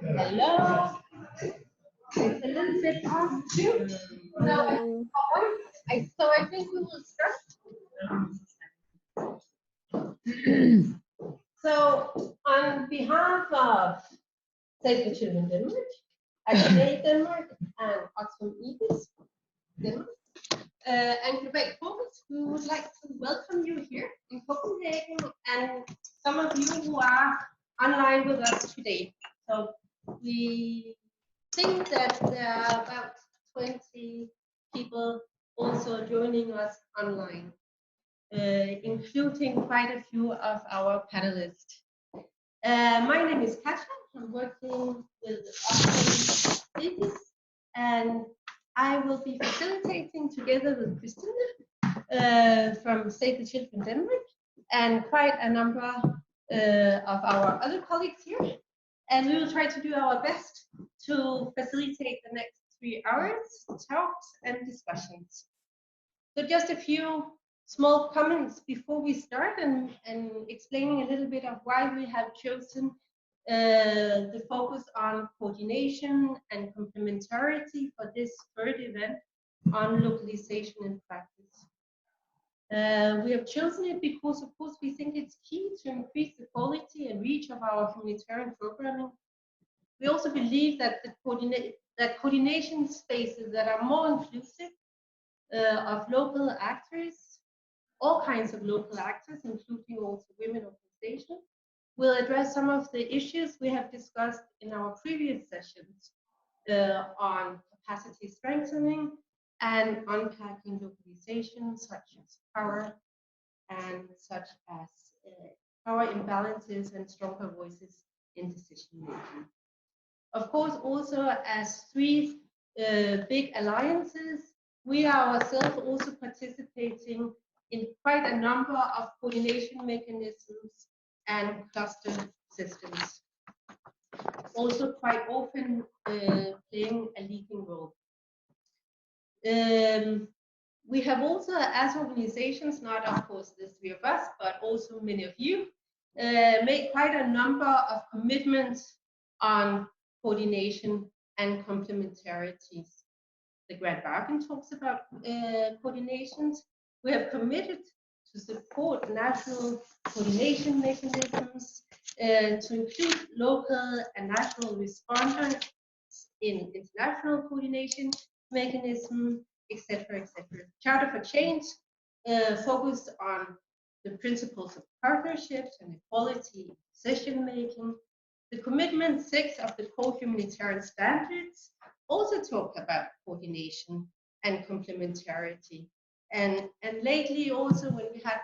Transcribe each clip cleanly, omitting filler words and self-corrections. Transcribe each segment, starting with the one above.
Hello. It's a little bit past 2. So I think we will start. So on behalf of Save the Children Denmark, Activate Denmark, and Oxfam Ibis Denmark, and Global Focus, we would like to welcome you here in Copenhagen and some of you who are online with us today. So we think that there are about 20 people also joining us online, including quite a few of our panelists. My name is Katja. I'm working with Oxfam Ibis, and I will be facilitating together with Christina from Save the Children Denmark and quite a number of our other colleagues here. And we will try to do our best to facilitate the next 3 hours, talks and discussions. So just a few small comments before we start and explaining a little bit of why we have chosen the focus on coordination and complementarity for this third event on localization and practice. We have chosen it because, of course, we think it's key to increase the quality and reach of our humanitarian programming. We also believe that coordination spaces that are more inclusive of local actors, all kinds of local actors, including also women organizations, will address some of the issues we have discussed in our previous sessions on capacity strengthening and unpacking localization, such as power and such as power imbalances and stronger voices in decision making. Of course, also as 3 big alliances, we are ourselves also participating in quite a number of coordination mechanisms and cluster systems, also quite often playing a leading role. We have also, as organizations, not of course the 3 of us, but also many of you, made quite a number of commitments on coordination and complementarities. The Grand Bargain talks about coordinations. We have committed to support national coordination mechanisms, to include local and national responders in international coordination mechanism, etc., etc. Charter for Change focused on the principles of partnerships and equality in decision making. The commitment 6 of the core humanitarian standards also talk about coordination and complementarity. And lately also when we had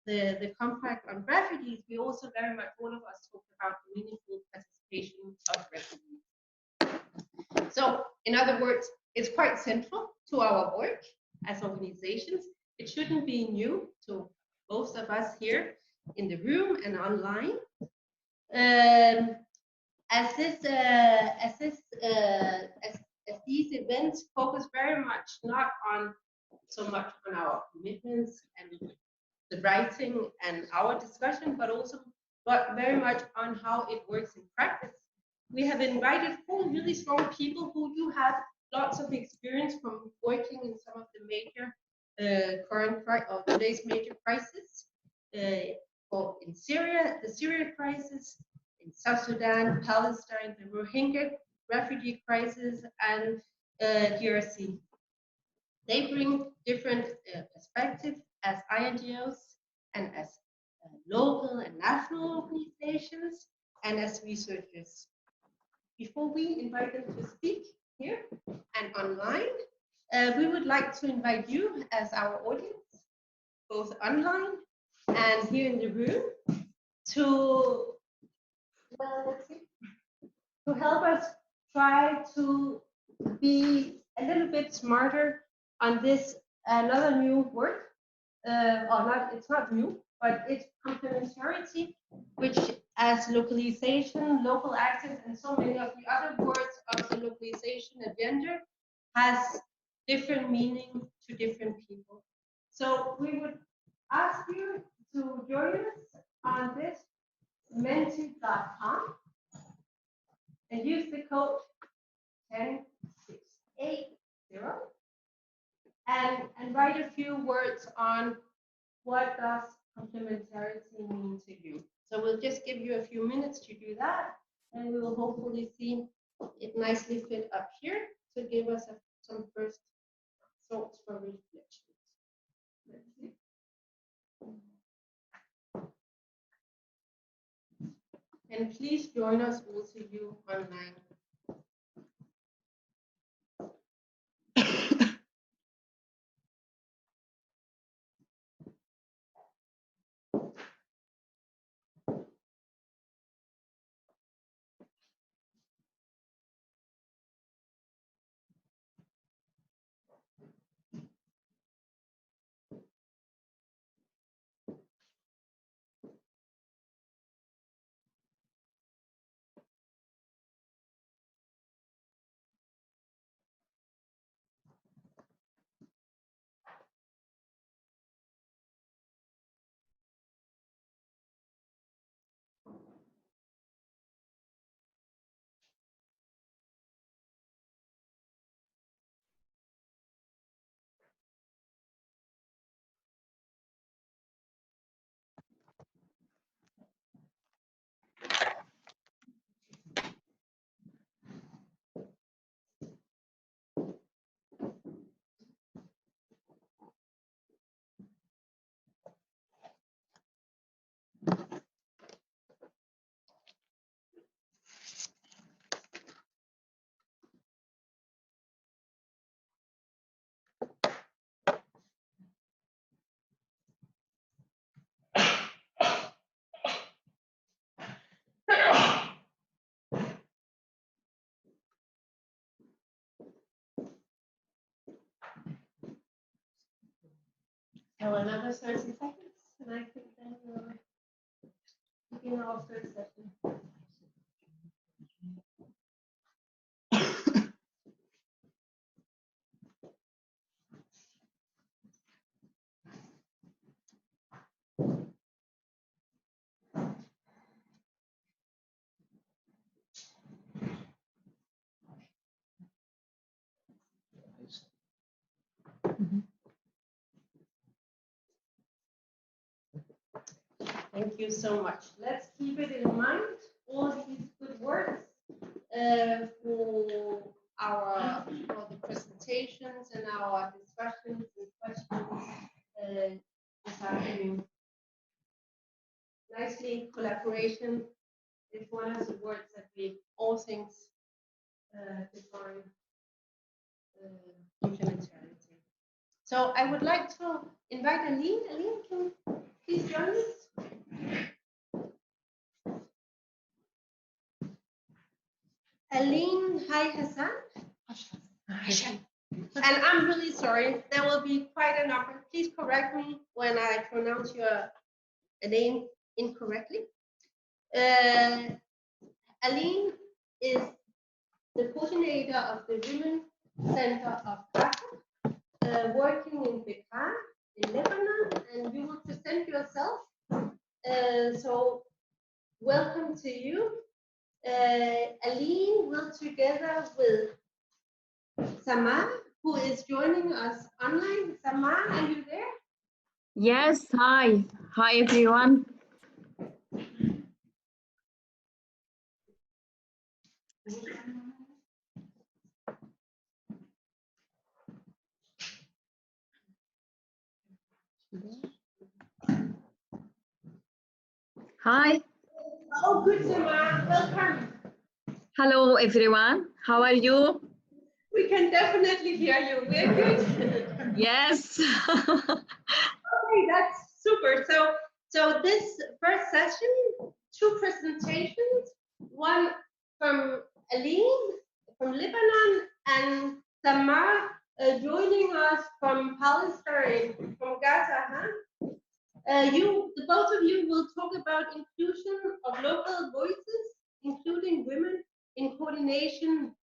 the compact on refugees, we also very much, all of us, talked about the meaningful participation of refugees. So in other words, it's quite central to our work as organizations. It shouldn't be new to most of us here in the room and online. As these events focus very much not on so much on our commitments and the writing and our discussion, but very much on how it works in practice. We have invited 4 really strong people who do have lots of experience from working in some of the major today's major crises, in Syria, the Syria crisis, in South Sudan, Palestine, the Rohingya refugee crisis, and DRC. They bring different perspectives as NGOs and as local and national organizations and as researchers. Before we invite them to speak here and online, we would like to invite you as our audience, both online and here in the room, to help us try to be a little bit smarter on this another new word, it's not new, but it's complementarity, which as localization, local access, and so many of the other words of the localization agenda has different meaning to different people. So we would ask you to join us on this menti.com. and use the code 10680 and write a few words on what does complementarity mean to you. So we'll just give you a few minutes to do that, and we will hopefully see it nicely fit up here to give us some first thoughts for reflections. Let's see. And please join us also you online. So another 30 seconds, and I think then we'll begin our first session. Thank you so much. Let's keep it in mind, all these good words for the presentations and our discussions and questions this afternoon. Nicely, collaboration is one of the words that we all think define complementarity. So I would like to invite Aline. Aline, can you please join us? Aline, hi Hassan. And I'm really sorry, there will be quite a number. Please correct me when I pronounce your name incorrectly. Aline is the coordinator of the Women Center of Gaza, working in Bekaa in Lebanon, and you will present yourself. So welcome to you. Aline will, together with Samar, who is joining us online. Samar, are you there? Yes, hi. Hi, everyone. Hi. Oh, good, Samar. Welcome. Hello, everyone. How are you? We can definitely hear you. We're good. Yes. Okay, that's super. So this first session, two presentations, one from Aline from Lebanon and Samar joining us from Palestine, from Gaza. The both of you will talk about inclusion of local voices, including women in coordination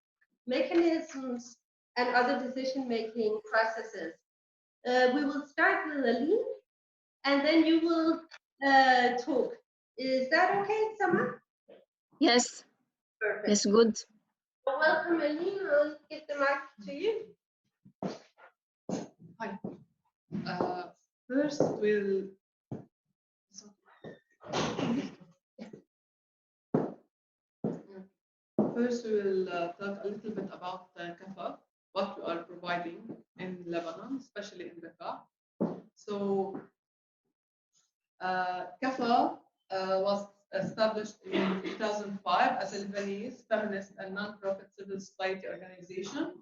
mechanisms and other decision-making processes. We will start with Aline, and then you will talk. Is that okay, Samar? Yes. Perfect. Yes, good. Well, welcome, Aline. I'll give the mic to you. Hi. First, we'll talk a little bit about CAFA, what we are providing in Lebanon, especially in Bekaa. So, CAFA was established in 2005 as a Lebanese feminist and non-profit civil society organization,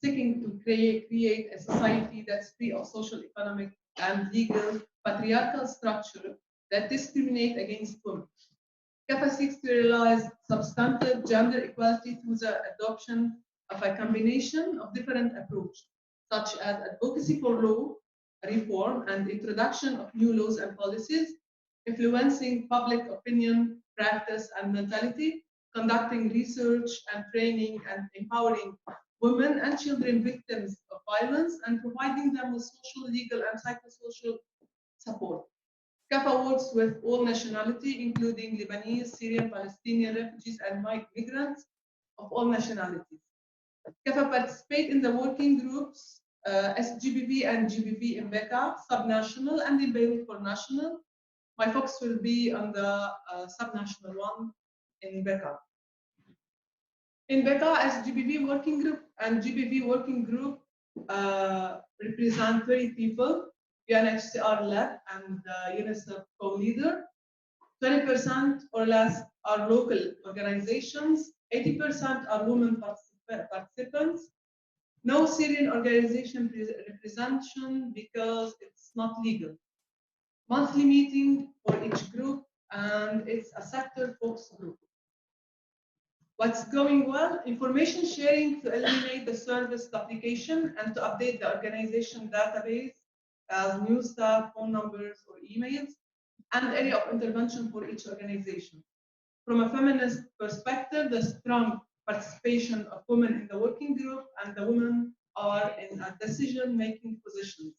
seeking to create a society that's free of social, economic, and legal patriarchal structure that discriminate against women. CAFA seeks to realize substantive gender equality through the adoption of a combination of different approaches, such as advocacy for law reform and introduction of new laws and policies, influencing public opinion, practice, and mentality, conducting research and training, and empowering women and children victims of violence, and providing them with social, legal, and psychosocial support. CAFA works with all nationality, including Lebanese, Syrian, Palestinian refugees, and migrants of all nationalities. CAFA participate in the working groups SGBV and GBV in Bekaa, subnational, and in Beirut for national. My focus will be on the subnational one in Bekaa. In Bekaa, SGBV working group and GBV working group represent 30 people. UNHCR led and UNICEF co-leader. 20% or less are local organizations. 80% are women participants. No Syrian organization representation because it's not legal. Monthly meeting for each group, and it's a sector focused group. What's going well? Information sharing to eliminate the service duplication and to update the organization database as new staff, phone numbers, or emails, and area of intervention for each organization. From a feminist perspective, the strong participation of women in the working group, and the women are in a decision-making positions.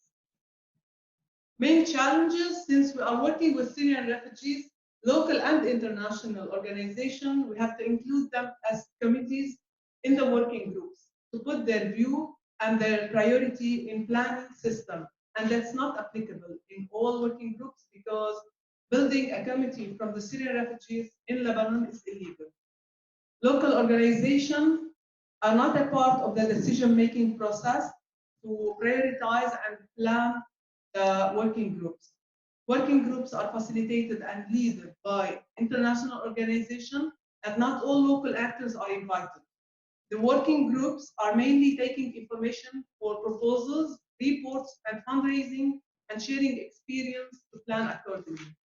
Main challenges, since we are working with Syrian refugees, local and international organizations, we have to include them as committees in the working groups to put their view and their priority in planning system. And that's not applicable in all working groups because building a committee from the Syrian refugees in Lebanon is illegal. Local organizations are not a part of the decision-making process to prioritize and plan the working groups. Working groups are facilitated and led by international organizations, and not all local actors are invited. The working groups are mainly taking information for proposals, reports, and fundraising, and sharing experience to plan accordingly.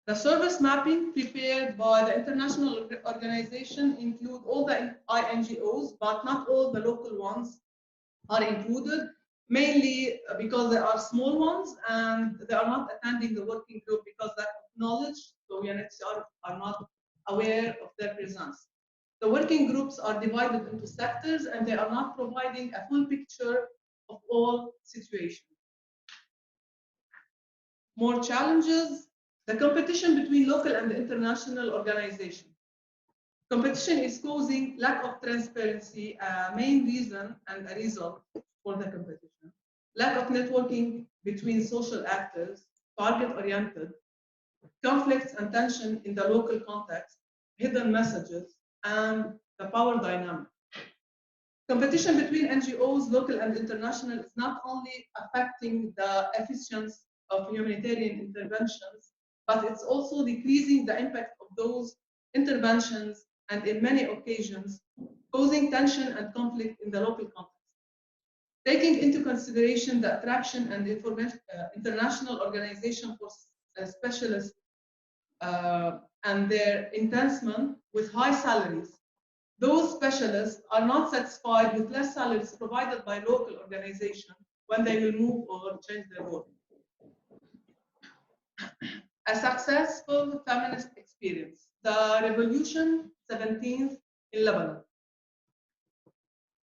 The service mapping prepared by the international organization include all the NGOs, but not all the local ones are included, mainly because there are small ones and they are not attending the working group because lack of knowledge, so UNHCR are not aware of their presence. The working groups are divided into sectors and they are not providing a full picture of all situations. More challenges, the competition between local and international organizations. Competition is causing lack of transparency, a main reason and a result for the competition. Lack of networking between social actors, target-oriented, conflicts and tension in the local context, hidden messages, and the power dynamic. Competition between NGOs, local and international, is not only affecting the efficiency of humanitarian interventions, but it's also decreasing the impact of those interventions and in many occasions, causing tension and conflict in the local context. Taking into consideration the attraction and international organization for specialists and their intensement with high salaries, those specialists are not satisfied with less salaries provided by local organizations when they will move or change their work. A successful feminist experience. The Revolution 17th in Lebanon.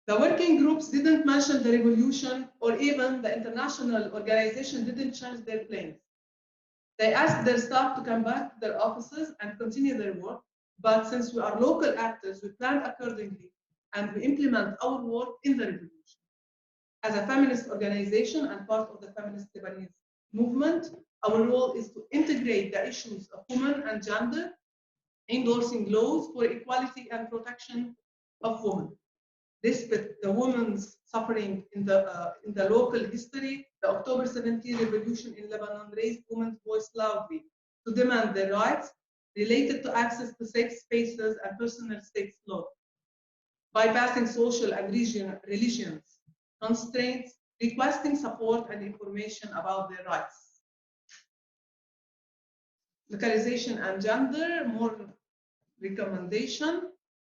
The working groups didn't mention the revolution, or even the international organization didn't change their plans. They asked their staff to come back to their offices and continue their work. But since we are local actors, we planned accordingly and we implement our work in the revolution. As a feminist organization and part of the feminist Lebanese movement, our role is to integrate the issues of women and gender, endorsing laws for equality and protection of women. Despite the women's suffering in the local history, the October 17 revolution in Lebanon raised women's voice loudly to demand their rights related to access to safe spaces and personal states law, bypassing social and religions constraints, requesting support and information about their rights. Localization and gender, more recommendation.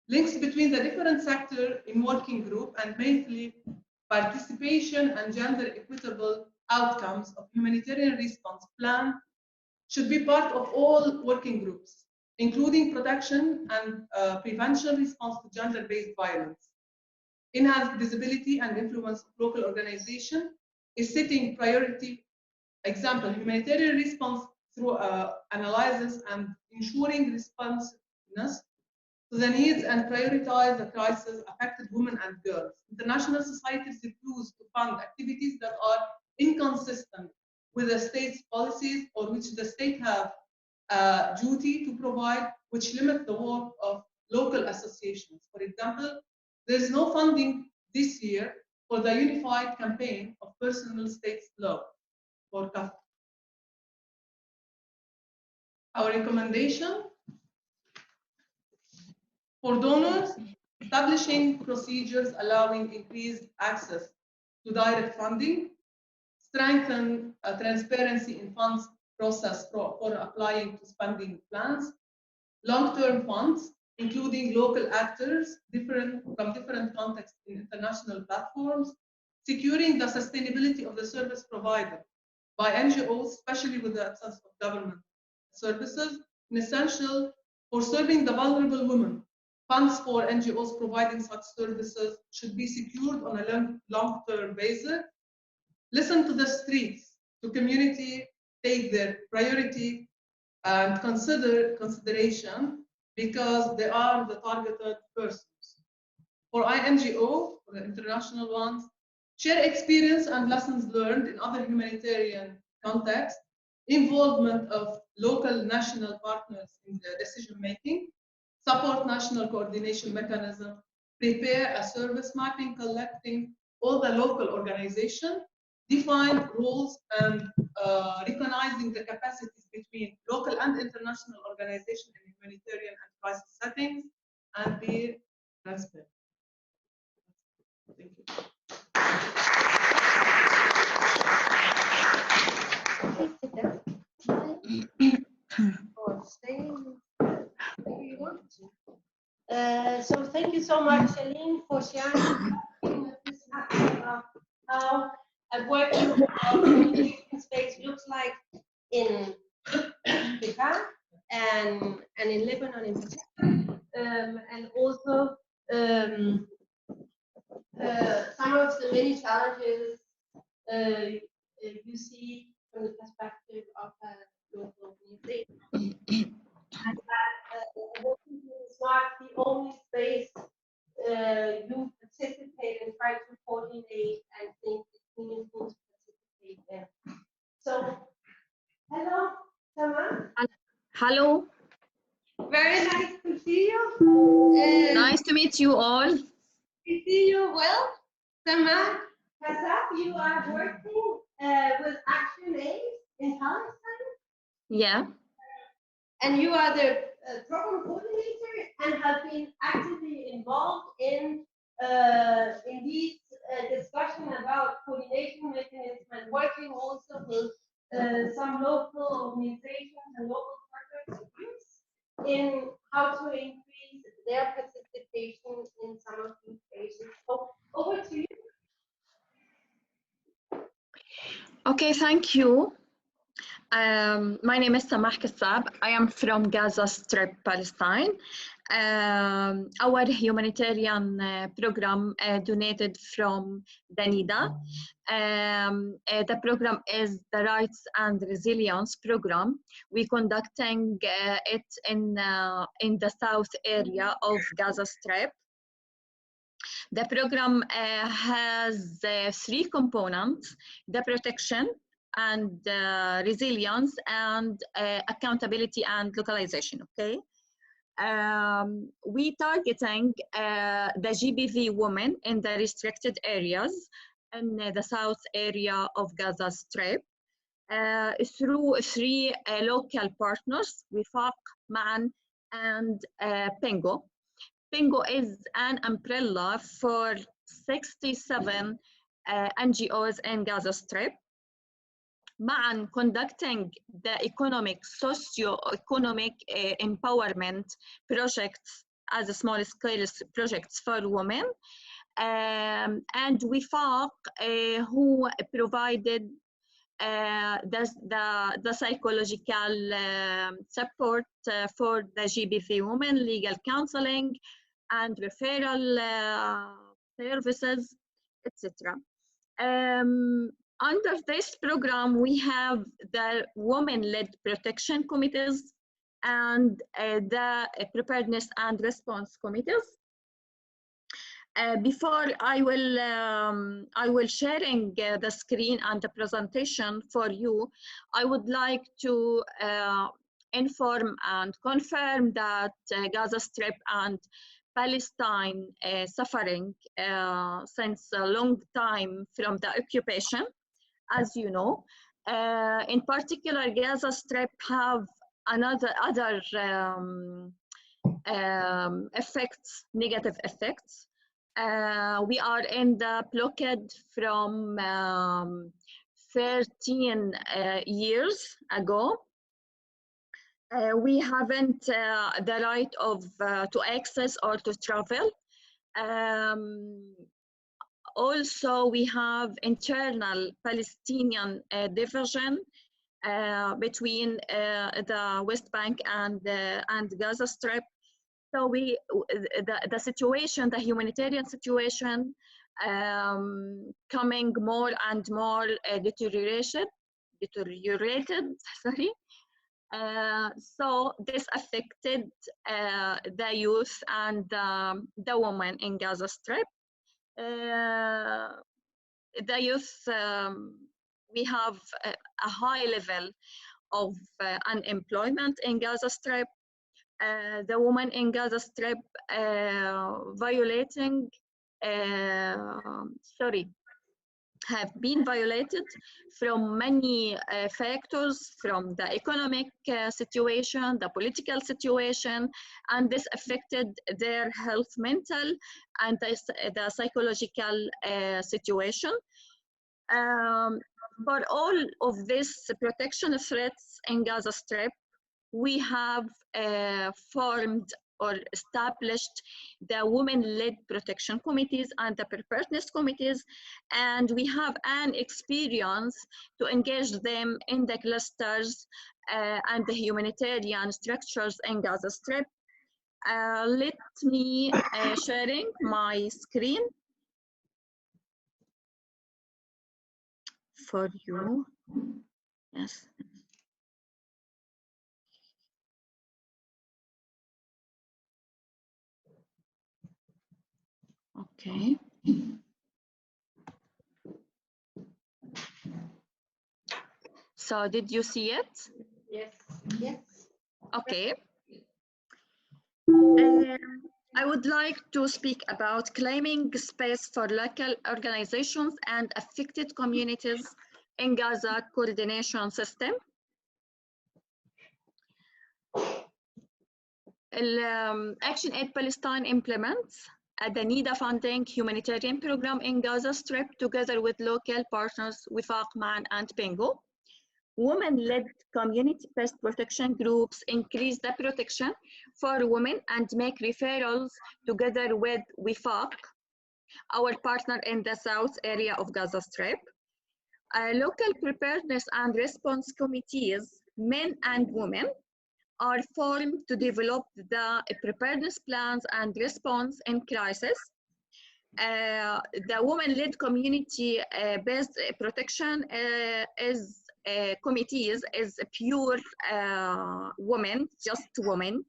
Links between the different sectors in working group and mainly participation and gender equitable outcomes of humanitarian response plan should be part of all working groups, including protection and prevention response to gender-based violence. Enhanced visibility and influence of local organization is setting priority. Example, humanitarian response through analysis and ensuring responsiveness to the needs and prioritize the crisis affected women and girls. International societies refuse to fund activities that are inconsistent with the state's policies or which the state have a duty to provide, which limit the work of local associations. For example, there is no funding this year for the unified campaign of personal states law for CAF. Our recommendation for donors, establishing procedures allowing increased access to direct funding, strengthen transparency in funds process for applying to spending plans, long-term funds, including local actors from different contexts in international platforms, securing the sustainability of the service provided by NGOs, especially with the access of government services, and essential for serving the vulnerable women. Funds for NGOs providing such services should be secured on a long-term basis. Listen to the streets, to community, take their priority and consideration because they are the targeted persons. For INGO, for the international ones, share experience and lessons learned in other humanitarian contexts, involvement of local national partners in the decision-making, support national coordination mechanism, prepare a service mapping collecting all the local organization, define roles and recognizing the capacities between local and international organizations in humanitarian and crisis settings, and be transparent. Thank you. Or staying where you want to. So thank you so much, Celine, for sharing this about how a working communication space looks like in Gaza and in Lebanon in particular, and also some of the many challenges you see from the perspective of a local organization. And that working is not the only space you participate and try to coordinate and think it's meaningful to participate in. So, hello, Sama. Hello. Very nice to see you. Nice to meet you all. We see you well. Sama, Kasab, you are working with Action Aid in Palestine. Yeah. And you are the program coordinator and have been actively involved in these discussion about coordination mechanism and working also with some local organizations and local partners groups in how to increase their participation in some of these spaces. So over to you. Okay, thank you. My name is Samah Kassab. I am from Gaza Strip, Palestine. Our humanitarian program donated from the NIDA. The program is the Rights and Resilience Program. We're conducting it in the south area of Gaza Strip. The program has three components: the protection and resilience and accountability and localization. Okay, we targeting the GBV women in the restricted areas in the south area of Gaza Strip through three local partners: WIFAQ, MAN, and PINGO. PINGO is an umbrella for 67 NGOs in Gaza Strip. MAN conducting the socio-economic empowerment projects as a small-scale projects for women, and WIFAQ who provided the psychological support for the GBV women, legal counseling and referral services, etc. Under this program, we have the women-led protection committees and the preparedness and response committees. Before I will sharing the screen and the presentation for you, I would like to inform and confirm that Gaza Strip and Palestine suffering since a long time from the occupation, as you know. In particular, Gaza Strip have other effects, negative effects. We are in the blockade from 13 years ago. We haven't the right of to access or to travel. Also, we have internal Palestinian division between the West Bank and Gaza Strip. So the situation, the humanitarian situation, coming more and more deteriorated. Sorry. So this affected the youth and the women in Gaza Strip. The youth, we have a high level of unemployment in Gaza Strip. The women in Gaza Strip have been violated from many factors, from the economic situation, the political situation, and this affected their health, mental, and the psychological situation. For all of these protection threats in Gaza Strip, we have formed or established the women-led protection committees and the preparedness committees, and we have an experience to engage them in the clusters and the humanitarian structures in Gaza Strip. Let me sharing my screen for you. Yes. Okay. So did you see it? Yes. Yes. Okay. I would like to speak about claiming space for local organizations and affected communities in Gaza coordination system. Action Aid Palestine implements the NIDA funding humanitarian program in Gaza Strip together with local partners WIFAQ, MAN, and PINGO. Women-led community-based protection groups increase the protection for women and make referrals together with WIFAQ, our partner in the south area of Gaza Strip. Local preparedness and response committees, men and women, are formed to develop the preparedness plans and response in crisis. The women-led community-based protection committees is pure women, just women,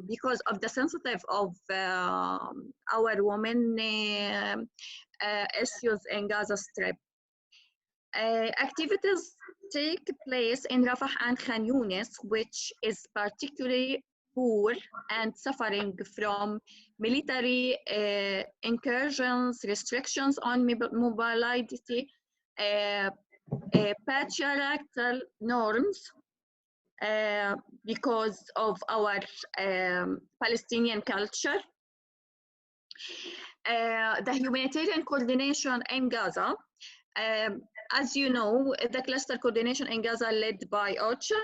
because of the sensitive of our women issues in Gaza Strip. Activities take place in Rafah and Khan Yunis, which is particularly poor and suffering from military incursions, restrictions on mobility, patriarchal norms, because of our Palestinian culture. The humanitarian coordination in Gaza, as you know, the cluster coordination in Gaza led by OCHA.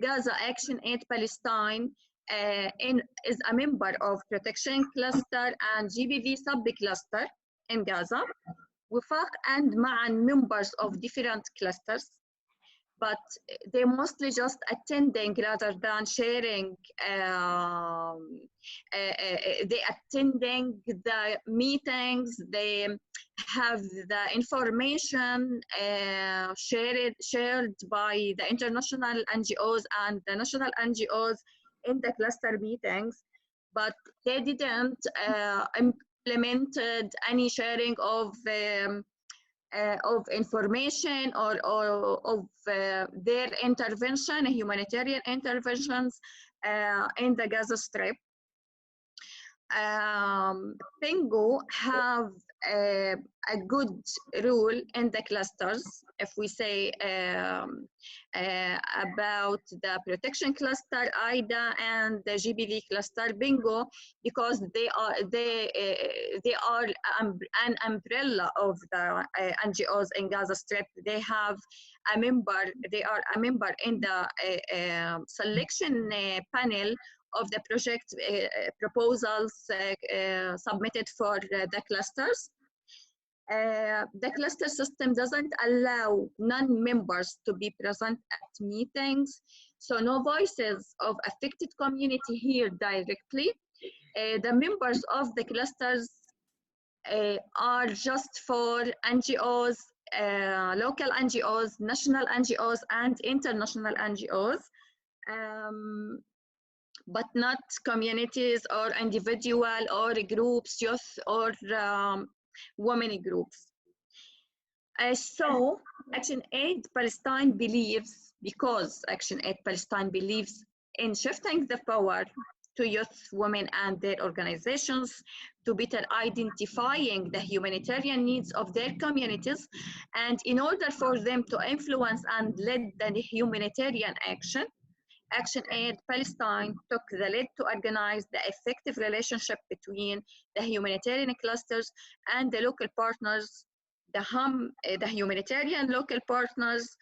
Gaza Action Aid Palestine is a member of Protection Cluster and GBV sub-cluster in Gaza. WFAQ and MAN members of different clusters, but they mostly just attending rather than sharing. They attending the meetings, they have the information shared by the international NGOs and the national NGOs in the cluster meetings, but they didn't implemented any sharing of information or of their intervention, humanitarian interventions in the Gaza Strip. Pingo have a good rule in the clusters. If we say about the protection cluster, IDA, and the GBV cluster, Bingo, because they are an umbrella of the NGOs in Gaza Strip. They have a member. They are a member in the selection panel of the project proposals submitted for the clusters. The cluster system doesn't allow non-members to be present at meetings, so no voices of affected community hear directly. The members of the clusters are just for NGOs, local NGOs, national NGOs, and international NGOs. But not communities or individual or groups, youth or women groups. So Action Aid Palestine believes, because Action Aid Palestine believes in shifting the power to youth, women, and their organizations to better identifying the humanitarian needs of their communities, and in order for them to influence and lead the humanitarian action, Action Aid Palestine took the lead to organize the effective relationship between the humanitarian clusters and the local partners, the humanitarian local partners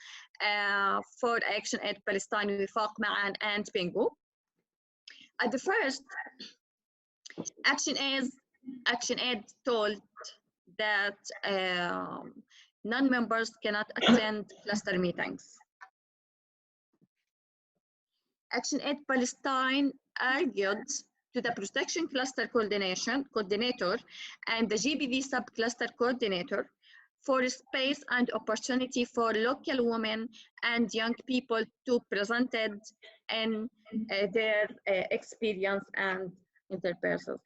for Action Aid Palestine, WFAQ, MAN, and Bingo. At the first, Action Aid told that non-members cannot attend cluster meetings. Action Aid Palestine argued to the Protection Cluster Coordinator and the GBV Sub-Cluster Coordinator for space and opportunity for local women and young people to present in their experience and interpersonal.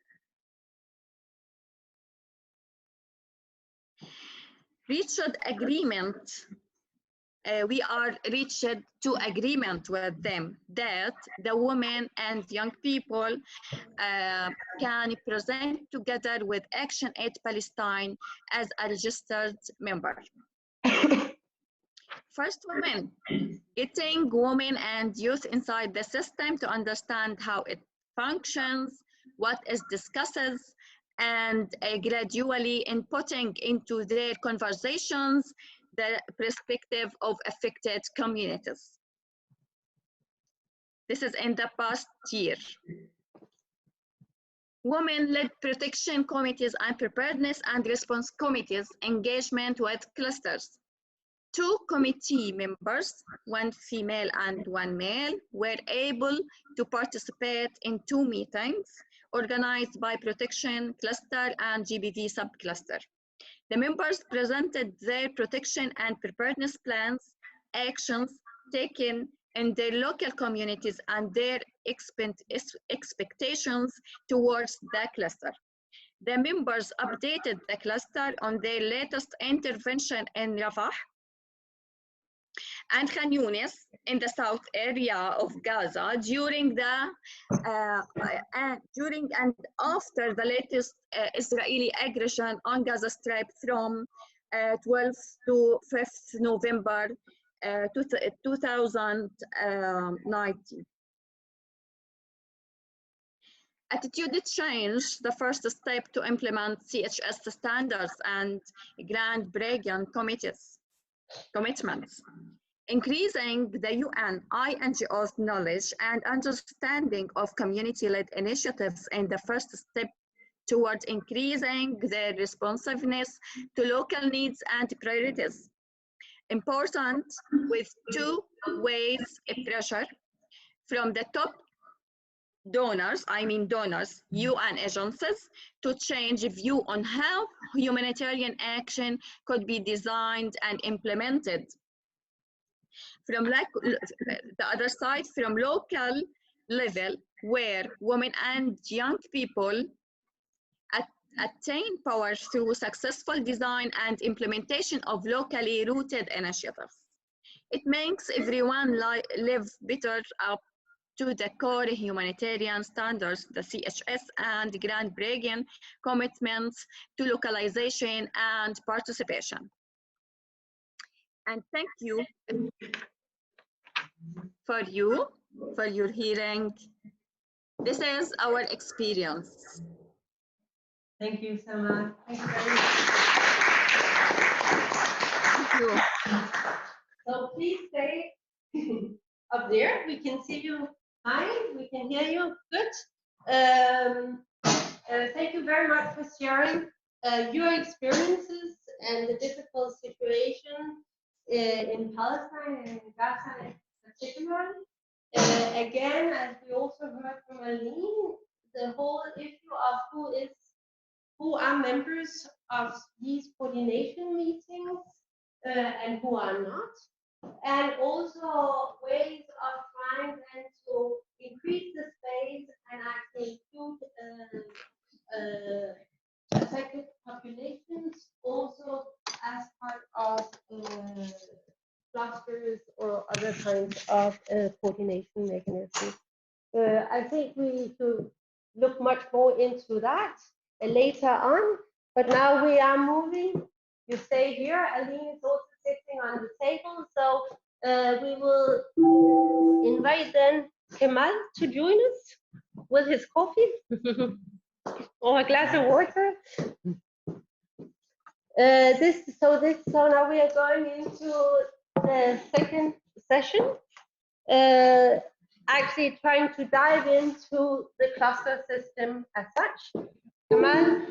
Reached agreement. We are reached to agreement with them that the women and young people can present together with Action Aid Palestine as a registered member. First, women, getting women and youth inside the system to understand how it functions, what is discussed, and gradually inputting into their conversations the perspective of affected communities. This is in the past year. Women-led protection committees and preparedness and response committees engagement with clusters. 2 committee members, 1 female and 1 male, were able to participate in 2 meetings organized by Protection Cluster and GBV Subcluster. The members presented their protection and preparedness plans, actions taken in their local communities, and their expectations towards the cluster. The members updated the cluster on their latest intervention in Rafah and Khan Yunis in the south area of Gaza during and after the latest Israeli aggression on Gaza Strip from 12th to 5th November 2019. Attitude change, the first step to implement CHS standards and Grand Bregan commitments. Increasing the UN NGOs' knowledge and understanding of community-led initiatives in the first step towards increasing their responsiveness to local needs and priorities. Important with 2 ways of pressure from the top donors, UN agencies, to change view on how humanitarian action could be designed and implemented. From the other side, from local level, where women and young people attain power through successful design and implementation of locally rooted initiatives. It makes everyone live better up to the core humanitarian standards, the CHS and Grand Bregan commitments to localization and participation. And thank you for your hearing. This is our experience. Thank you, Sama. Thank you very much. Thank you. So please stay up there. We can see you fine. We can hear you good. Thank you very much for sharing your experiences and the difficult situation in Palestine and Gaza in particular. Again, as we also heard from Aline, the whole issue of who are members of these coordination meetings and who are not, and also ways of trying then to increase the space and actually include affected populations also as part of clusters or other kinds of coordination mechanisms. I think we should look much more into that later on, but now we are moving. You stay here. Aline is also sitting on the table, so we will invite then Kemal to join us with his coffee or a glass of water. So now we are going into the second session, actually trying to dive into the cluster system as such. Kemal,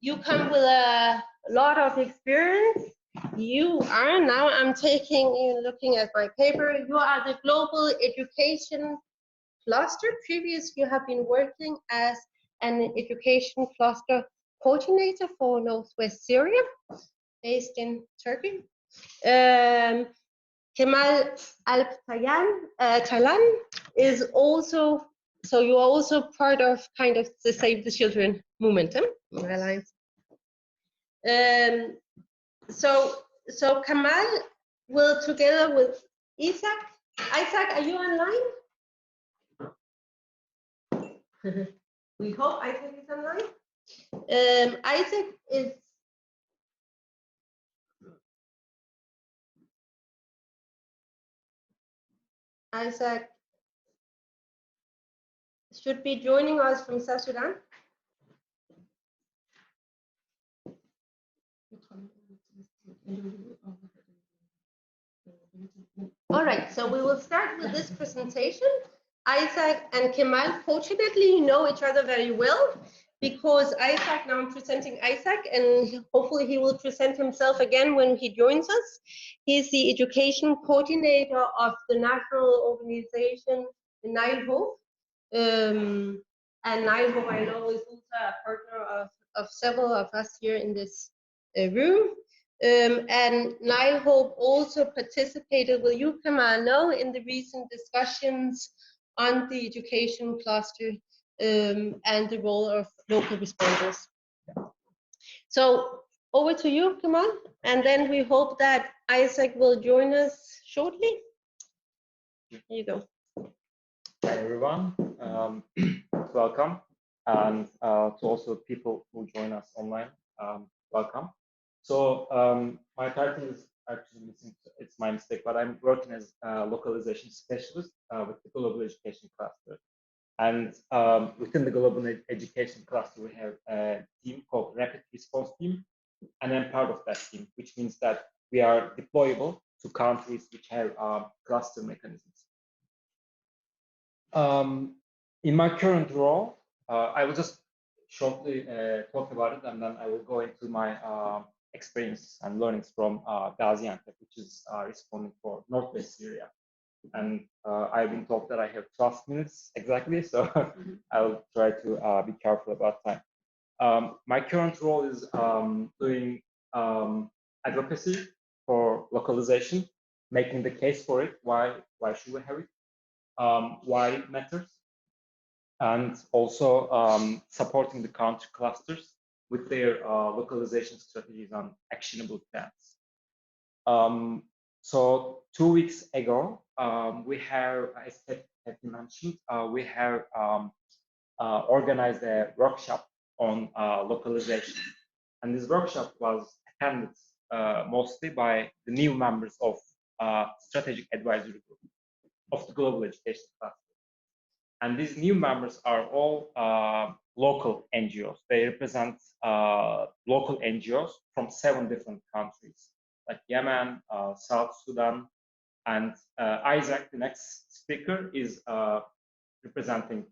you come with a lot of experience. You are, now I'm looking at my paper, you are the Global Education Cluster. Previously, you have been working as an education cluster coordinator for Northwest Syria, based in Turkey. Kemal Alp-Taylan is also, so you are also part of kind of the Save the Children movement, Alliance. So Kemal will, together with Isaac, are you online? We hope Isaac is online. Isaac should be joining us from South Sudan. All right, so we will start with this presentation. Isaac and Kemal, fortunately, you know each other very well. because Isaac, now I'm presenting Isaac, and hopefully he will present himself again when he joins us. He's the education coordinator of the national organization, Nile Hope. And Nile Hope, I know, is also a partner of several of us here in this room. And Nile Hope also participated, will you, Kamal, know, in the recent discussions on the education cluster and the role of local responders. So over to you, Kamal, and then we hope that Isaac will join us shortly. Here you go. Hi everyone, welcome, and to also people who join us online, welcome. So my title is actually missing, it's my mistake, but I'm working as a localization specialist with the Global Education Cluster. And within the Global Education Cluster, we have a team called Rapid Response Team, and I'm part of that team, which means that we are deployable to countries which have cluster mechanisms. In my current role, I will just shortly talk about it, and then I will go into my experience and learnings from Gaziantep, which is responding for Northwest Syria. And I've been told that I have 12 minutes exactly, so I'll try to be careful about time. My current role is doing advocacy for localization, making the case for it, why should we have it, why it matters, and also supporting the country clusters with their localization strategies and actionable plans. So 2 weeks ago, we have, as Kathy mentioned, we have organized a workshop on localization. And this workshop was attended mostly by the new members of Strategic Advisory Group of the Global Education Cluster. And these new members are all local NGOs. They represent local NGOs from 7 different countries, like Yemen, South Sudan, and Isaac, the next speaker, is representing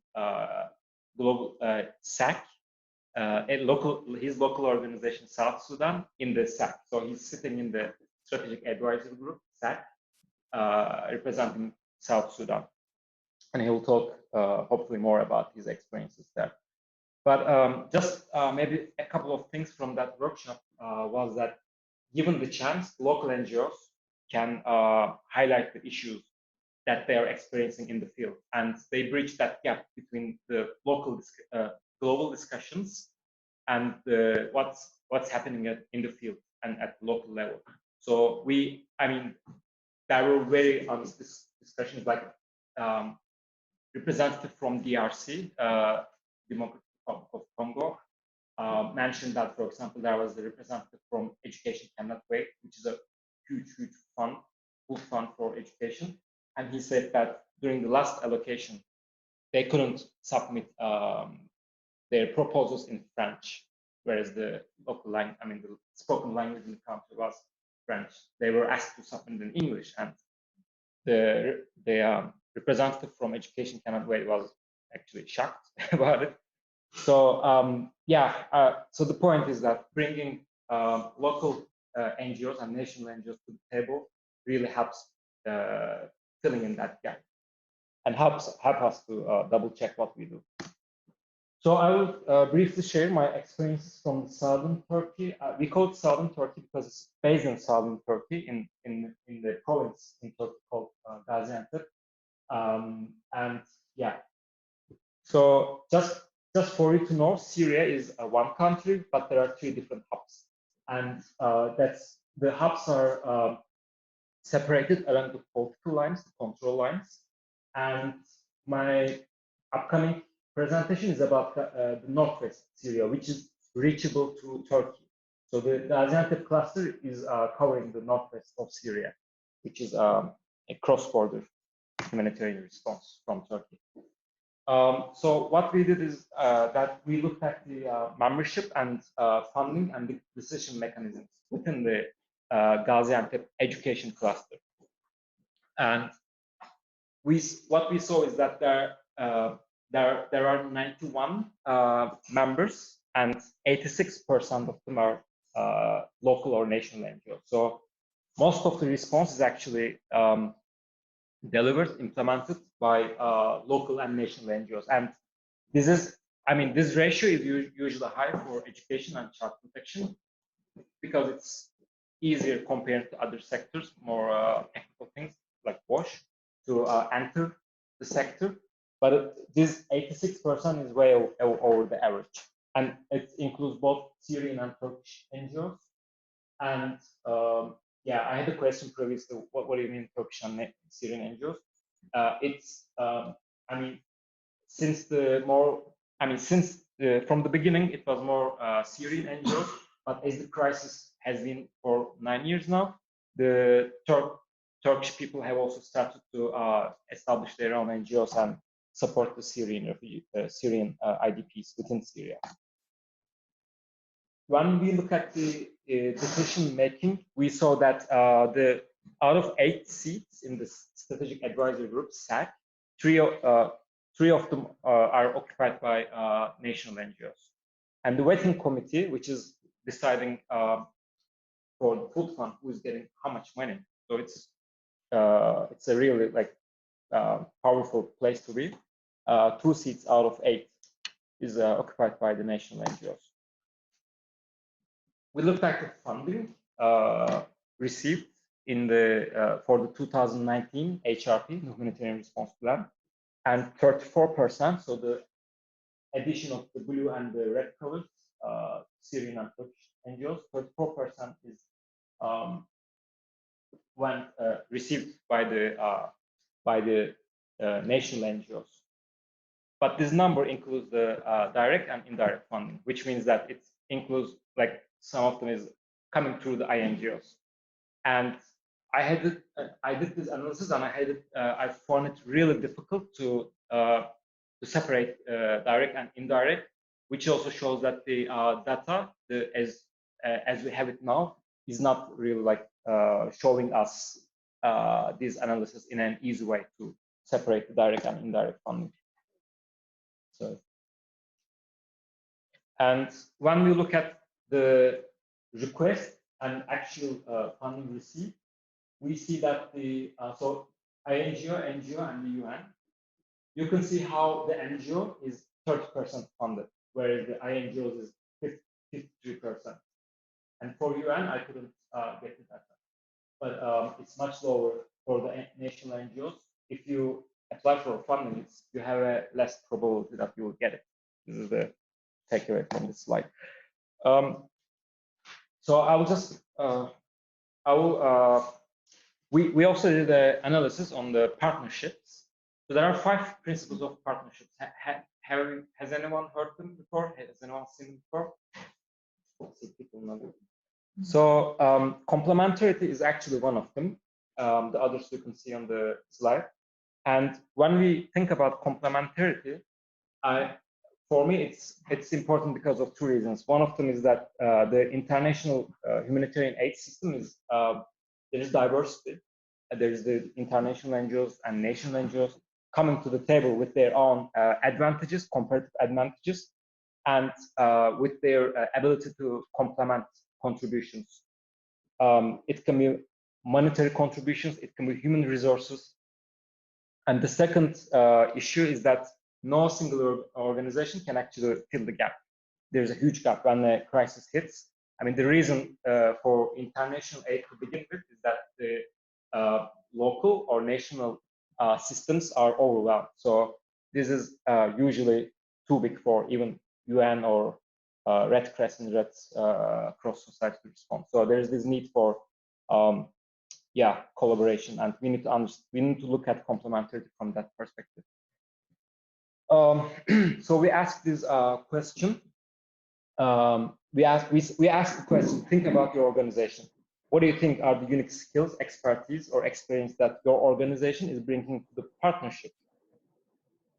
global SAC, his local organization, South Sudan, in the SAC. So he's sitting in the Strategic Advisory Group, SAC, representing South Sudan. And he will talk hopefully more about his experiences there. But just maybe a couple of things from that workshop was that, given the chance, local NGOs can highlight the issues that they are experiencing in the field, and they bridge that gap between the local global discussions and what's happening in the field and at the local level. So there were very honest discussions, like representative from DRC, Democratic Republic of Congo, mentioned that, for example, there was the representative from Education Cannot Wait, which is a huge fund, full fund for education. And he said that during the last allocation, they couldn't submit their proposals in French, whereas the local language, the spoken language in the country was French. They were asked to submit in English, and the representative from Education Cannot Wait was actually shocked about it. So so the point is that bringing local NGOs and national NGOs to the table really helps filling in that gap, and help us to double check what we do. So I will briefly share my experiences from southern Turkey. We call it southern Turkey because it's based in southern Turkey, in the province in Turkey called Gaziantep. And yeah, so just for you to know, Syria is one country, but there are 3 different hubs, and the hubs are separated along the political lines, the control lines. And my upcoming presentation is about the northwest Syria, which is reachable through Turkey. So the Gaziantep cluster is covering the northwest of Syria, which is a cross-border humanitarian response from Turkey. So what we did is that we looked at the membership and funding and the decision mechanisms within the Gaziantep education cluster. And what we saw is that there are there are 91 members, and 86% of them are local or national NGOs. So most of the response is actually delivered, implemented by local and national NGOs. And this is, I mean, this ratio is usually high for education and child protection because it's easier compared to other sectors, more technical things like WASH, to enter the sector. But this 86% is way over the average. And it includes both Syrian and Turkish NGOs. And yeah, I had a question previously. What do you mean Turkish and Syrian NGOs? I mean, from the beginning, it was more Syrian NGOs, but as the crisis has been for 9 years now, the Turkish people have also started to establish their own NGOs and support the Syrian IDPs within Syria. When we look at the decision making, we saw that out of 8 seats in the strategic advisory group, SAC, three of them are occupied by national NGOs. And the vetting committee, which is deciding for the food fund who is getting how much money. So it's a really powerful place to be. 2 seats out of 8 is occupied by the national NGOs. We looked at the funding received in the for the 2019 HRP, the Humanitarian Response Plan, and 34%. So the addition of the blue and the red colors, Syrian and Turkish NGOs, 34% is received by the national NGOs. But this number includes the direct and indirect funding, which means that it includes, like, some of them is coming through the INGOs. And I did this analysis, and I found it really difficult to separate direct and indirect, which also shows that the data, as we have it now, is not really showing us this analysis in an easy way to separate the direct and indirect funding. So, and when we look at the request and actual funding received, we see that the so INGO, NGO, and the UN, you can see how the NGO is 30% funded, whereas the INGOs is 53%. And for UN, I couldn't get the data, but it's much lower for the national NGOs. If you apply for funding, you have a less probability that you will get it. This is the takeaway from this slide. So I will just we also did an analysis on the partnerships. So there are 5 principles of partnerships. Has anyone heard them before? Has anyone seen them before? So complementarity is actually one of them. The others you can see on the slide. And when we think about complementarity, for me, it's important because of 2 reasons. One of them is that the international humanitarian aid system is there is diversity. There is the international NGOs and national NGOs coming to the table with their own advantages, comparative advantages, and with their ability to complement contributions. It can be monetary contributions, it can be human resources. And the second issue is that no single organization can actually fill the gap. There's a huge gap when the crisis hits. I mean, the reason for international aid to begin with is that the local or national systems are overwhelmed. So this is usually too big for even UN or Red Crescent, Red Cross Society to respond. So there's this need for collaboration, and we need to look at complementarity from that perspective. So we asked this question. We asked the question: think about your organization. What do you think are the unique skills, expertise, or experience that your organization is bringing to the partnership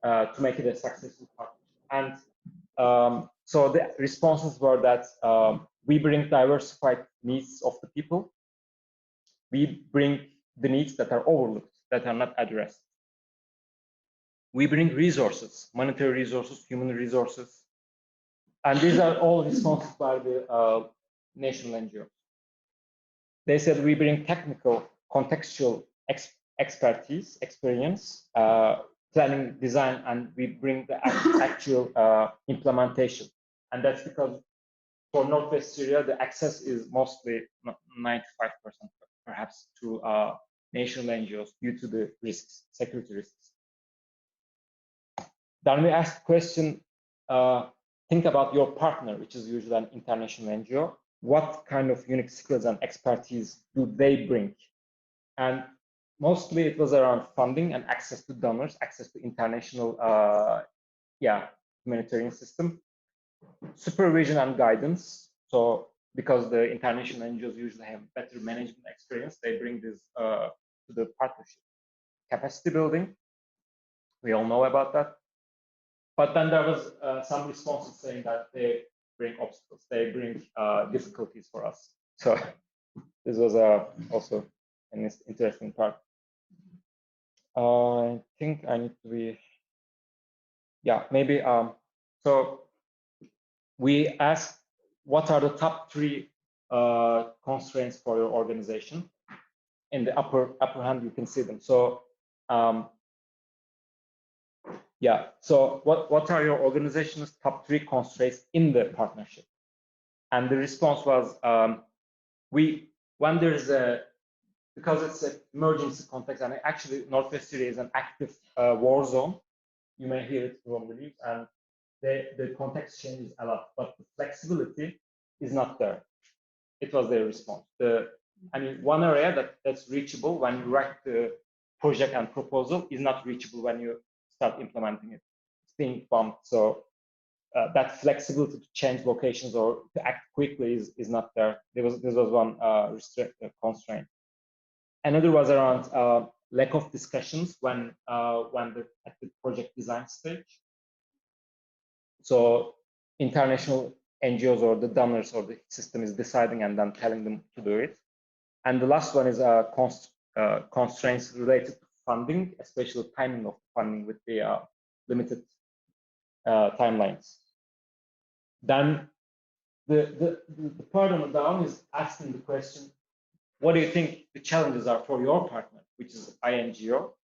to make it a successful partnership? And so the responses were that we bring diversified needs of the people. We bring the needs that are overlooked, that are not addressed. we bring resources, monetary resources, human resources, and these are all responsible by the national NGOs. They said we bring technical, contextual expertise, experience, planning, design, and we bring the actual implementation. And that's because for Northwest Syria, the access is mostly 95% perhaps to national NGOs due to the risks, security risks. Then we asked the question, think about your partner, which is usually an international NGO. What kind of unique skills and expertise do they bring? And mostly it was around funding and access to donors, access to international humanitarian system, supervision and guidance. So because the international NGOs usually have better management experience, they bring this to the partnership. Capacity building, we all know about that. But then there was some responses saying that they bring obstacles, they bring difficulties for us. So this was also an interesting part. I think I need to be, maybe. So we asked, what are the top 3 constraints for your organization? In the upper hand, you can see them. So so what are your organization's top 3 constraints in the partnership? And the response was, when there's because it's an emergency context, and actually Northwest Syria is an active war zone, you may hear it from the news, and the context changes a lot, but the flexibility is not there. It was their response. One area that's reachable when you write the project and proposal is not reachable when you start implementing it. It's being bumped. So that flexibility to change locations or to act quickly is not there. This was one constraint. Another was around lack of discussions when at the project design stage. So international NGOs or the donors or the system is deciding and then telling them to do it. And the last one is constraints related to funding, especially timing of funding with the limited timelines. Then the part on the down is asking the question, what do you think the challenges are for your partner, which is INGO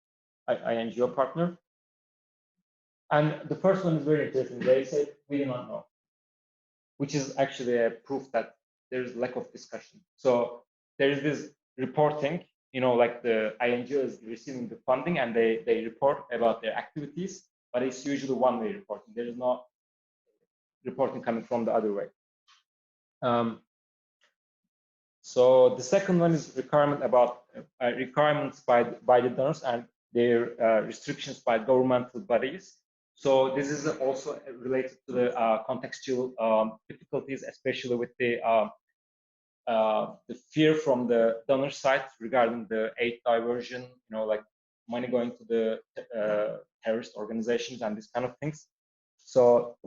partner? And the first one is very interesting. They say, we do not know, which is actually a proof that there's lack of discussion. So there is this reporting, like the INGO is receiving the funding and they report about their activities, but it's usually one-way reporting. There is no reporting coming from the other way. So the second one is requirements by the donors and their restrictions by governmental bodies. So this is also related to the contextual difficulties, especially with the fear from the donor side regarding the aid diversion, like money going to the terrorist organizations and these kind of things. So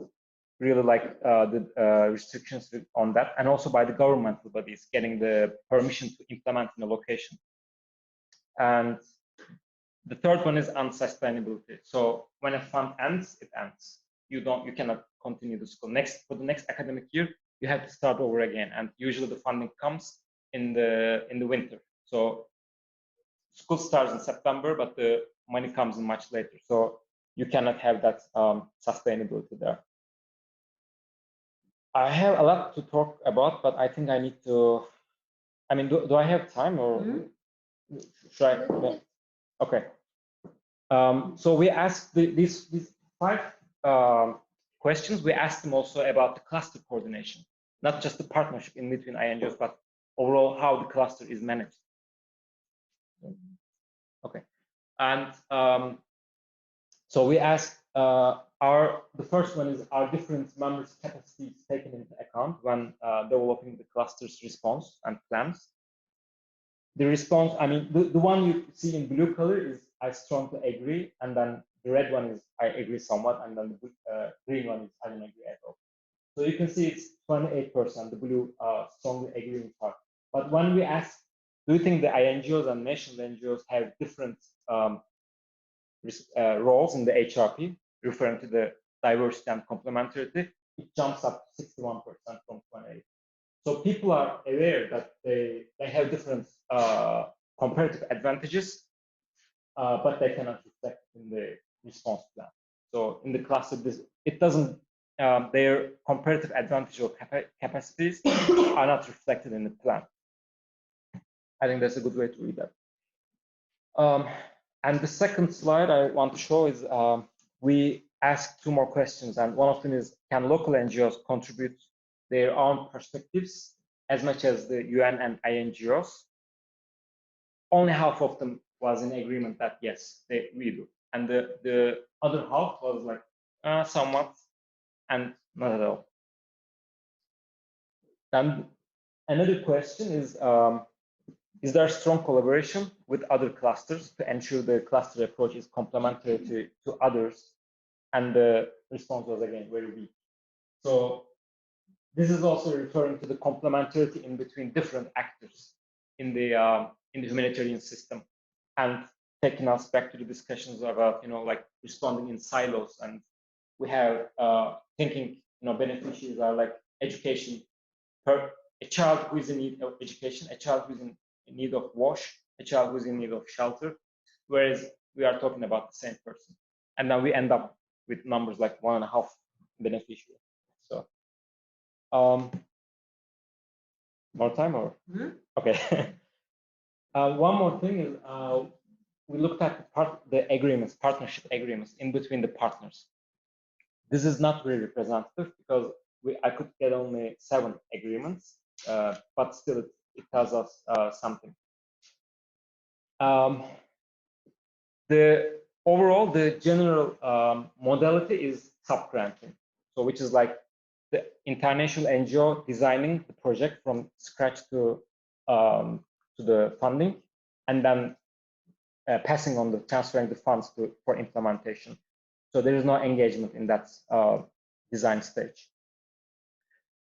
really like the restrictions on that, and also by the governmental bodies getting the permission to implement in a location. And the third one is unsustainability. So when a fund ends, it ends. You cannot continue the school. For the next academic year, you have to start over again. And usually the funding comes in the winter. So school starts in September, but the money comes in much later. So you cannot have that sustainability there. I have a lot to talk about, but I think I need to. Do I have time or should I? No. Okay. So we asked these 5 questions. We asked them also about the cluster coordination, not just the partnership in between INGOs, but overall how the cluster is managed. Okay. And so we asked the first one is, are different members' capacities taken into account when developing the cluster's response and plans? The response, the one you see in blue color is I strongly agree, and then the red one is I agree somewhat, and then the green one is I don't agree at all. So you can see it's 28%, the blue strongly agreeing part. But when we ask, do you think the INGOs and national NGOs have different roles in the HRP, referring to the diversity and complementarity, it jumps up to 61% from 28. So people are aware that they have different comparative advantages, but they cannot reflect in the response plan. So in the cluster, it doesn't. Their comparative advantage or capacities are not reflected in the plan. I think that's a good way to read that. And the second slide I want to show is we asked 2 more questions, and one of them is, can local NGOs contribute their own perspectives as much as the UN and INGOs? Only half of them was in agreement that yes, we do, and the other half was like somewhat and not at all. Then another question is there strong collaboration with other clusters to ensure the cluster approach is complementary to others? And the response was again very weak. So this is also referring to the complementarity in between different actors in the humanitarian system, and taking us back to the discussions about like responding in silos. And we have thinking beneficiaries are like education, a child who is in need of education, a child who is in need of wash, a child who is in need of shelter, whereas we are talking about the same person, and now we end up with numbers like 1.5 beneficiaries. So more time or okay. One more thing is we looked at the agreements, partnership agreements in between the partners. This is not very representative because I could get only 7 agreements, but still it tells us something. The general modality is subgranting, so which is like the international NGO designing the project from scratch to the funding, and then passing on transferring the funds for implementation. So there is no engagement in that design stage.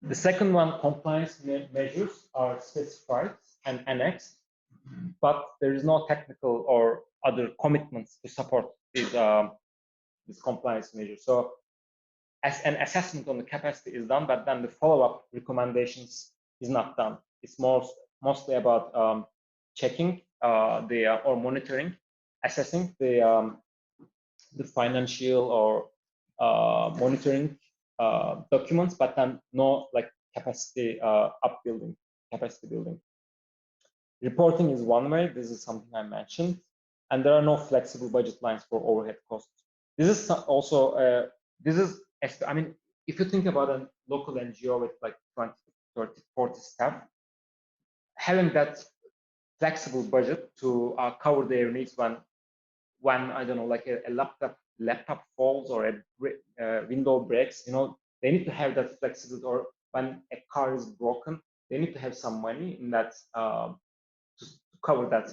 The second one, compliance measures are specified and annexed, but there is no technical or other commitments to support these compliance measures. So as an assessment on the capacity is done, but then the follow-up recommendations is not done. It's mostly about checking or monitoring, assessing the financial or monitoring documents, but then no like capacity capacity building. Reporting is one way. This is something I mentioned, and there are no flexible budget lines for overhead costs. This is also I mean, if you think about a local NGO with like 20, 30, 40 staff, having that flexible budget to cover their needs when I don't know, like a laptop falls or a window breaks, they need to have that flexibility. Or when a car is broken, they need to have some money in that to cover that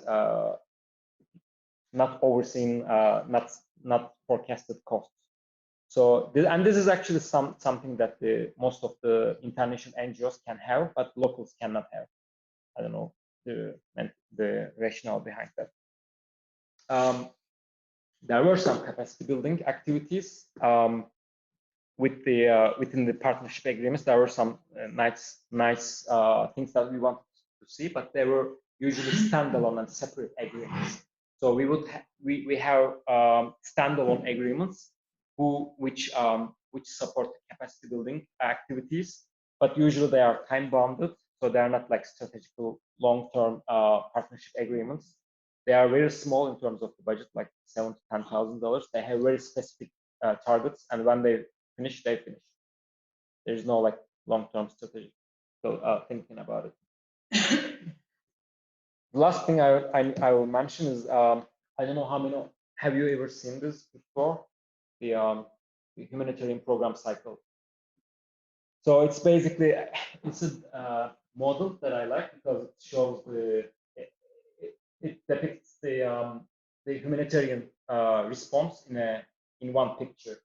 not overseen, not forecasted costs. So this is actually something that most of the international NGOs can have, but locals cannot have. I don't know the rationale behind that. There were some capacity building activities within the partnership agreements. There were some nice things that we wanted to see, but they were usually standalone and separate agreements. So we have standalone agreements which support the capacity building activities, but usually they are time bounded, so they are not like strategical long-term partnership agreements. They are very small in terms of the budget, like $7,000 to $10,000. They have very specific targets, and when they finish, they finish. There's no like long-term strategic thinking about it. The last thing I will mention is I don't know how many have you ever seen this before, the humanitarian program cycle. So it's basically a model that I like because it shows it depicts the humanitarian response in one picture,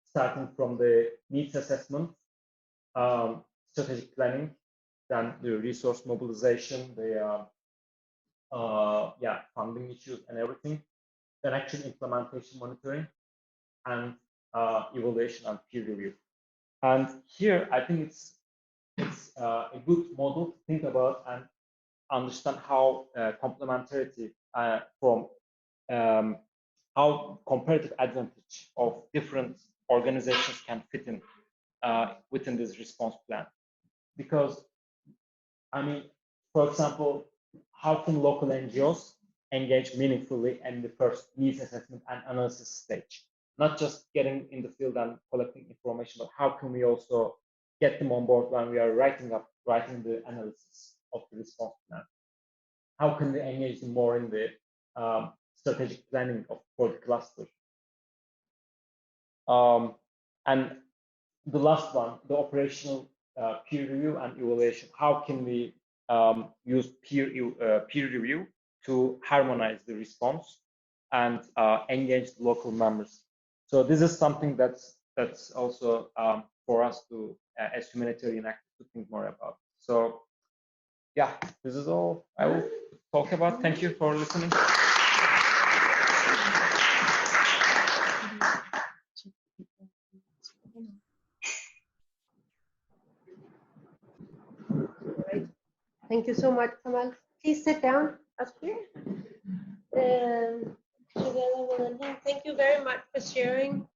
starting from the needs assessment, strategic planning, then the resource mobilization, the funding issues and everything, then actually implementation monitoring, and evaluation and peer review. And here, I think it's a good model to think about and understand how complementarity from how comparative advantage of different organizations can fit in within this response plan. Because, I mean, for example, how can local NGOs engage meaningfully in the first needs assessment and analysis stage? Not just getting in the field and collecting information, but how can we also get them on board when we are writing the analysis of the response plan? How can we engage them more in the strategic planning for the cluster? And the last one, the operational peer review and evaluation. How can we use peer review to harmonize the response and engage the local members? So this is something that's also for us to, as humanitarian actors, to think more about. So yeah, this is all I will talk about. Thank you for listening. Great. Thank you so much, Kamal. Please sit down up here. Together with Aline. Thank you very much for sharing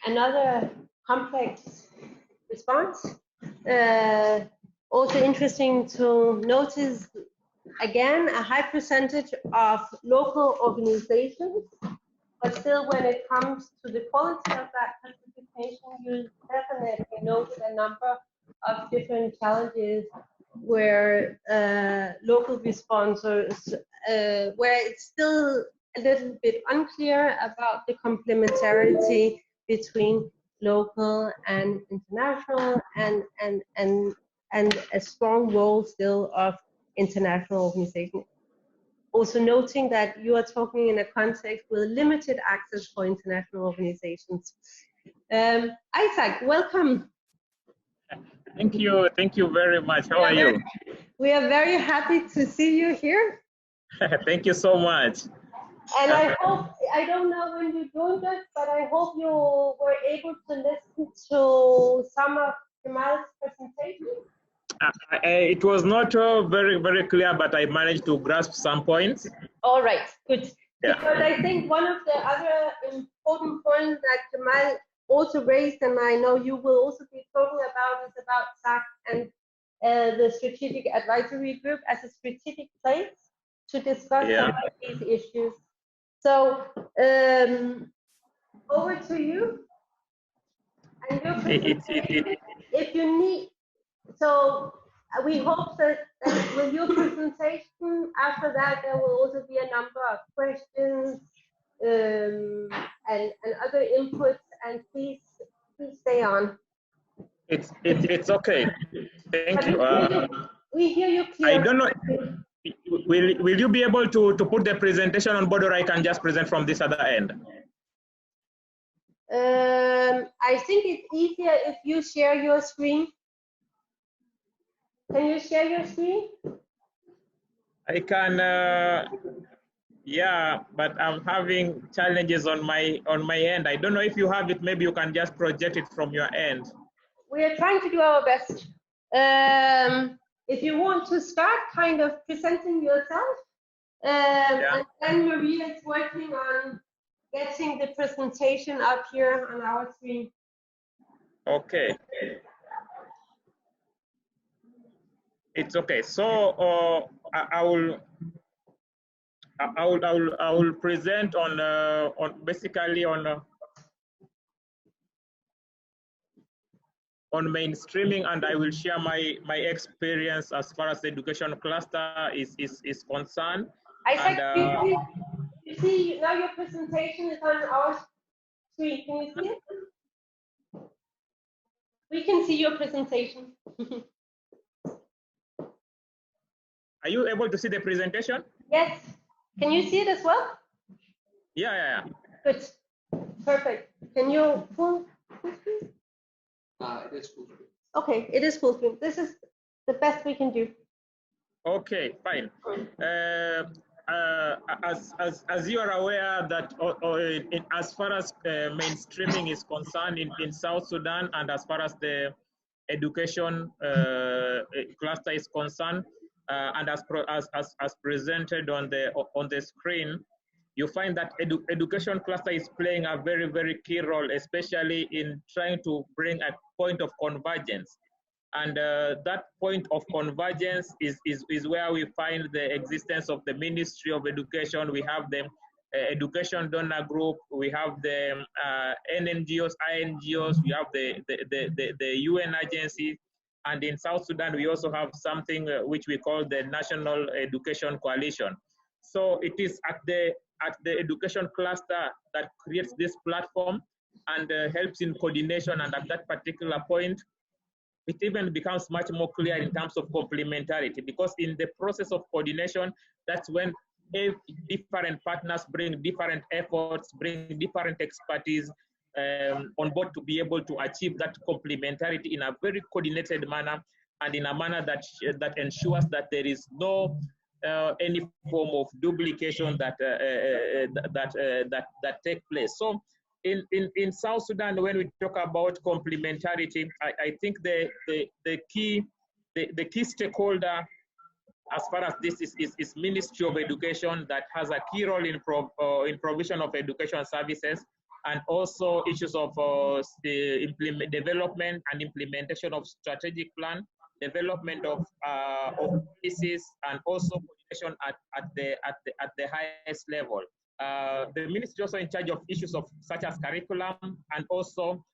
another complex response. Also interesting to notice, again, a high percentage of local organizations, but still when it comes to the quality of that participation, you definitely noted a number of different challenges where local responses, where it's still a little bit unclear about the complementarity between local and international, and a strong role still of international organizations. Also noting that you are talking in a context with limited access for international organizations. Isaac, welcome. Thank you very much. How are you? We are very happy to see you here. Thank you so much. And I hope, I don't know when you joined us, but I hope you were able to listen to some of Kamal's presentation. It was not very clear, but I managed to grasp some points. All right, good. Yeah. Because I think one of the other important points that Kamal also raised, and I know you will also be talking about, is about SAC and the Strategic Advisory Group as a strategic place to discuss some of these issues. So over to you. And your presentation, if you need, so we hope that with your presentation, after that, there will also be a number of questions and other inputs, and please stay on. It's okay. Thank you. We hear you clearly. I don't know. Will you be able to put the presentation on board, or I can just present from this other end? I think it's easier if you share your screen. Can you share your screen? I can. Yeah, but I'm having challenges on my end. I don't know if you have it. Maybe you can just project it from your end. We are trying to do our best. If you want to start kind of presenting yourself, and then Maria is working on getting the presentation up here on our screen. Okay. It's okay. So I will present on basically on mainstreaming, and I will share my experience as far as the education cluster is concerned. You see now your presentation is on our screen. Can you see it? We can see your presentation. Are you able to see the presentation? Yes. Can you see it as well? Yeah. Good. Perfect. Can you full screen? It is full screen. Okay, it is full screen. This is the best we can do. Okay, fine. as you are aware that as far as mainstreaming is concerned in South Sudan, and as far as the education cluster is concerned, and as presented on the screen, you find that education cluster is playing a very, very key role, especially in trying to bring a point of convergence. And that point of convergence is where we find the existence of the Ministry of Education. We have the Education Donor Group, we have the NGOs, INGOs, we have the UN agencies, and in South Sudan we also have something which we call the National Education Coalition. So it is at the education cluster that creates this platform and helps in coordination, and at that particular point, it even becomes much more clear in terms of complementarity, because in the process of coordination, that's when different partners bring different efforts, bring different expertise on board to be able to achieve that complementarity in a very coordinated manner, and in a manner that ensures that there is no any form of duplication that take place. So in South Sudan, when we talk about complementarity, I think the key stakeholder as far as this is Ministry of Education, that has a key role in provision of education services, and also issues of the development and implementation of strategic plan, development of policies, and also coordination at the highest level. The ministry is also in charge of issues of such as curriculum, and also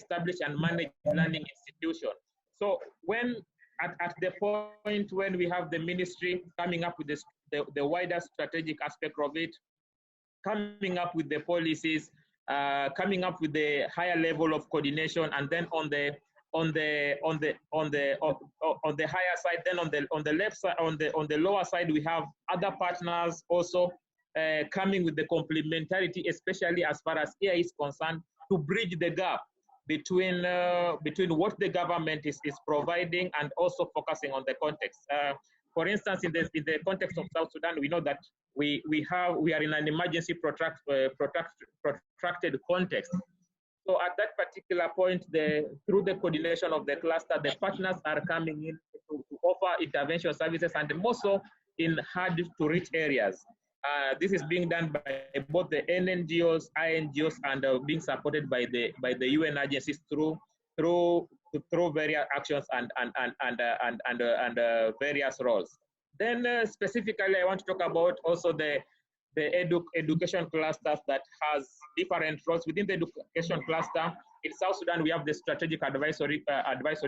establish and manage learning institutions. So when at the point when we have the ministry coming up with the wider strategic aspect of it, coming up with the policies, coming up with the higher level of coordination, and then on the higher side, then on the left side, on the lower side, we have other partners also coming with the complementarity, especially as far as AI is concerned, to bridge the gap between what the government is providing and also focusing on the context. For instance, in the context of South Sudan, we know that we are in an emergency protracted context. So at that particular point, through the coordination of the cluster, the partners are coming in to offer intervention services, and more so in hard to reach areas. This is being done by both the NGOs, INGOs, and being supported by the UN agencies through various actions and various roles. Then specifically, I want to talk about also the education clusters that has different roles. Within the education cluster, in South Sudan, we have the strategic advisory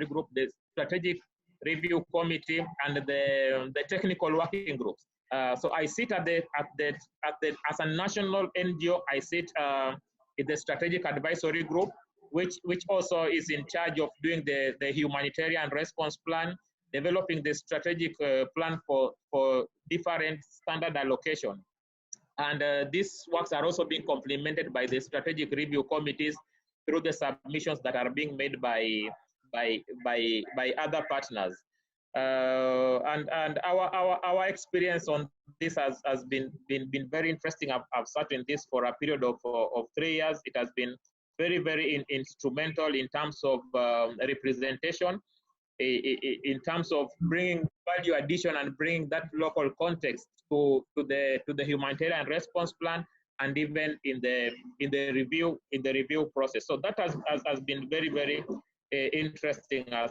group, the strategic review committee, and the technical working groups. So I sit as a national NGO, I sit in the strategic advisory group, which also is in charge of doing the humanitarian response plan, developing the strategic plan for different standard allocation. And these works are also being complemented by the strategic review committees through the submissions that are being made by other partners. And our experience on this has been very interesting. I've sat in this for a period of 3 years. It has been very, very instrumental in terms of representation, in terms of bringing value addition and bringing that local context to the humanitarian response plan, and even in the review process. So that has been very, very interesting as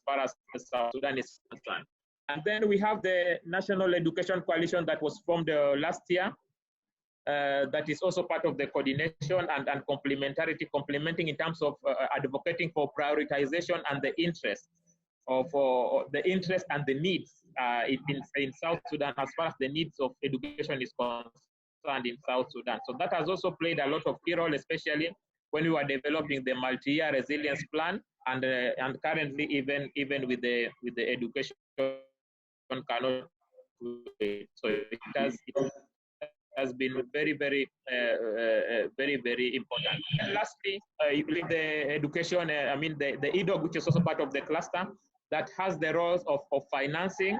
far as South Sudan is concerned. And then we have the National Education Coalition that was formed last year. That is also part of the coordination and complementarity, complementing in terms of advocating for prioritization and the interest of the interest and the needs in South Sudan, as far as the needs of education is concerned in South Sudan. So that has also played a lot of key role, especially when we were developing the multi-year resilience plan, and currently even with the education cannot. So it has been very, very, very important. And lastly, you believe the education, the EDOG, which is also part of the cluster, that has the roles of financing,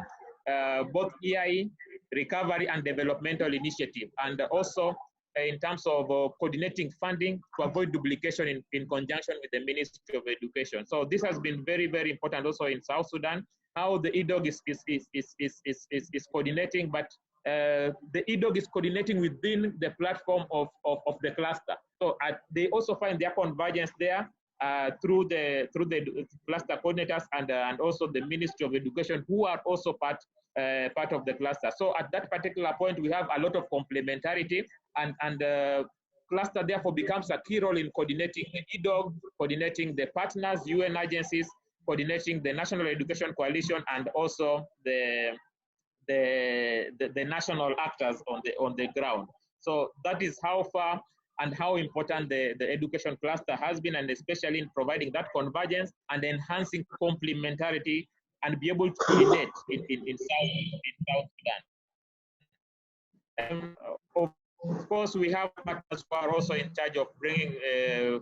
both EI, recovery and developmental initiative, and also in terms of coordinating funding to avoid duplication in conjunction with the Ministry of Education. So this has been very, very important also in South Sudan, how the EDOG is coordinating, but the EDOG is coordinating within the platform of the cluster. So they also find their convergence there through the cluster coordinators and also the Ministry of Education, who are also part of the cluster. So at that particular point, we have a lot of complementarity, and cluster therefore becomes a key role in coordinating the EDOG, coordinating the partners, UN agencies, coordinating the National Education Coalition, and also the national actors on the ground. So that is how far and how important the education cluster has been, and especially in providing that convergence and enhancing complementarity and be able to coordinate in South Sudan. Of course, we have partners who are also in charge of bringing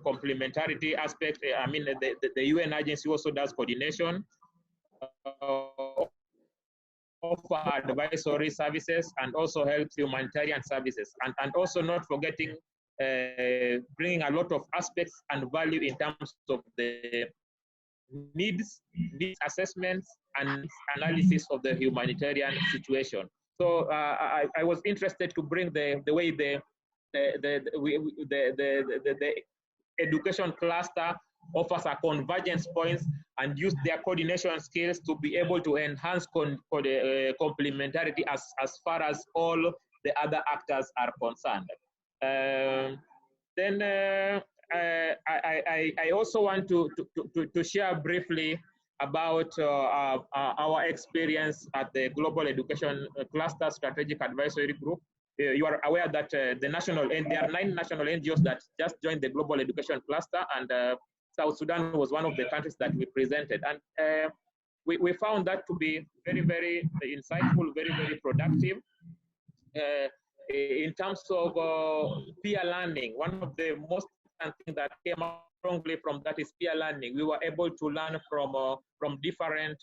complementarity aspect. I mean, the UN agency also does coordination, offer advisory services, and also helps humanitarian services, and also not forgetting bringing a lot of aspects and value in terms of the needs assessments and analysis of the humanitarian situation. So I was interested to bring the way the education cluster offers a convergence points and use their coordination skills to be able to enhance complementarity as far as all the other actors are concerned. Then I also want to share briefly about our experience at the Global Education Cluster Strategic Advisory Group. You are aware that there are 9 national NGOs that just joined the Global Education Cluster, and South Sudan was one of the countries that we presented. And we found that to be very, very insightful, very, very productive. In terms of peer learning, one of the most important things that came out strongly from that is peer learning. We were able to learn from different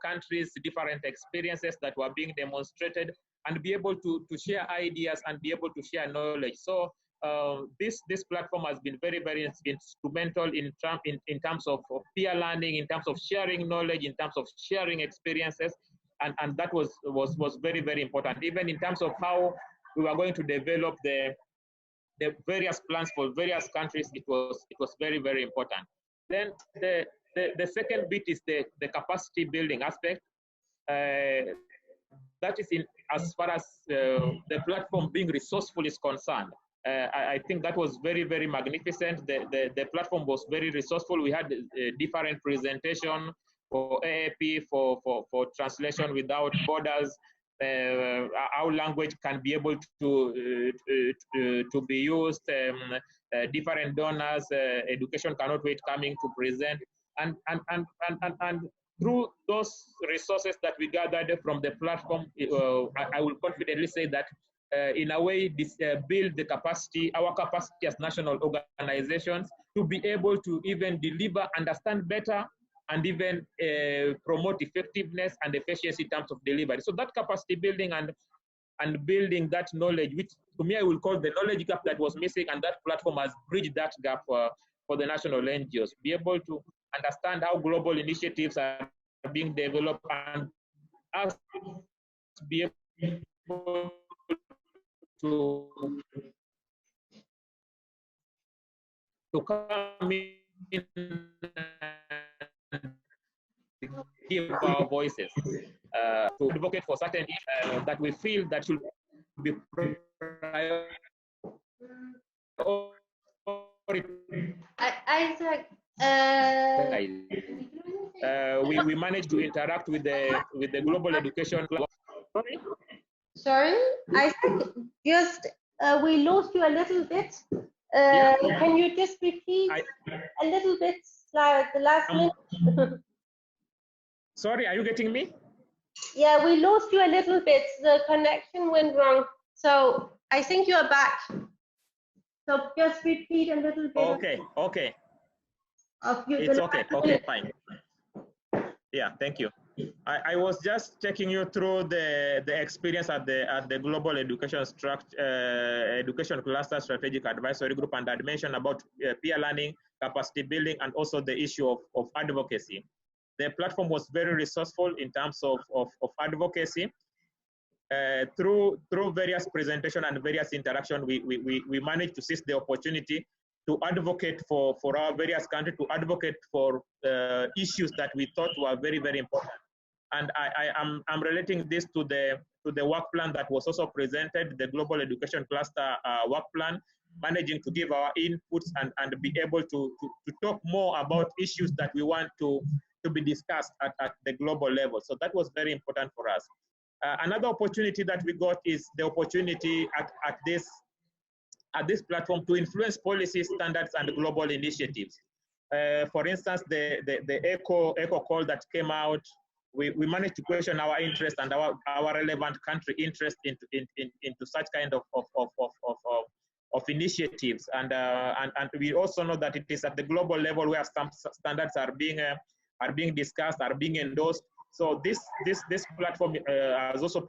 countries, different experiences that were being demonstrated, and be able to share ideas and be able to share knowledge. So this platform has been very, very instrumental in terms of peer learning, in terms of sharing knowledge, in terms of sharing experiences, and that was very, very important. Even in terms of how we were going to develop the various plans for various countries, it was very, very important. Then the second bit is the capacity building aspect. That is as far as the platform being resourceful is concerned. I think that was very, very magnificent. The platform was very resourceful. We had different presentation for AAP, for Translation Without Borders, our language can be able to be used, different donors, Education Cannot Wait coming to present, and through those resources that we gathered from the platform, I will confidently say that in a way, this build the capacity, our capacity as national organizations to be able to even deliver, understand better, and even promote effectiveness and efficiency in terms of delivery. So that capacity building and building that knowledge, which to me I will call the knowledge gap that was missing, and that platform has bridged that gap for the national NGOs. Be able to understand how global initiatives are being developed, and us be able to come in and give our voices, to advocate for certain issues that we feel that should be Isaac, we managed to interact with the global education. Sorry, Isaac, just we lost you a little bit. Yeah. Can you just repeat a little bit, like the last minute? Sorry, are you getting me? Yeah, we lost you a little bit. The connection went wrong. So I think you're back. So just repeat a little bit. Okay. It's okay. Okay, fine. Yeah, thank you. I was just taking you through the experience at the Global Education Education Cluster Strategic Advisory Group, and I mentioned about peer learning, capacity building, and also the issue of advocacy. The platform was very resourceful in terms of advocacy. Through various presentation and various interaction, we managed to seize the opportunity to advocate for our various countries, to advocate for issues that we thought were very, very important. And I'm relating this to the work plan that was also presented, the Global Education Cluster work plan, managing to give our inputs and be able to talk more about issues that we want to be discussed at the global level. So that was very important for us. Another opportunity that we got is the opportunity at this platform to influence policy standards and global initiatives. For instance, the eco call that came out, we managed to question our interest and our relevant country interest into such kind of initiatives, and we also know that it is at the global level where some standards are being discussed, are being endorsed. So this platform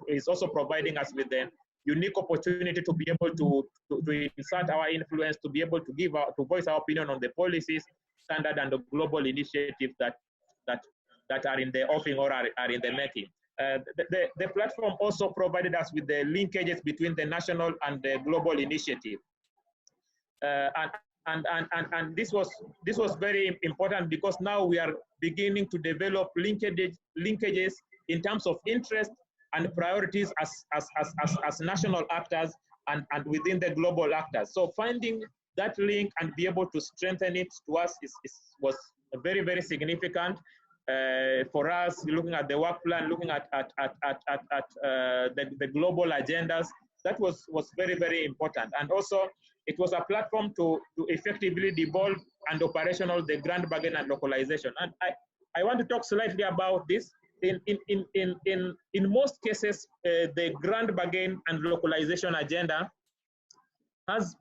is also providing us with the unique opportunity to be able to insert our influence, to be able to voice our opinion on the policies, standard, and the global initiatives that are in the offing or are in the making. The platform also provided us with the linkages between the national and the global initiative. And this was very important, because now we are beginning to develop linkages in terms of interest and priorities as national actors and within the global actors. So finding that link and be able to strengthen it to us was very, very significant for us. Looking at the work plan, looking at the global agendas, that was very, very important. And also, it was a platform to effectively devolve and operational the grand bargain and localization. And I want to talk slightly about this. In most cases, the grand bargain and localization agenda has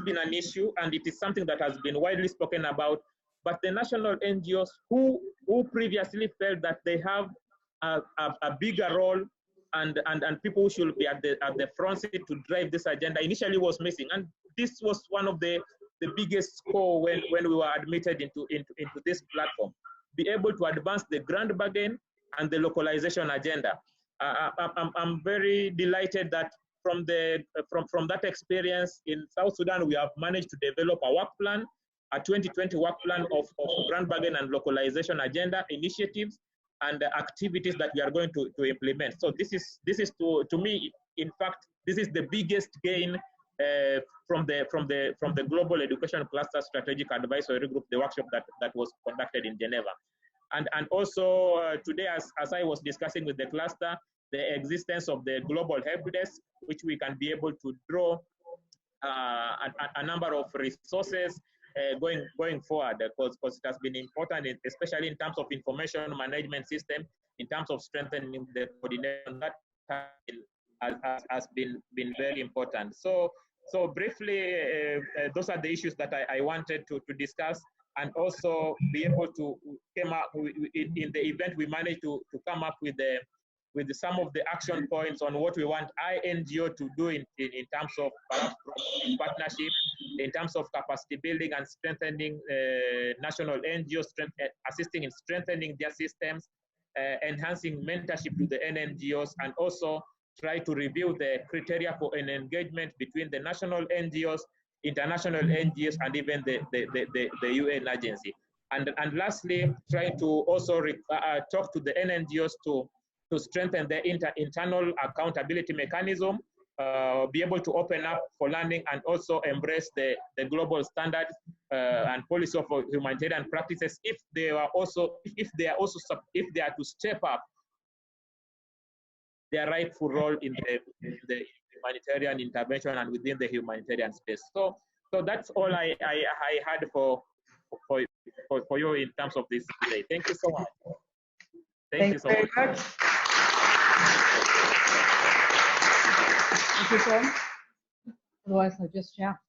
been an issue, and it is something that has been widely spoken about. But the national NGOs who previously felt that they have a bigger role and people who should be at the front seat to drive this agenda initially was missing. And this was one of the biggest score when we were admitted into this platform. Be able to advance the grand bargain and the localization agenda. I'm very delighted that from that experience in South Sudan, we have managed to develop a work plan, a 2020 work plan of grand bargain and localization agenda initiatives and activities that we are going to implement. So this is to me, in fact, this is the biggest gain from the Global Education Cluster Strategic Advisory Group, the workshop that was conducted in Geneva. And also today, as I was discussing with the cluster, the existence of the Global Help Desk, which we can be able to draw a number of resources going forward, because it has been important, especially in terms of information management system, in terms of strengthening the coordination. That has been very important. So briefly, those are the issues that I wanted to discuss, and also be able to come up in the event. We managed to come up with some of the action points on what we want NGO to do in terms of partnership, in terms of capacity building and strengthening national NGOs, assisting in strengthening their systems, enhancing mentorship to the NGOs, and also try to review the criteria for an engagement between the national NGOs, international NGOs, and even the UN agency. And lastly, try to also talk to the NGOs to strengthen their internal accountability mechanism, be able to open up for learning, and also embrace the global standards and policy of humanitarian practices if they are to step up their rightful role in the humanitarian intervention and within the humanitarian space. So that's all I had for you in terms of this today. Thank you so much. Thank you so much. Thank you, Tom. Otherwise, I'll just share.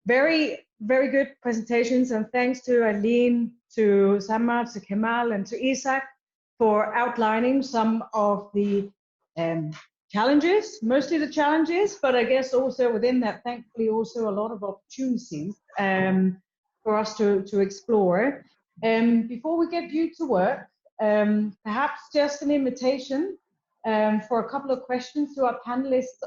Very, very good presentations, and thanks to Aline, to Samar, to Kemal, and to Isaac for outlining some of the challenges, mostly the challenges, but I guess also within that, thankfully, also a lot of opportunities for us to explore. Before we get you to work, perhaps just an invitation for a couple of questions to our panelists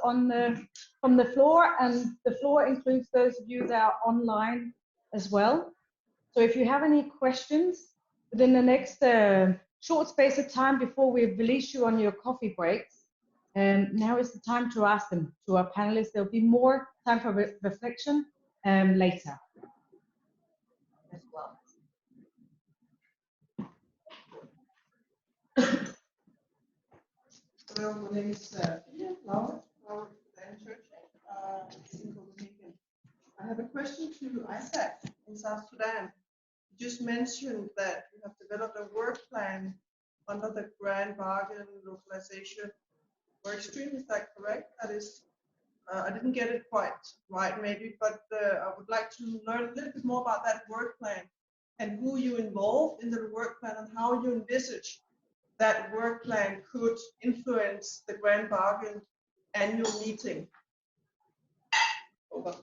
from the floor, and the floor includes those of you that are online as well. So if you have any questions within the next short space of time before we release you on your coffee breaks, now is the time to ask them to our panelists. There'll be more time for reflection later as well. Hello, my name is Laura Church in Copenhagen. I have a question to Isaac in South Sudan. You just mentioned that you have developed a work plan under the Grand Bargain Localization work stream. Is that correct? That is, I didn't get it quite right, maybe, but I would like to learn a little bit more about that work plan and who you involved in the work plan and how you envisage that work plan could influence the Grand Bargain annual meeting. Over.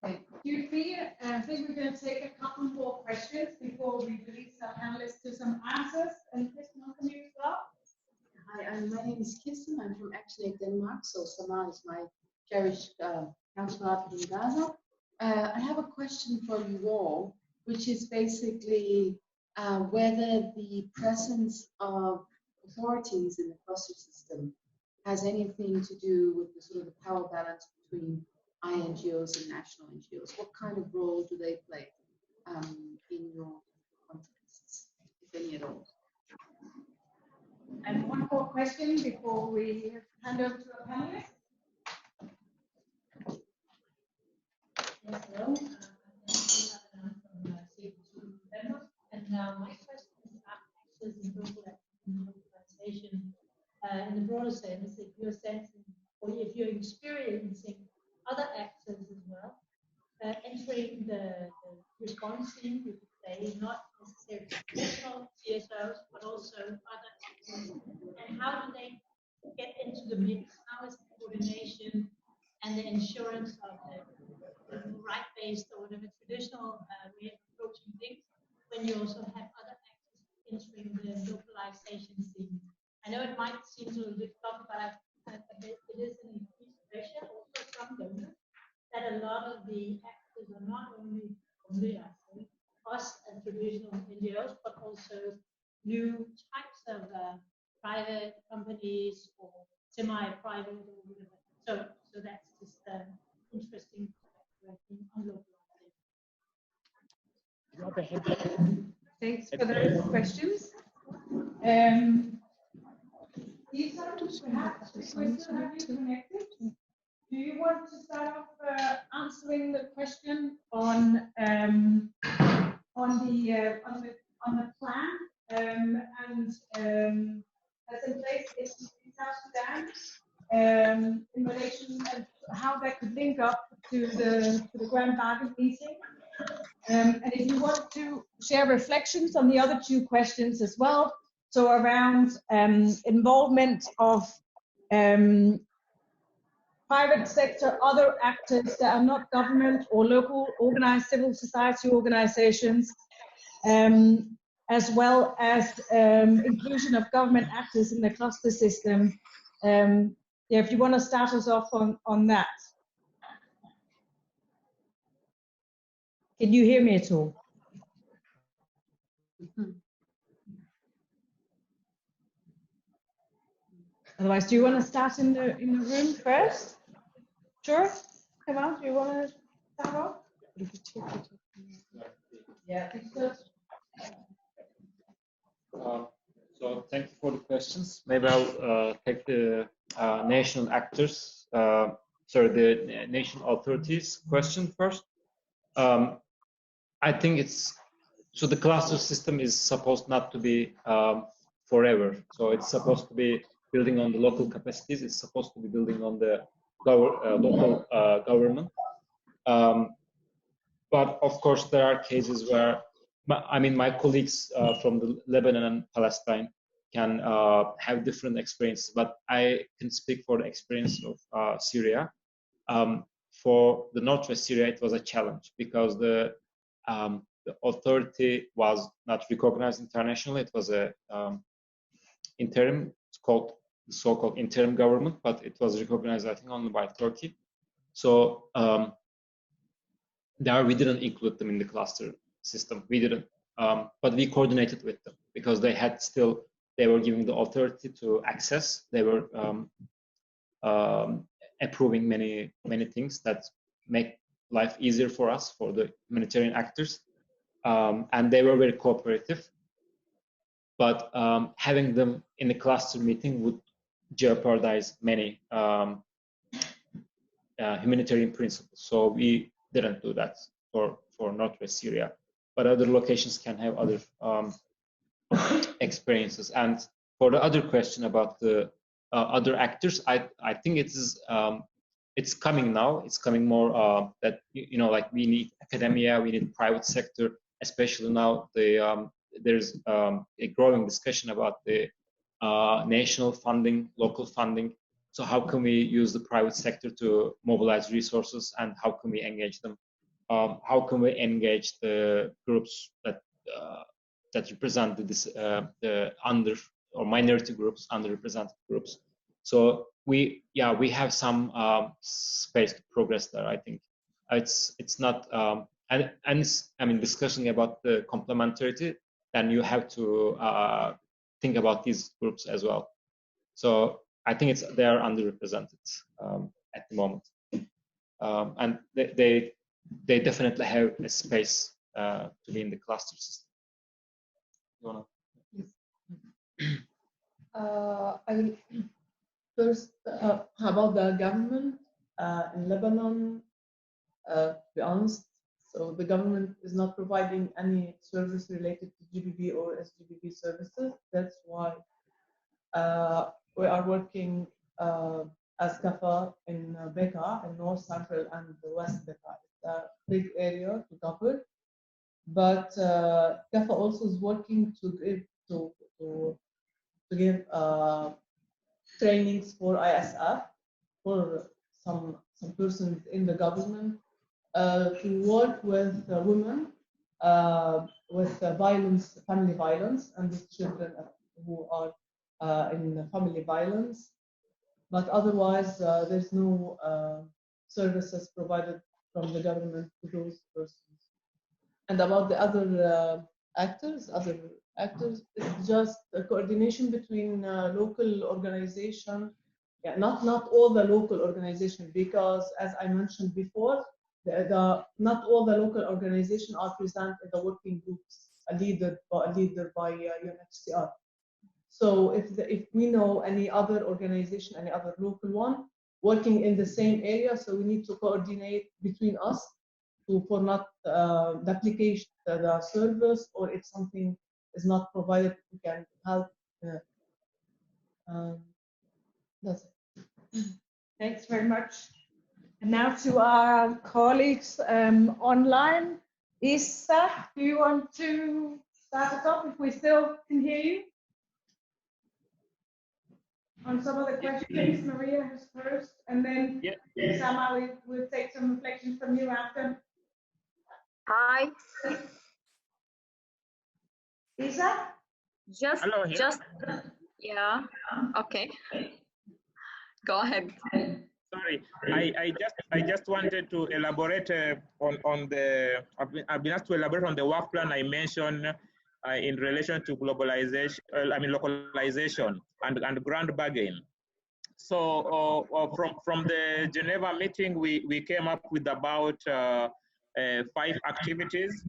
Thank you, Pia. I think we're going to take a couple more questions before we release our panelists to some answers. And Kirsten, welcome you as well. Hi, my name is Kirsten. I'm from ActionAid Denmark. So Samar is my cherished counterpart in Gaza. I have a question for you all, which is basically whether the presence of authorities in the cluster system has anything to do with the sort of the power balance between NGOs and national NGOs. What kind of role do they play in your contexts, if any at all? And one more question before we hand over to our panelists. Yes, hello. And my question is about access and localization in the broader sense, if you're sensing or if you're experiencing other actors as well, entering the response team, you could say, not necessarily traditional CSOs, but also other actors. And how do they get into the mix? How is the coordination and the insurance of the right-based or whatever traditional way of approaching things when you also have other actors entering the localization scene? I know it might seem a little bit tough, but it is an increased pressure also from donors that a lot of the actors are not only I think, us and traditional NGOs, but also new types of private companies or semi-private or whatever. So that's just interesting on localizing. Thanks for those questions. Lisa, perhaps we still have you connected. Do you want to start off answering the question on the plan and that's in place in South Sudan in relation to how that could link up to the Grand Bargain meeting? And if you want to share reflections on the other two questions as well, so around involvement of private sector, other actors that are not government or local organized civil society organizations, as well as inclusion of government actors in the cluster system. Yeah, if you want to start us off on that. Can you hear me at all? Otherwise, do you want to start in the room first? Sure. Come on. Do you want to start off? Yeah. So thank you for the questions. Maybe I'll take the national actors, the national authorities question first. I think so the cluster system is supposed not to be forever. So it's supposed to be building on the local capacities. It's supposed to be building on the local government. But of course, there are cases where I mean, my colleagues from the Lebanon and Palestine can have different experiences, but I can speak for the experience of Syria. For the Northwest Syria, it was a challenge because the authority was not recognized internationally. It was a interim, it's called the so-called interim government, but it was recognized, I think, only by Turkey. So there we didn't include them in the cluster system. We didn't, but we coordinated with them because they were giving the authority to access. They were approving many things that make life easier for us, for the humanitarian actors, and they were very cooperative. But having them in the cluster meeting would jeopardize many humanitarian principles. So we didn't do that for Northwest Syria. But other locations can have other experiences. And for the other question about the other actors, I think it's coming now. It's coming more that like we need academia, we need private sector, especially now. There's a growing discussion about the national funding, local funding. So how can we use the private sector to mobilize resources, and how can we engage them? How can we engage the groups that represent the under or minority groups, underrepresented groups? So we have some space to progress there. I think it's not and I mean, discussing about the complementarity, then you have to think about these groups as well. So I think they are underrepresented at the moment, and they definitely have a space to be in the cluster system. I will first about the government in Lebanon. To be honest, so the government is not providing any service related to GBB or SGBB services. That's why we are working as CAFA in Bekaa, in North Central and West Bekaa. It's a big area to cover, but CAFA also is working to give trainings for ISF, for some persons in the government, to work with women with violence, family violence, and with children who are in family violence. But otherwise, there's no services provided from the government to those persons. And about the other actors, it's just a coordination between local organization. Yeah, not all the local organization, because as I mentioned before, not all the local organizations are present in the working groups, leader by UNHCR. So if we know any other organization, any other local one working in the same area, so we need to coordinate between us for not duplication the service, or if something is not provided, we can help. That's it. Thanks very much. And now to our colleagues online. Issa, do you want to start us off if we still can hear you? On some of the questions, Maria has first, and then Sama, we'll take some reflections from you after. Hi. Issa? Hello, Yeah, okay. Go ahead. Sorry, I just wanted to elaborate on the. I've been asked to elaborate on the work plan I mentioned in relation to globalization. Localization and grand bargain. So from the Geneva meeting, we came up with about 5 activities,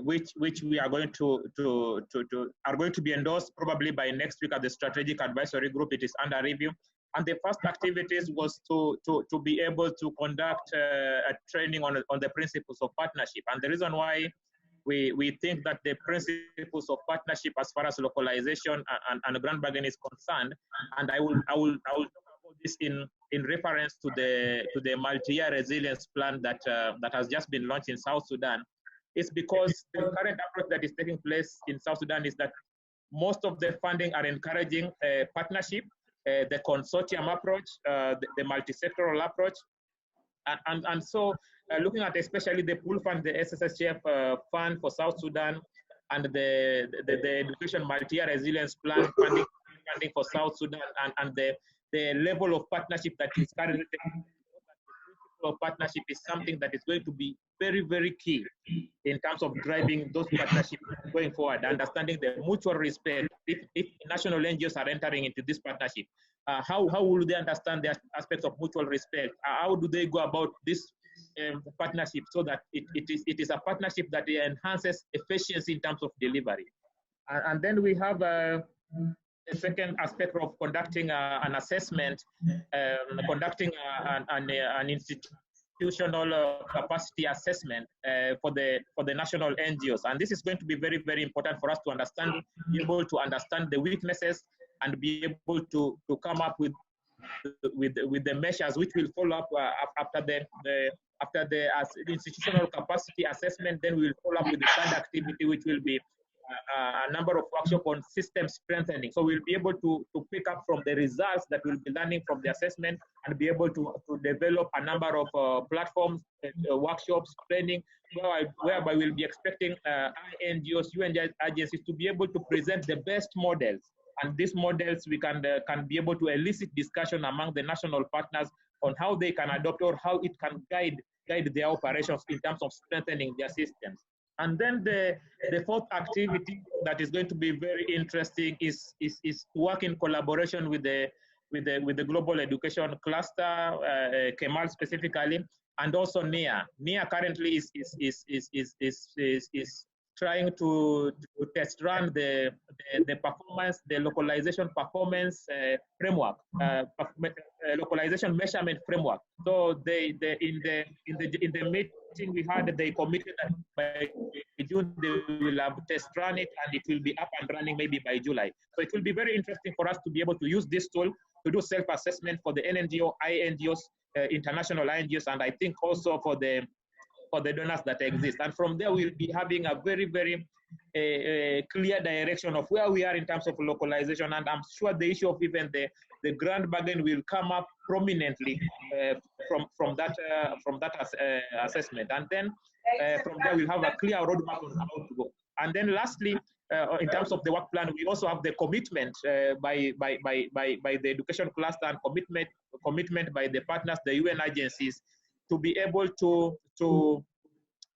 which we are going to be endorsed probably by next week at the strategic advisory group. It is under review. And the first activities was to be able to conduct a training on the principles of partnership. And the reason why we think that the principles of partnership as far as localization and grand bargain is concerned, and I will talk about this in reference to the multi-year resilience plan that has just been launched in South Sudan. is because the current approach that is taking place in South Sudan is that most of the funding are encouraging partnership, the consortium approach, the multi-sectoral approach. And so looking at especially the pool fund, the SSSGF fund for South Sudan, and the Education Multi-Year Resilience Plan funding for South Sudan, and the level of partnership that is currently taking, the principle of partnership is something that is going to be very, very key in terms of driving those partnerships going forward, understanding the mutual respect. If national NGOs are entering into this partnership, how will they understand the aspects of mutual respect? How do they go about this partnership so that it is a partnership that enhances efficiency in terms of delivery? And then we have a second aspect of conducting an assessment, conducting an institutional capacity assessment for the national NGOs. And this is going to be very, very important for us to understand, be able to understand the weaknesses and be able to come up with the measures which will follow up after the institutional capacity assessment. Then we will follow up with the third activity, which will be a number of workshops on system strengthening. So we'll be able to pick up from the results that we'll be learning from the assessment and be able to develop a number of platforms, workshops, training, whereby we'll be expecting NGOs, UN agencies to be able to present the best models. And these models we can be able to elicit discussion among the national partners on how they can adopt or how it can guide their operations in terms of strengthening their systems. And then the fourth activity that is going to be very interesting is to work in collaboration with the global education cluster, Kemal specifically, and also NIA. NIA currently is trying to test run the performance, the localization performance framework, localization measurement framework. So in the meeting we had, they committed that by June they will have test run it, and it will be up and running maybe by July. So it will be very interesting for us to be able to use this tool to do self-assessment for the NGO, INGOs, international INGOs, and I think also for the donors that exist. And from there, we'll be having a very, very clear direction of where we are in terms of localization. And I'm sure the issue of even the grand bargain will come up prominently from that assessment. And then from there, we'll have a clear roadmap on how to go. And then lastly, in terms of the work plan, we also have the commitment by the education cluster and commitment by the partners, the UN agencies, to be able to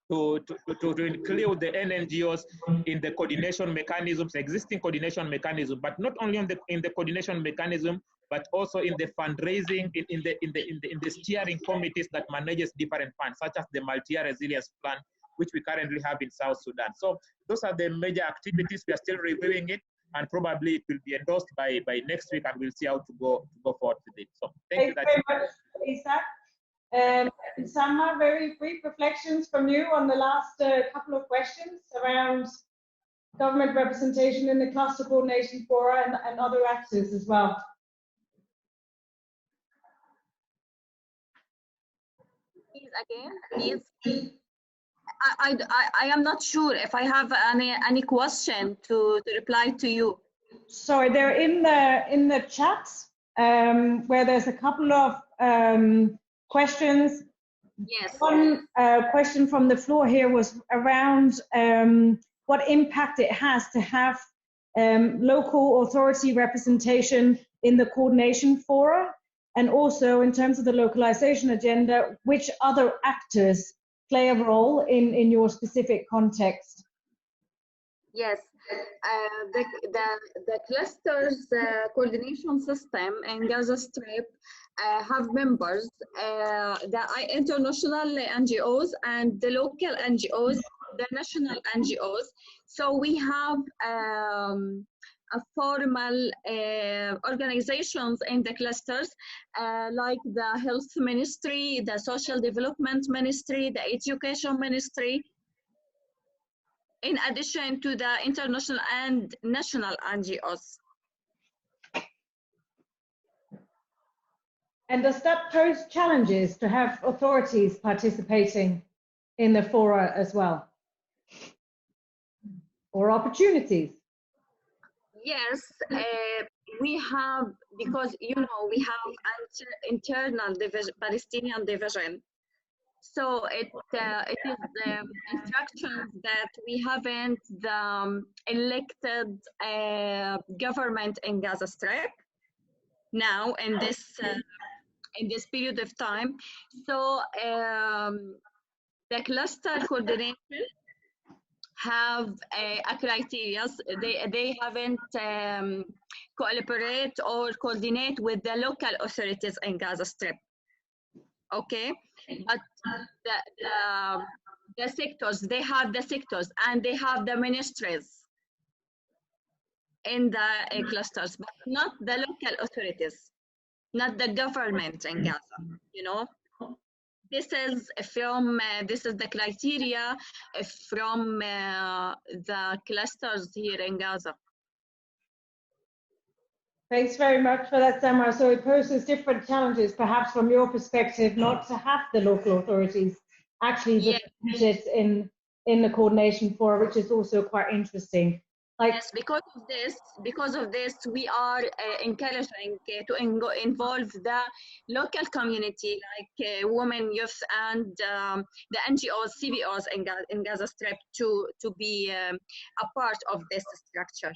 include the NGOs in the coordination mechanisms, existing coordination mechanism, but not only in the coordination mechanism, but also in the fundraising, in the steering committees that manages different funds, such as the multi-year resilience plan, which we currently have in South Sudan. So those are the major activities. We are still reviewing it, and probably it will be endorsed by next week, and we'll see how to go forward with it. So thank you very much, Lisa. Sama, very brief reflections from you on the last couple of questions around government representation in the cluster coordination fora and other actors as well. Please again, please. I am not sure if I have any question to reply to you. Sorry, they're in the chat where there's a couple of questions. Yes. One question from the floor here was around what impact it has to have local authority representation in the coordination fora, and also in terms of the localization agenda, which other actors play a role in your specific context? Yes, the clusters coordination system in Gaza Strip have members, the international NGOs and the local NGOs, the national NGOs. So we have a formal organizations in the clusters, like the health ministry, the social development ministry, the education ministry, in addition to the international and national NGOs. And does that pose challenges to have authorities participating in the fora as well? or opportunities? Yes, we have, because you know we have internal division, Palestinian division. So it is instructions that we haven't the elected government in Gaza Strip now in this period of time. So the cluster coordination have a criteria. They haven't cooperate or coordinate with the local authorities in Gaza Strip. Okay, but the sectors, they have the sectors and they have the ministries in the clusters, but not the local authorities, not the government in Gaza, you know. This is from this is the criteria from the clusters here in Gaza. Thanks very much for that, Samar. So it poses different challenges, perhaps from your perspective, not to have the local authorities actually represented in the coordination forum, which is also quite interesting. Like, yes, because of this, we are encouraging to involve the local community, like women, youth, and the NGOs, CBOs in Gaza Strip to be a part of this structure.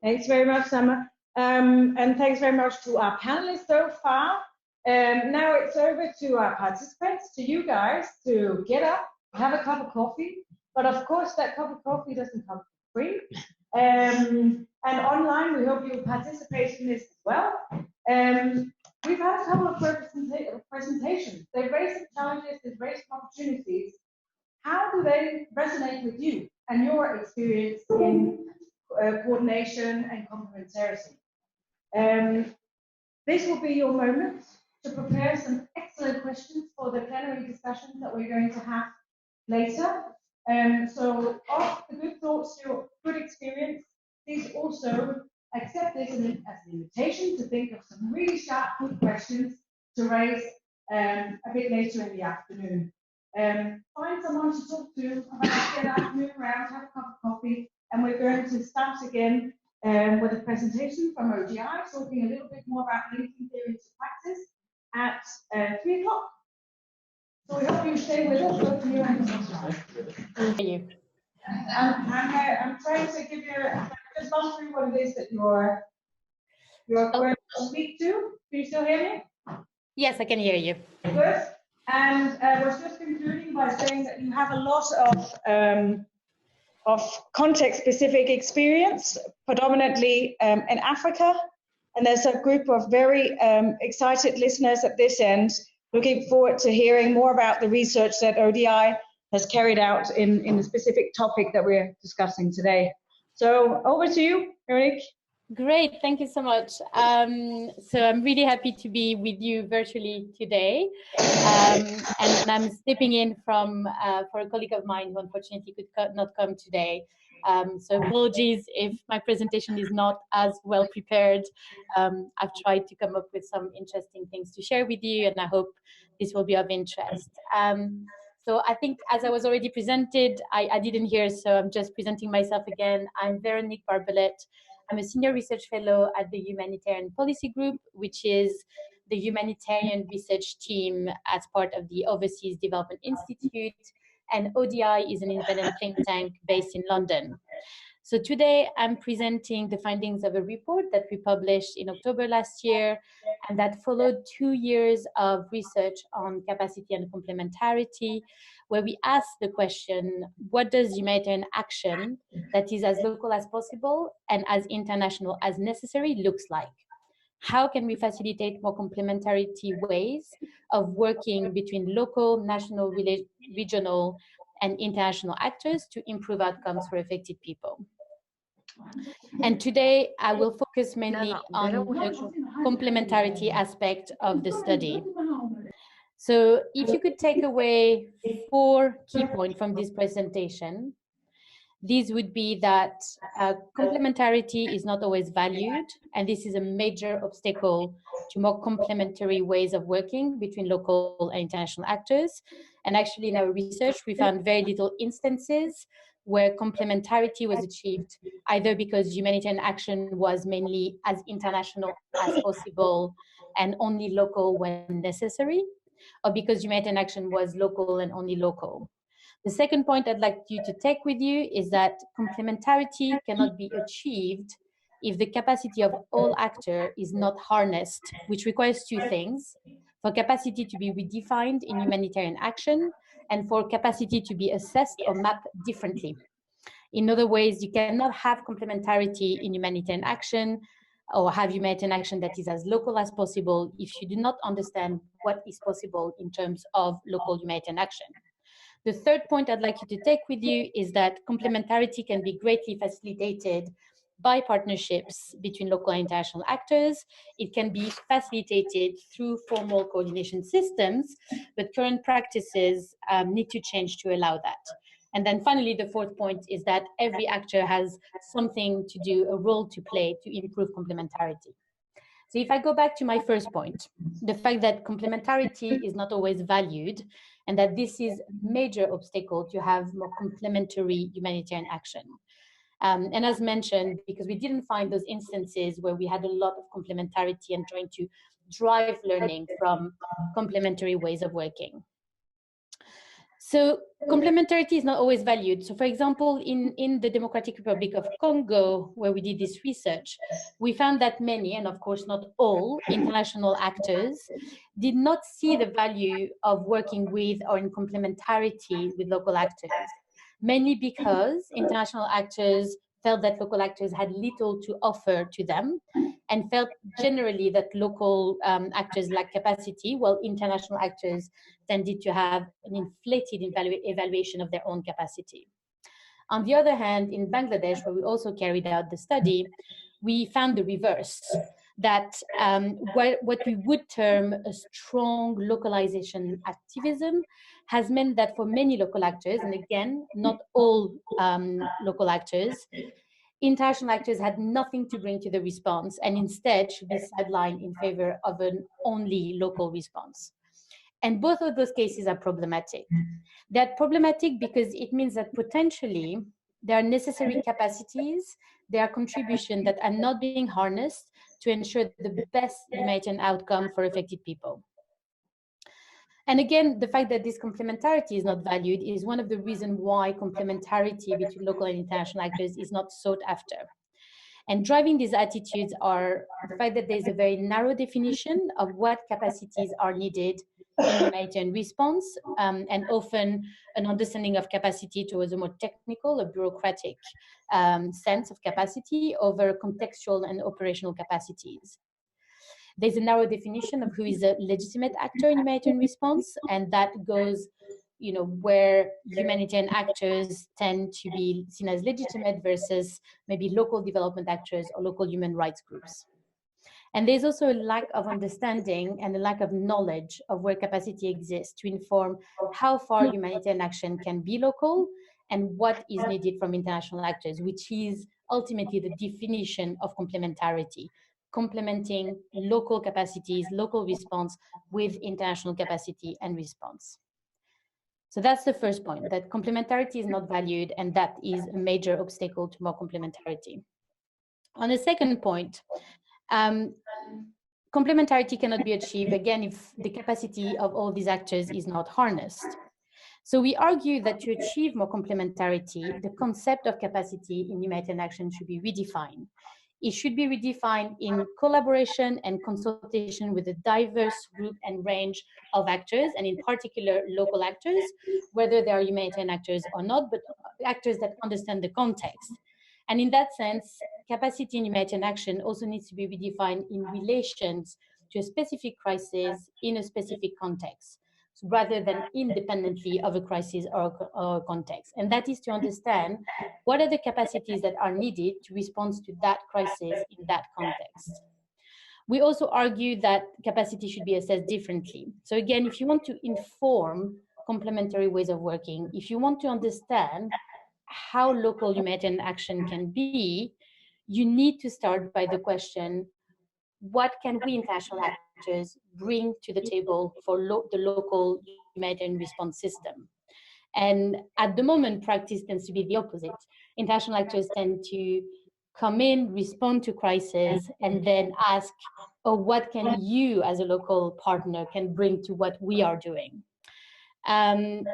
Thanks very much, Samar. And thanks very much to our panelists so far. Now it's over to our participants, to you guys, to get up, have a cup of coffee. But of course, that cup of coffee doesn't come free. And online, we hope you'll participate in this as well. We've had a couple of presentations. They've raised some challenges, they've raised some opportunities. How do they resonate with you and your experience in coordination and complementarity? This will be your moment to prepare some excellent questions for the plenary discussion that we're going to have later. So of the good thoughts, your good experience, please also accept this as an invitation to think of some really sharp, good questions to raise a bit later in the afternoon. Find someone to talk to about get out, move around, have a cup of coffee, and we're going to start again with a presentation from ODI, talking a little bit more about linking theory to practice at 3 o'clock. So we hope you stay with us. Hope you Thank you. I'm trying to give you just run through what it is that you're going to speak to. Can you still hear me? Yes, I can hear you. Good. And we're just concluding by saying that you have a lot of context-specific experience, predominantly in Africa. And there's a group of very excited listeners at this end, looking forward to hearing more about the research that ODI has carried out in the specific topic that we're discussing today. So over to you, Veronique. Great, thank you so much. So I'm really happy to be with you virtually today. And I'm stepping in from for a colleague of mine who unfortunately could not come today. So apologies if my presentation is not as well prepared. I've tried to come up with some interesting things to share with you, and I hope this will be of interest. So I think as I was already presented, I didn't hear, so I'm just presenting myself again. I'm Veronique Barbelette. I'm a senior research fellow at the Humanitarian Policy Group, which is the humanitarian research team as part of the Overseas Development Institute, and ODI is an independent think tank based in London. So today I'm presenting the findings of a report that we published in October last year, and that followed 2 years of research on capacity and complementarity, where we asked the question, what does humanitarian action that is as local as possible and as international as necessary looks like? How can we facilitate more complementarity ways of working between local, national, regional, and international actors to improve outcomes for affected people? And today I will focus mainly on the complementarity aspect of the study. So if you could take away 4 key points from this presentation, these would be that complementarity is not always valued, and this is a major obstacle to more complementary ways of working between local and international actors. And actually in our research, we found very little instances where complementarity was achieved either because humanitarian action was mainly as international as possible and only local when necessary, or because humanitarian action was local and only local. The second point I'd like you to take with you is that complementarity cannot be achieved if the capacity of all actors is not harnessed, which requires two things: for capacity to be redefined in humanitarian action, and for capacity to be assessed or mapped differently. In other ways, you cannot have complementarity in humanitarian action or have humanitarian action that is as local as possible if you do not understand what is possible in terms of local humanitarian action. The third point I'd like you to take with you is that complementarity can be greatly facilitated by partnerships between local and international actors. It can be facilitated through formal coordination systems, but current practices need to change to allow that. And then finally, the fourth point is that every actor has something to do, a role to play to improve complementarity. So if I go back to my first point, the fact that complementarity is not always valued and that this is a major obstacle to have more complementary humanitarian action. And as mentioned, because we didn't find those instances where we had a lot of complementarity and trying to drive learning from complementary ways of working. So complementarity is not always valued. So for example, in the Democratic Republic of Congo, where we did this research, we found that many, and of course not all, international actors did not see the value of working with or in complementarity with local actors, mainly because international actors felt that local actors had little to offer to them and felt generally that local actors lack capacity, while international actors tended to have an inflated evaluation of their own capacity. On the other hand, in Bangladesh, where we also carried out the study, we found the reverse, that what we would term a strong localization activism has meant that for many local actors, and again, not all local actors, international actors had nothing to bring to the response and instead should be sidelined in favor of an only local response. And both of those cases are problematic. They're problematic because it means that potentially there are necessary capacities, there are contributions that are not being harnessed to ensure the best humanitarian outcome for affected people. And again, the fact that this complementarity is not valued is one of the reasons why complementarity between local and international actors is not sought after. And driving these attitudes are the fact that there's a very narrow definition of what capacities are needed in humanitarian response, and often an understanding of capacity towards a more technical or bureaucratic sense of capacity over contextual and operational capacities. There's a narrow definition of who is a legitimate actor in humanitarian response, and that goes, where humanitarian actors tend to be seen as legitimate versus maybe local development actors or local human rights groups. And there's also a lack of understanding and a lack of knowledge of where capacity exists to inform how far humanitarian action can be local and what is needed from international actors, which is ultimately the definition of complementarity, complementing local capacities, local response with international capacity and response. So that's the first point, that complementarity is not valued, and that is a major obstacle to more complementarity. On the second point, complementarity cannot be achieved, again, if the capacity of all these actors is not harnessed. So we argue that to achieve more complementarity, the concept of capacity in humanitarian action should be redefined. It should be redefined in collaboration and consultation with a diverse group and range of actors, and in particular local actors, whether they are humanitarian actors or not, but actors that understand the context. And in that sense, capacity in humanitarian action also needs to be redefined in relations to a specific crisis in a specific context, rather than independently of a crisis or context. And that is to understand what are the capacities that are needed to respond to that crisis in that context. We also argue that capacity should be assessed differently. So again, if you want to inform complementary ways of working, if you want to understand how local humanitarian action can be, you need to start by the question, what can we international actors bring to the table for the local humanitarian response system? And at the moment, practice tends to be the opposite. International actors tend to come in, respond to crisis, and then ask, oh, what can you as a local partner can bring to what we are doing? And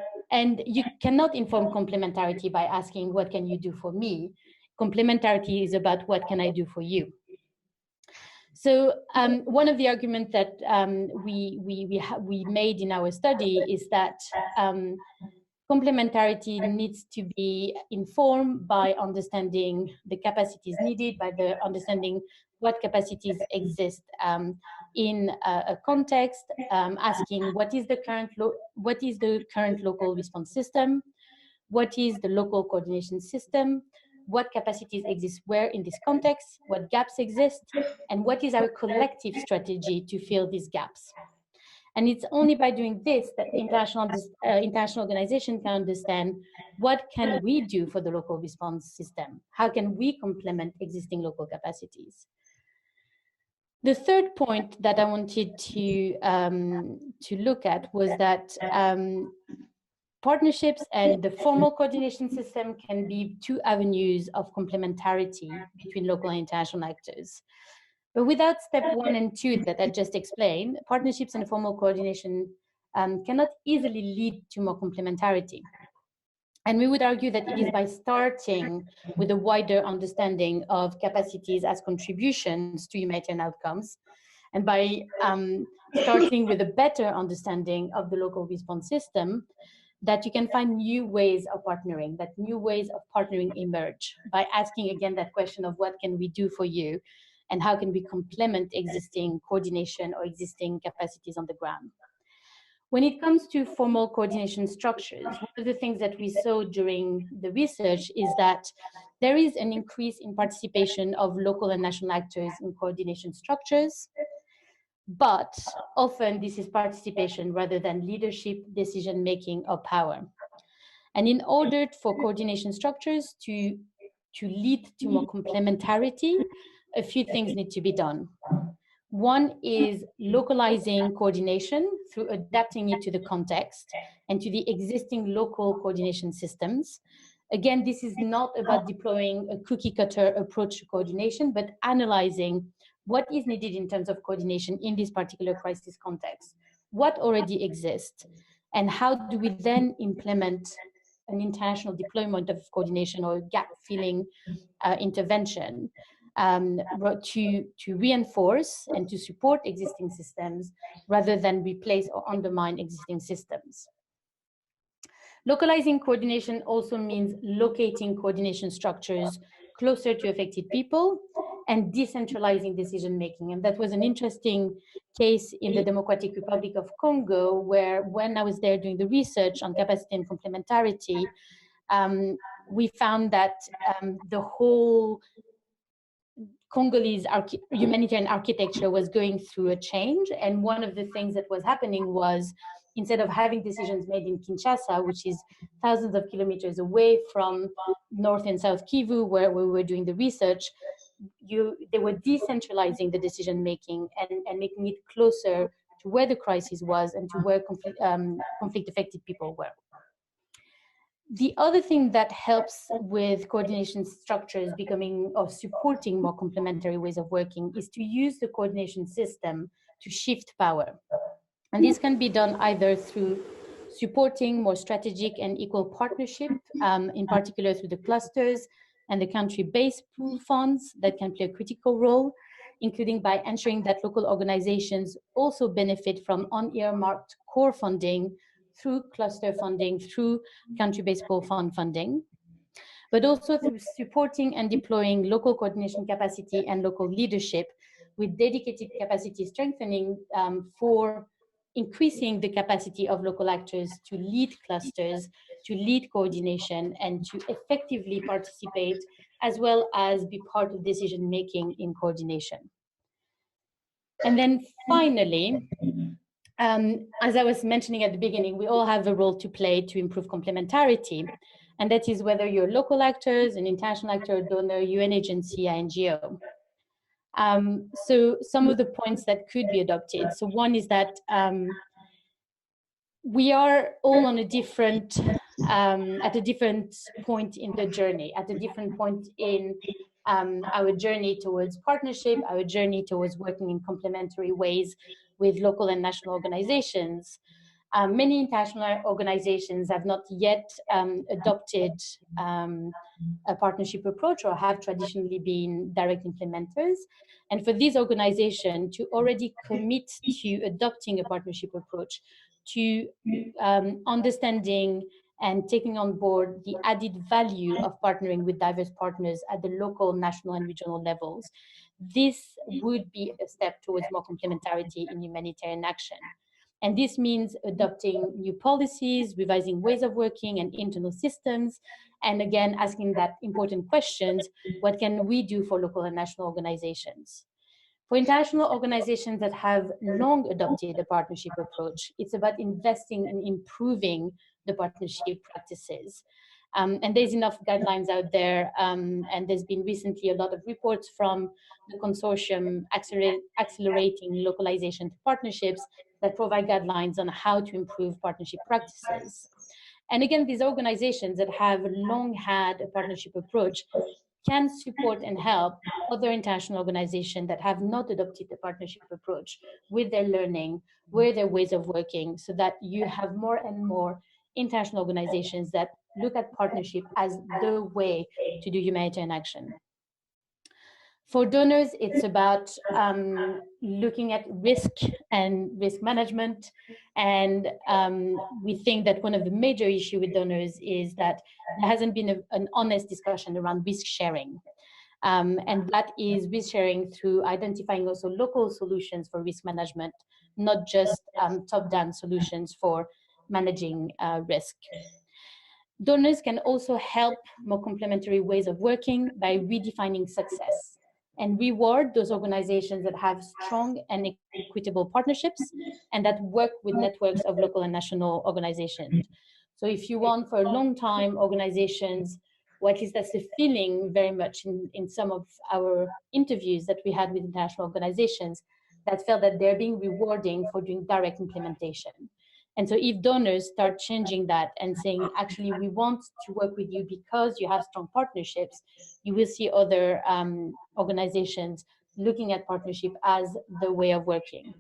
you cannot inform complementarity by asking, what can you do for me? Complementarity is about what can I do for you? So one of the arguments that we made in our study is that complementarity needs to be informed by understanding the capacities needed, by the understanding what capacities exist in a context, asking what is the current local response system, what is the local coordination system, what capacities exist where in this context, what gaps exist, and what is our collective strategy to fill these gaps. And it's only by doing this that international organization can understand what can we do for the local response system? How can we complement existing local capacities? The third point that I wanted to look at was that partnerships and the formal coordination system can be two avenues of complementarity between local and international actors. But without step 1 and 2 that I just explained, partnerships and formal coordination cannot easily lead to more complementarity. And we would argue that it is by starting with a wider understanding of capacities as contributions to humanitarian outcomes, and by starting with a better understanding of the local response system, that you can find new ways of partnering, that new ways of partnering emerge by asking again that question of what can we do for you and how can we complement existing coordination or existing capacities on the ground. When it comes to formal coordination structures, one of the things that we saw during the research is that there is an increase in participation of local and national actors in coordination structures, but often this is participation rather than leadership, decision-making, or power. And in order for coordination structures to lead to more complementarity, a few things need to be done. One is localizing coordination through adapting it to the context and to the existing local coordination systems. Again, this is not about deploying a cookie-cutter approach to coordination, but analyzing what is needed in terms of coordination in this particular crisis context, what already exists, and how do we then implement an international deployment of coordination or gap-filling intervention to reinforce and to support existing systems rather than replace or undermine existing systems. Localizing coordination also means locating coordination structures closer to affected people and decentralizing decision-making. And that was an interesting case in the Democratic Republic of Congo, where when I was there doing the research on capacity and complementarity, we found that the whole Congolese humanitarian architecture was going through a change. And one of the things that was happening was, instead of having decisions made in Kinshasa, which is thousands of kilometers away from North and South Kivu, where we were doing the research, they were decentralizing the decision-making and making it closer to where the crisis was and to where conflict-affected people were. The other thing that helps with coordination structures becoming or supporting more complementary ways of working is to use the coordination system to shift power. And this can be done either through supporting more strategic and equal partnership, in particular through the clusters and the country-based pool funds that can play a critical role, including by ensuring that local organizations also benefit from unearmarked core funding through cluster funding, through country-based pool fund funding, but also through supporting and deploying local coordination capacity and local leadership with dedicated capacity strengthening for increasing the capacity of local actors to lead clusters, to lead coordination, and to effectively participate, as well as be part of decision-making in coordination. And then finally, as I was mentioning at the beginning, we all have a role to play to improve complementarity. And that is whether you're local actors, an international actor, donor, UN agency, NGO. So some of the points that could be adopted. So one is that we are all on a different at a different point in the journey, at a different point in our journey towards partnership, our journey towards working in complementary ways with local and national organizations. Many international organizations have not yet adopted a partnership approach or have traditionally been direct implementers. And for these organizations to already commit to adopting a partnership approach, to understanding and taking on board the added value of partnering with diverse partners at the local, national, and regional levels, this would be a step towards more complementarity in humanitarian action. And this means adopting new policies, revising ways of working and internal systems, and again, asking that important questions, what can we do for local and national organizations? For international organizations that have long adopted a partnership approach, it's about investing in improving the partnership practices. And there's enough guidelines out there, and there's been recently a lot of reports from the consortium accelerating localization to partnerships that provide guidelines on how to improve partnership practices. And again, these organizations that have long had a partnership approach can support and help other international organizations that have not adopted the partnership approach with their learning, with their ways of working, so that you have more and more international organizations that look at partnership as the way to do humanitarian action. For donors, it's about looking at risk and risk management. And we think that one of the major issues with donors is that there hasn't been an honest discussion around risk sharing. And that is risk sharing through identifying also local solutions for risk management, not just top-down solutions for managing risk. Donors can also help more complementary ways of working by redefining success and reward those organizations that have strong and equitable partnerships and that work with networks of local and national organizations. So if you want, for a long time, organizations, or at least that's the feeling very much in some of our interviews that we had with international organizations, that felt that they're being rewarding for doing direct implementation. And so if donors start changing that and saying, actually, we want to work with you because you have strong partnerships, you will see other organizations looking at partnership as the way of working.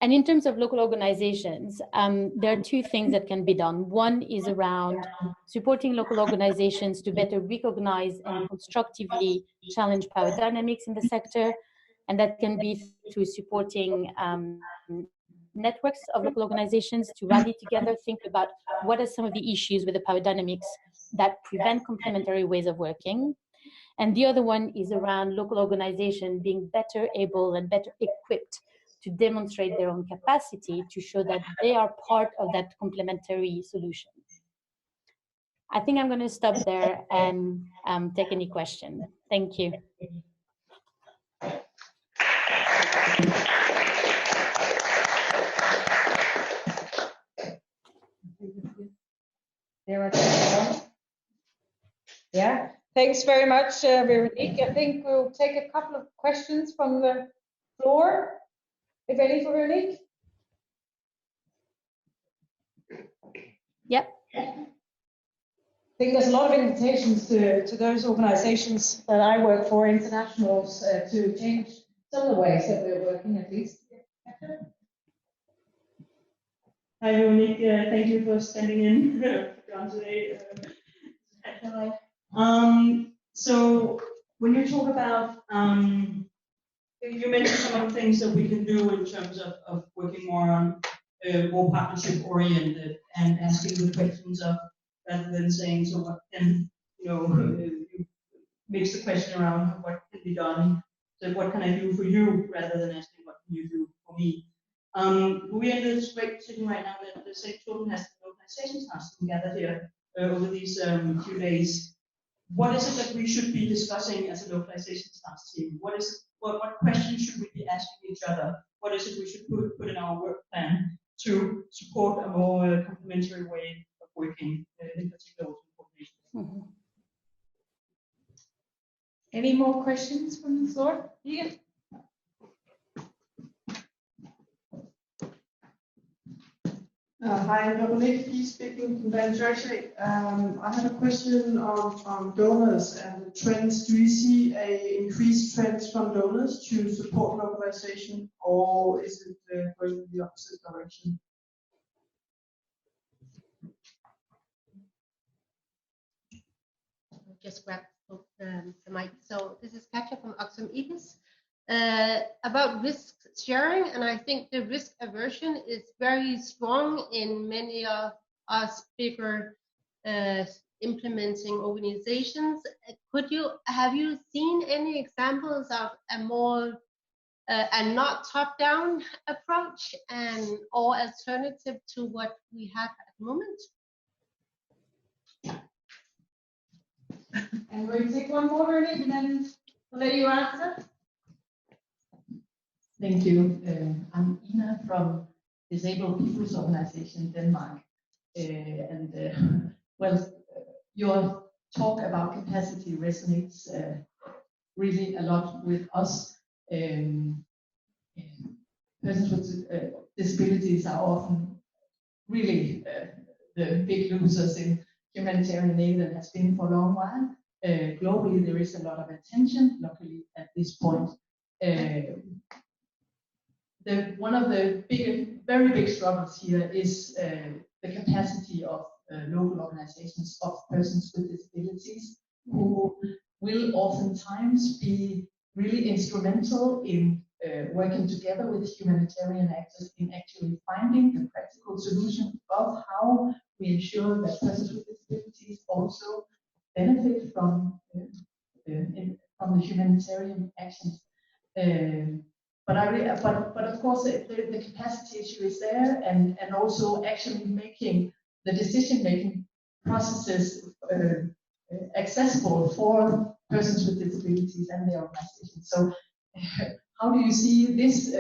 And in terms of local organizations, there are two things that can be done. One is around supporting local organizations to better recognize and constructively challenge power dynamics in the sector. And that can be through supporting networks of local organizations to rally together, think about what are some of the issues with the power dynamics that prevent complementary ways of working. And the other one is around local organizations being better able and better equipped to demonstrate their own capacity to show that they are part of that complementary solution. I think I'm going to stop there and take any question. Thank you. Yeah, thanks very much, Veronique. I think we'll take a couple of questions from the floor. If any, for Veronique? Yep. I think there's a lot of invitations to those organizations that I work for, internationals, to change some of the ways that we're working, at least. Hi, Veronique. Thank you for standing in today. So when you talk about, you mentioned some of the things that we can do in terms of working more on more partnership oriented and asking the questions of rather than saying, so what can, you mix the question around what can be done. So what can I do for you rather than asking what can you do for me. We're in this great position right now that the Save Children has the localization task gathered here over these few days. What is it that we should be discussing as a localization task team? What questions should we be asking each other? What is it we should put in our work plan to support a more complementary way of working, in particular with coordination? Any more questions from the floor? Yeah. Hi, Dominic, please speaking from Complementarity. I have a question on donors and the trends. Do you see a increased trends from donors to support localization, or is it going in the opposite direction? Just grab the mic. So this is Katja from Oxfam Edis. About risk sharing, and I think the risk aversion is very strong in many of us bigger implementing organizations. Have you seen any examples of a more a not top-down approach and or alternative to what we have at the moment? And we'll take one more minute and then we'll let you answer. Thank you. I'm Ina from Disabled People's Organization Denmark. Your talk about capacity resonates really a lot with us. Persons with disabilities are often really the big losers in humanitarian aid and has been for a long while. Globally, there is a lot of attention, luckily at this point. One of the very big struggles here is the capacity of local organizations of persons with disabilities who will oftentimes be really instrumental in working together with humanitarian actors in actually finding the practical solution of how we ensure that persons with disabilities also benefit from the humanitarian actions. But of course, the capacity issue is there, and also actually making the decision-making processes accessible for persons with disabilities and their organizations. So, how do you see this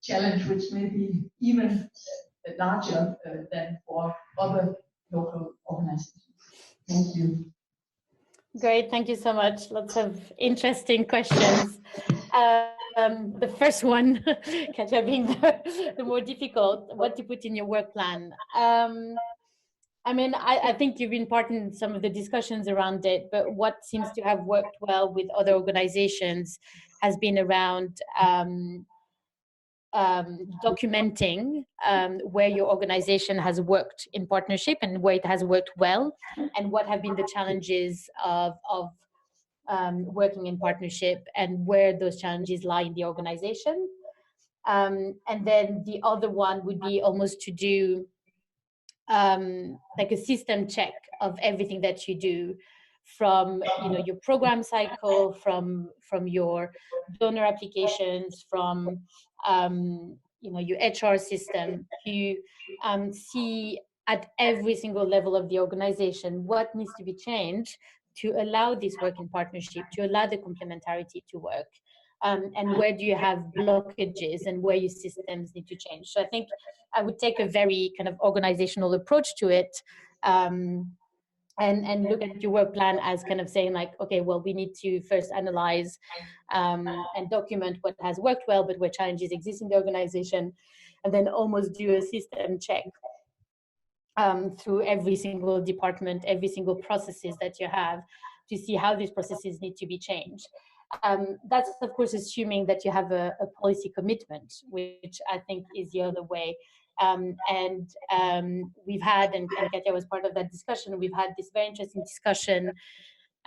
challenge, which may be even larger than for other local organizations? Thank you. Great, thank you so much. Lots of interesting questions. The first one, Katja, being the more difficult, what to put in your work plan. I mean, I think you've been part in some of the discussions around it, but what seems to have worked well with other organizations has been around documenting where your organization has worked in partnership and where it has worked well, and what have been the challenges of working in partnership and where those challenges lie in the organization. And then the other one would be almost to do like a system check of everything that you do, from your program cycle, from your donor applications, from your HR system, to see at every single level of the organization what needs to be changed to allow this work in partnership, to allow the complementarity to work, and where do you have blockages and where your systems need to change. So I think I would take a very kind of organizational approach to it, and look at your work plan as kind of saying like, okay, well, we need to first analyze and document what has worked well, but where challenges exist in the organization, and then almost do a system check through every single department, every single processes that you have, to see how these processes need to be changed. That's of course assuming that you have a policy commitment, which I think is the other way. We've had, and Katja was part of that discussion, we've had this very interesting discussion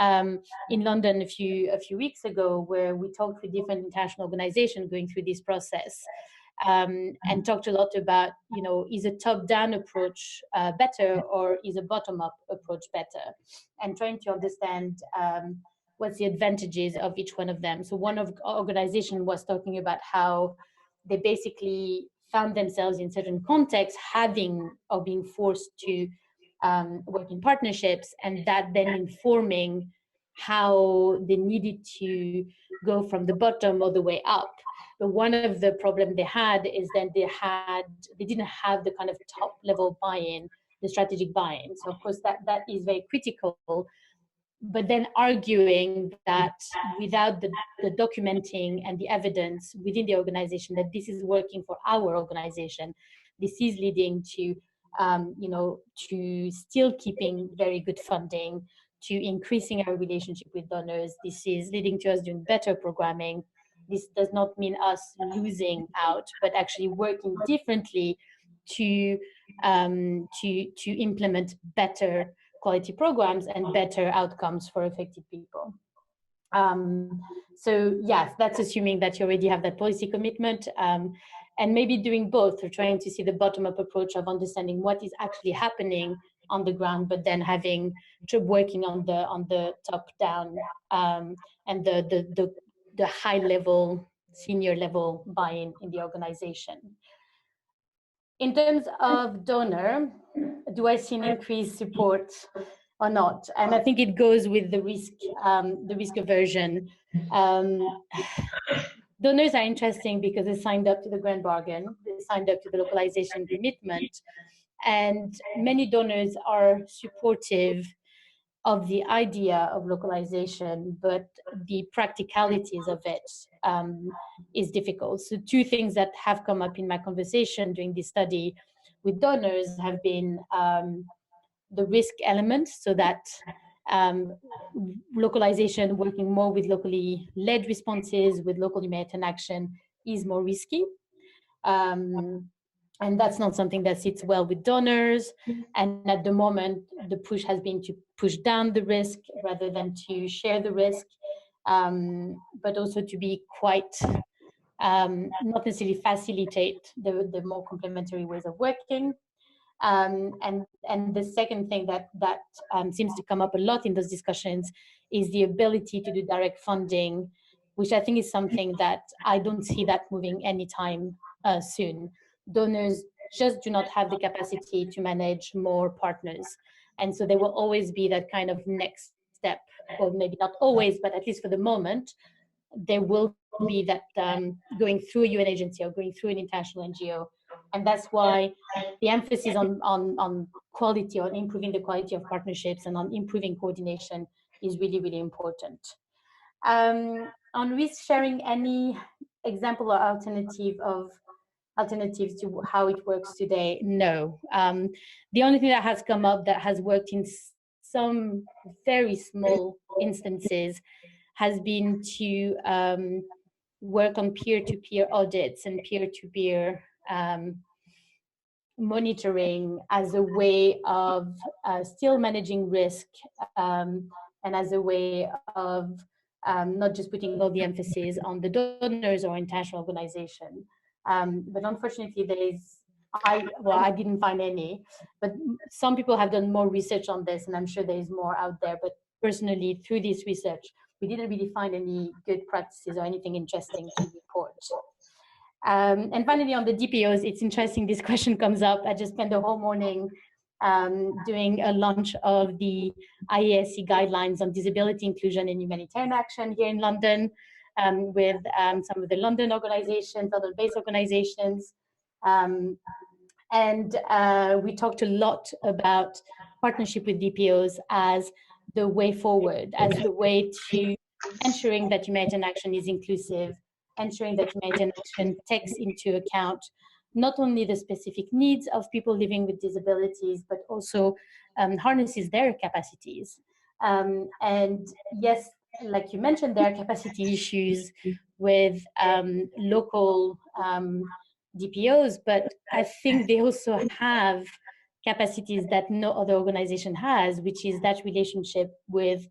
in London a few weeks ago, where we talked with different international organizations going through this process, and talked a lot about, is a top-down approach better, or is a bottom-up approach better, and trying to understand what's the advantages of each one of them. So one of our organization was talking about how they basically found themselves in certain contexts having or being forced to work in partnerships, and that then informing how they needed to go from the bottom all the way up. But one of the problems they had is that they didn't have the kind of top level buy-in, the strategic buy-in. So of course that is very critical. But then arguing that without the documenting and the evidence within the organization that this is working for our organization, this is leading to you know, to still keeping very good funding, to increasing our relationship with donors. This is leading to us doing better programming. This does not mean us losing out, but actually working differently to implement better quality programs and better outcomes for affected people. So yes, that's assuming that you already have that policy commitment, and maybe doing both, or trying to see the bottom-up approach of understanding what is actually happening on the ground, but then working on the top-down and the high-level, senior-level buy-in in the organization. In terms of donor, do I see an increased support or not? And I think it goes with the risk aversion. Donors are interesting because they signed up to the Grand Bargain, they signed up to the localization commitment, and many donors are supportive of the idea of localization, but the practicalities of it is difficult. So two things that have come up in my conversation during this study with donors have been the risk element, so that localization, working more with locally led responses, with local humanitarian action, is more risky. And that's not something that sits well with donors. And at the moment, the push has been to push down the risk rather than to share the risk, but also to be quite, not necessarily facilitate the more complementary ways of working. And the second thing that seems to come up a lot in those discussions is the ability to do direct funding, which I think is something that I don't see that moving anytime soon. Donors just do not have the capacity to manage more partners. And so there will always be that kind of next step, or maybe not always, but at least for the moment, there will be that going through a UN agency or going through an international NGO. And that's why the emphasis on quality, on improving the quality of partnerships and on improving coordination is really, really important. On risk sharing, any example or alternatives to how it works today? No. The only thing that has come up that has worked in some very small instances has been to work on peer-to-peer audits and peer-to-peer monitoring as a way of still managing risk, and as a way of not just putting all the emphasis on the donors or international organization. But unfortunately, I didn't find any, but some people have done more research on this, and I'm sure there is more out there. But personally, through this research, we didn't really find any good practices or anything interesting to report. And finally, on the DPOs, it's interesting this question comes up. I just spent the whole morning doing a launch of the IASC guidelines on disability inclusion and humanitarian action here in London, with some of the London organizations, other base organizations. And we talked a lot about partnership with DPOs as the way forward, as the way to ensuring that humanitarian action is inclusive, ensuring that humanitarian action takes into account not only the specific needs of people living with disabilities, but also harnesses their capacities. And yes, like you mentioned, there are capacity issues with local DPOs, but I think they also have capacities that no other organization has, which is that relationship with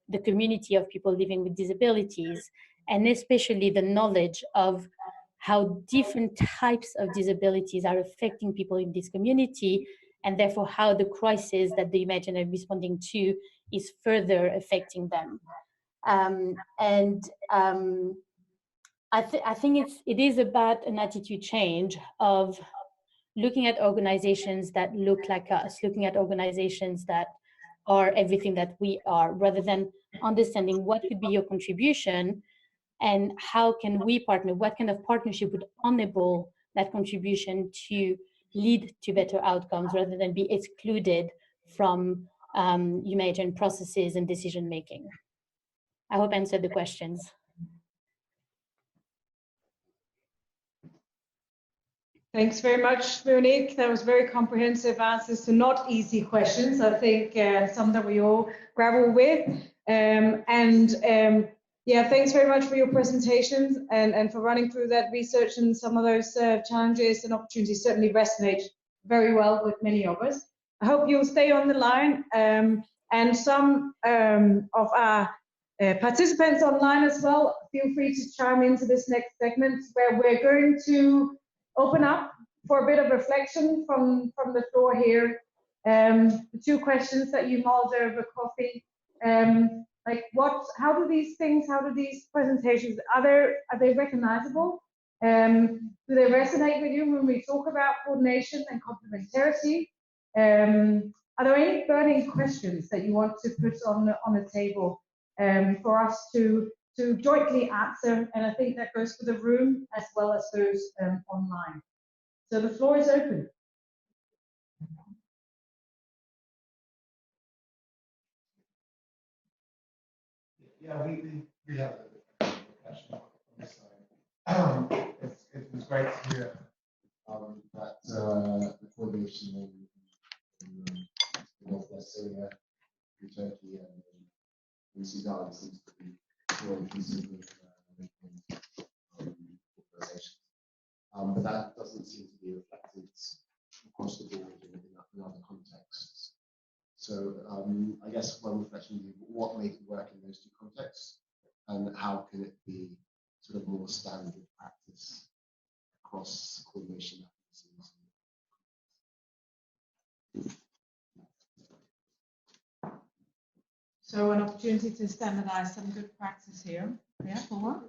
the community of people living with disabilities, and especially the knowledge of how different types of disabilities are affecting people in this community, and therefore how the crisis that the humanitarian are responding to is further affecting them. I think it is about an attitude change of looking at organizations that look like us, looking at organizations that are everything that we are, rather than understanding what could be your contribution and how can we partner, what kind of partnership would enable that contribution to lead to better outcomes, rather than be excluded from humanitarian processes and decision making. I hope I answered the questions. Thanks very much, Veronique. That was very comprehensive answers to not easy questions. I think some that we all grapple with. Yeah, thanks very much for your presentations and for running through that research, and some of those challenges and opportunities certainly resonate very well with many of us. I hope you'll stay on the line, and some of our participants online as well, feel free to chime into this next segment where we're going to open up for a bit of reflection from the floor here. The two questions that you mulled over coffee, like how do these presentations, are they recognizable? Do they resonate with you when we talk about coordination and complementarity? Are there any burning questions that you want to put on the table for us to jointly answer? And I think that goes for the room as well as those online. So the floor is open. Yeah, we have a question on this side. It was great to hear that the coordination in Northwest Syria, in Turkey, and in Sudan seems to be more inclusive of organizations. But that doesn't seem to be reflected across the board in other contexts. So I guess one reflection is what made it work in those two contexts, and how can it be sort of more standard practice across coordination mechanisms. So an opportunity to standardize some good practice here. Yeah, Paul?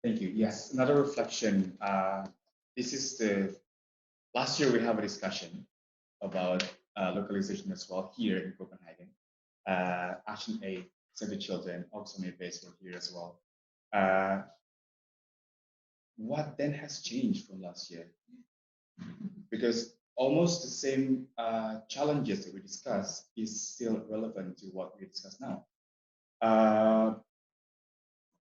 Thank you. Yes, another reflection. This is last year we have a discussion about localization as well here in Copenhagen. Action Aid, Save the Children, Oxfam based were here as well. What then has changed from last year? Because almost the same challenges that we discussed is still relevant to what we discuss now.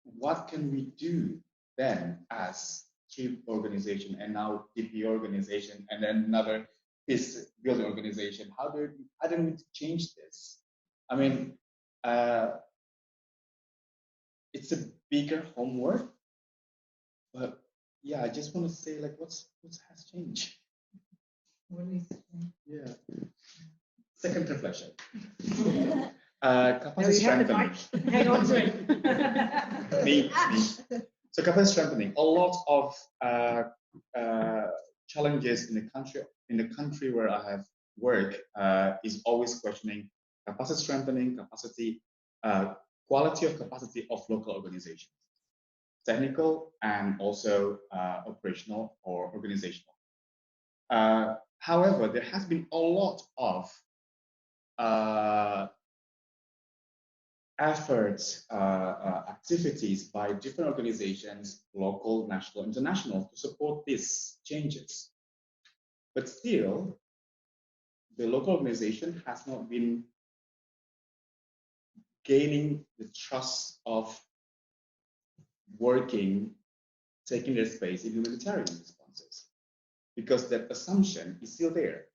What can we do then as TRIP organization and now DP organization and then another peace building organization? How do we change this? I mean, it's a bigger homework, but yeah, I just want to say, like, what has changed? Yeah. Second reflection. Capacity strengthening. Hang on to it. Me. So capacity strengthening. A lot of challenges in the country where I have worked is always questioning capacity strengthening, capacity, quality of capacity of local organizations, technical and also operational or organizational. However, there has been a lot of efforts, activities by different organizations, local, national, international, to support these changes. But still, the local organization has not been gaining the trust of working, taking their space in humanitarian responses, because that assumption is still there.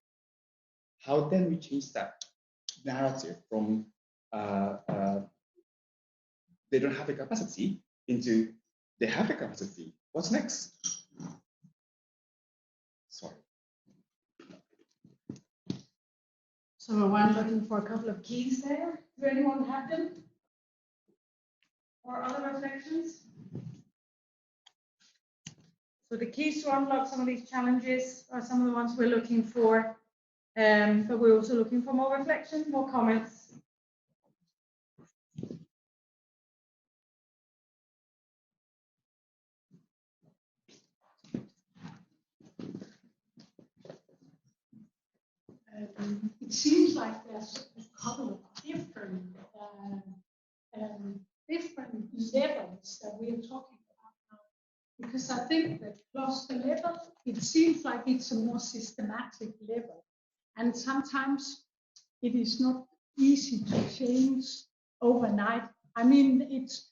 How then we change that narrative from they don't have the capacity into they have the capacity? What's next? Sorry. So I'm looking for a couple of keys there. Do anyone have them? Or other reflections? So the keys to unlock some of these challenges are some of the ones we're looking for, but we're also looking for more reflection, more comments. It seems like there's a couple of different levels that we are talking about now. Because I think that cluster level, it seems like it's a more systematic level. And sometimes it is not easy to change overnight. I mean, it's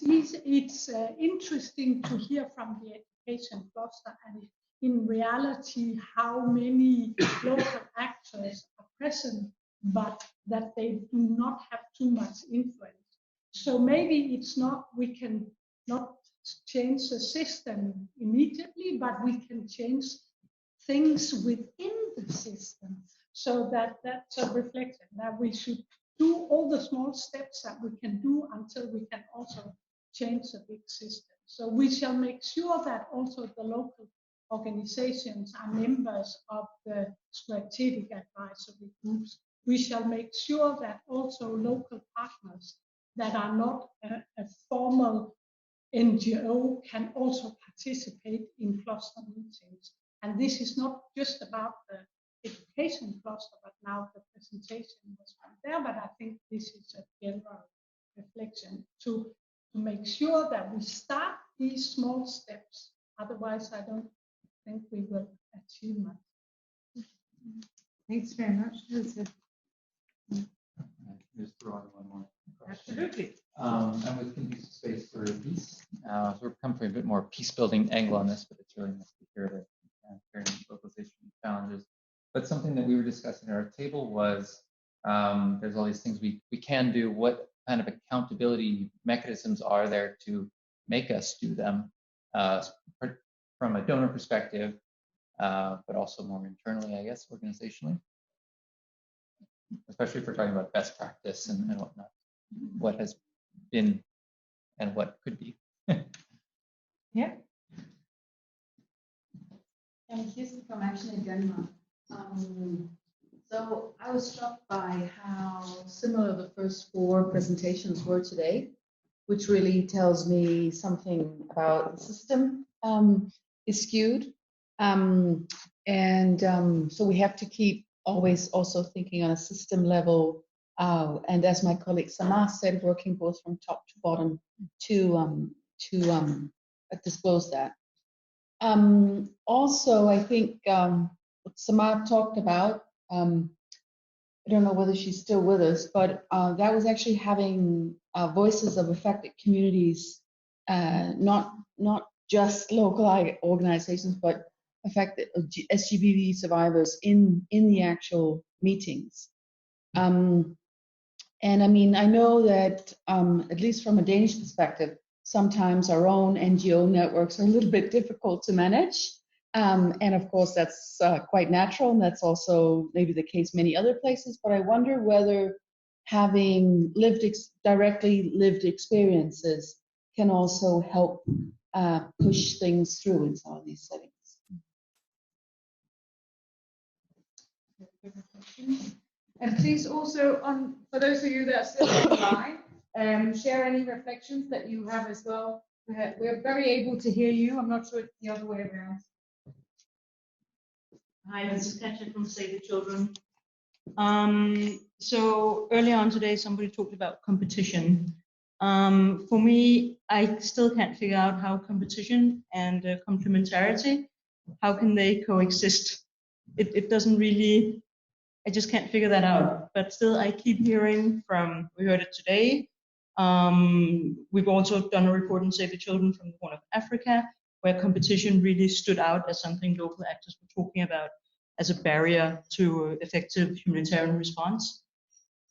easy, it's interesting to hear from the education cluster, and in reality how many local actors are present, but that they do not have too much influence. So maybe it's not, we can not change the system immediately, but we can change things within the system, so that that's a reflection that we should do all the small steps that we can do until we can also change the big system. So we shall make sure that also the local organizations are members of the strategic advisory groups. We shall make sure that also local partners that are not a formal NGO can also participate in cluster meetings. And this is not just about the education cluster, but now the presentation was from there, but I think this is a general reflection to make sure that we start these small steps. Otherwise, I don't think we will achieve much. Thanks very much. Just throw on one more question. Absolutely. I'm with Conducive Space for Peace. So we're coming from a bit more peace building angle on this, but it's really nice to hear the localization challenges. But something that we were discussing at our table was there's all these things we can do. What kind of accountability mechanisms are there to make us do them from a donor perspective, but also more internally, I guess, organizationally? Especially if we're talking about best practice and whatnot, what has been and what could be. Yeah. I'm Kirsten from Action Denmark. So I was struck by how similar the first 4 presentations were today, which really tells me something about the system is skewed. So we have to keep always also thinking on a system level. And as my colleague Samar said, working both from top to bottom to disclose that. Also, I think what Samar talked about, I don't know whether she's still with us, but that was actually having voices of affected communities, not just local organizations, but affected SGBV survivors in the actual meetings. And I mean, I know that at least from a Danish perspective, sometimes our own NGO networks are a little bit difficult to manage. And of course, that's quite natural, and that's also maybe the case many other places. But I wonder whether having directly lived experiences can also help push things through in some of these settings. And please also, for those of you that are still online, share any reflections that you have as well. We're very able to hear you. I'm not sure it's the other way around. Hi, this is Katja from Save the Children. So earlier on today, somebody talked about competition. For me, I still can't figure out how competition and complementarity, how can they coexist? It doesn't really, I just can't figure that out. But still, I keep hearing from, we heard it today. We've also done a report on Save the Children from the Horn of Africa, where competition really stood out as something local actors were talking about as a barrier to effective humanitarian response.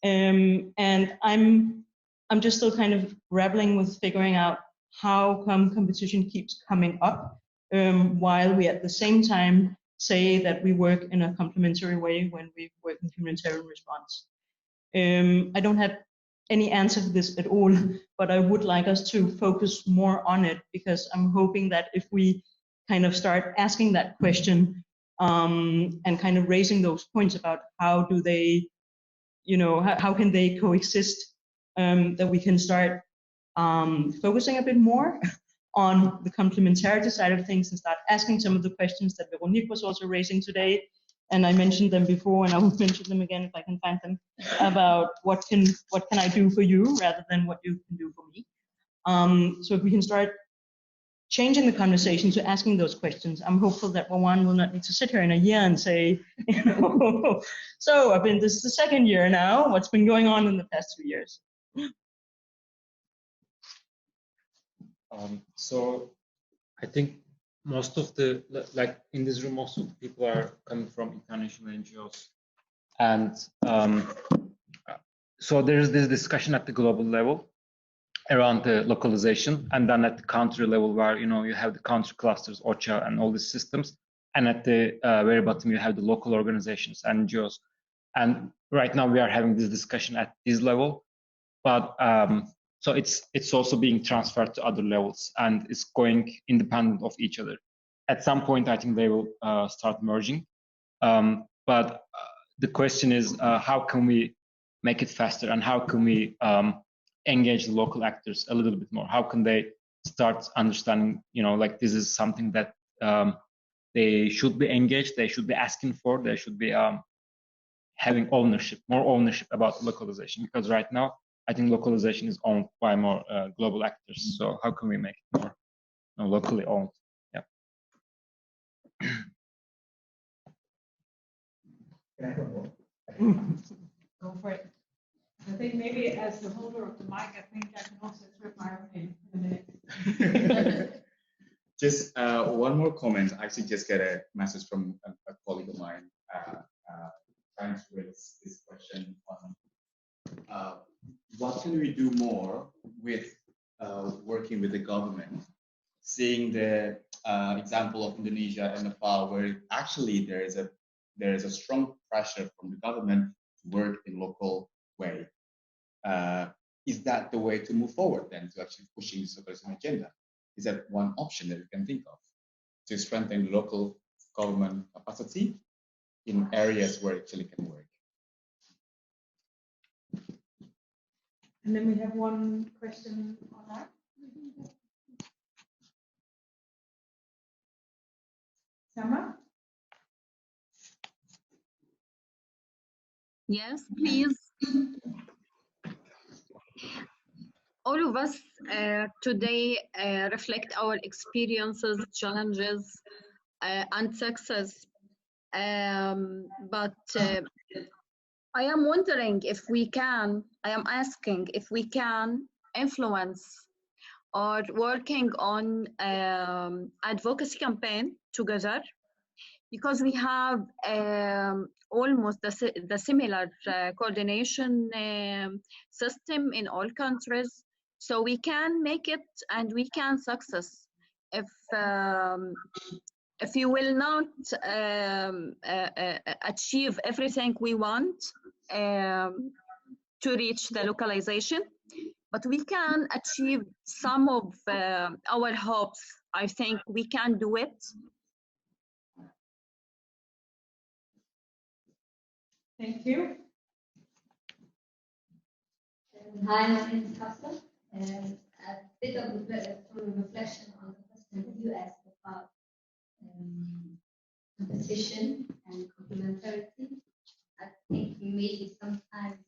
And I'm just still kind of grappling with figuring out how come competition keeps coming up while we at the same time say that we work in a complementary way when we work in humanitarian response. I don't have any answer to this at all, but I would like us to focus more on it, because I'm hoping that if we kind of start asking that question and kind of raising those points about how do they, you know, how can they coexist, that we can start focusing a bit more on the complementarity side of things and start asking some of the questions that Veronique was also raising today. And I mentioned them before, and I will mention them again if I can find them, about what can I do for you rather than what you can do for me. So if we can start changing the conversation to asking those questions, I'm hopeful that one will not need to sit here in a year and say, you know, so I've been, this is the second year now, what's been going on in the past 2 years? So I think most of the, like in this room, most of the people are coming from international NGOs. And so there's this discussion at the global level around the localization, and then at the country level where, you know, you have the country clusters, OCHA and all these systems. And at the very bottom, you have the local organizations and NGOs. And right now we are having this discussion at this level, but so it's also being transferred to other levels and it's going independent of each other. At some point, I think they will start merging. But the question is, how can we make it faster, and how can we engage the local actors a little bit more? How can they start understanding, you know, like this is something that they should be engaged, they should be asking for, they should be having ownership, more ownership about localization, because right now I think localization is owned by more global actors. So how can we make it more, you know, locally owned? Yeah. Go for it. I think maybe as the holder of the mic, I think I can also throw my own in a minute. Just one more comment. I actually just get a message from a colleague of mine trying to raise this question on what can we do more with working with the government, seeing the example of Indonesia and Nepal, where actually there is a strong pressure from the government to work in local way. Is that the way to move forward then, to actually pushing the localization agenda? Is that one option that we can think of to strengthen local government capacity in areas where it actually can work? And then we have one question on that. Sama? Yes, please. All of us today reflect our experiences, challenges, and success. But I am wondering if we can, I am asking if we can influence or working on advocacy campaign together, because we have almost the similar coordination system in all countries. So we can make it and we can success if you will not achieve everything we want to reach the localization, but we can achieve some of our hopes. I think we can do it. Thank you. Hi, my name is Hafsa. A bit of reflection on the question that you asked about competition and complementarity. I think maybe sometimes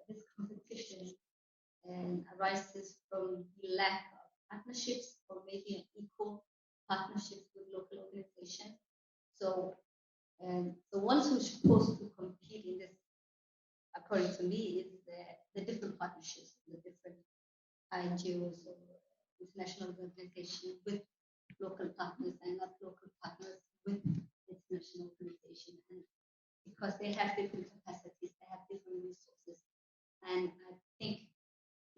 this competition arises from the lack of partnerships, or maybe an equal partnerships with local organizations. So the ones who are supposed to compete in this, according to me, is the different partnerships, the different NGOs or international organizations with local partners, and not local partners with international organizations. And because they have different capacities, they have different resources. And I think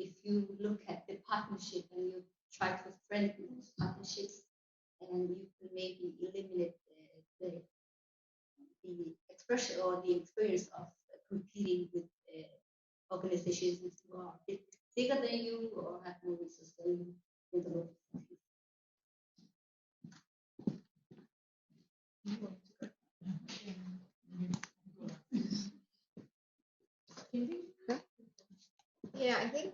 if you look at the partnership and you try to strengthen those partnerships, and you can maybe eliminate the expression or the experience of competing with organizations who are a bit bigger than you or have more resources than you in the local countries. Yeah, I think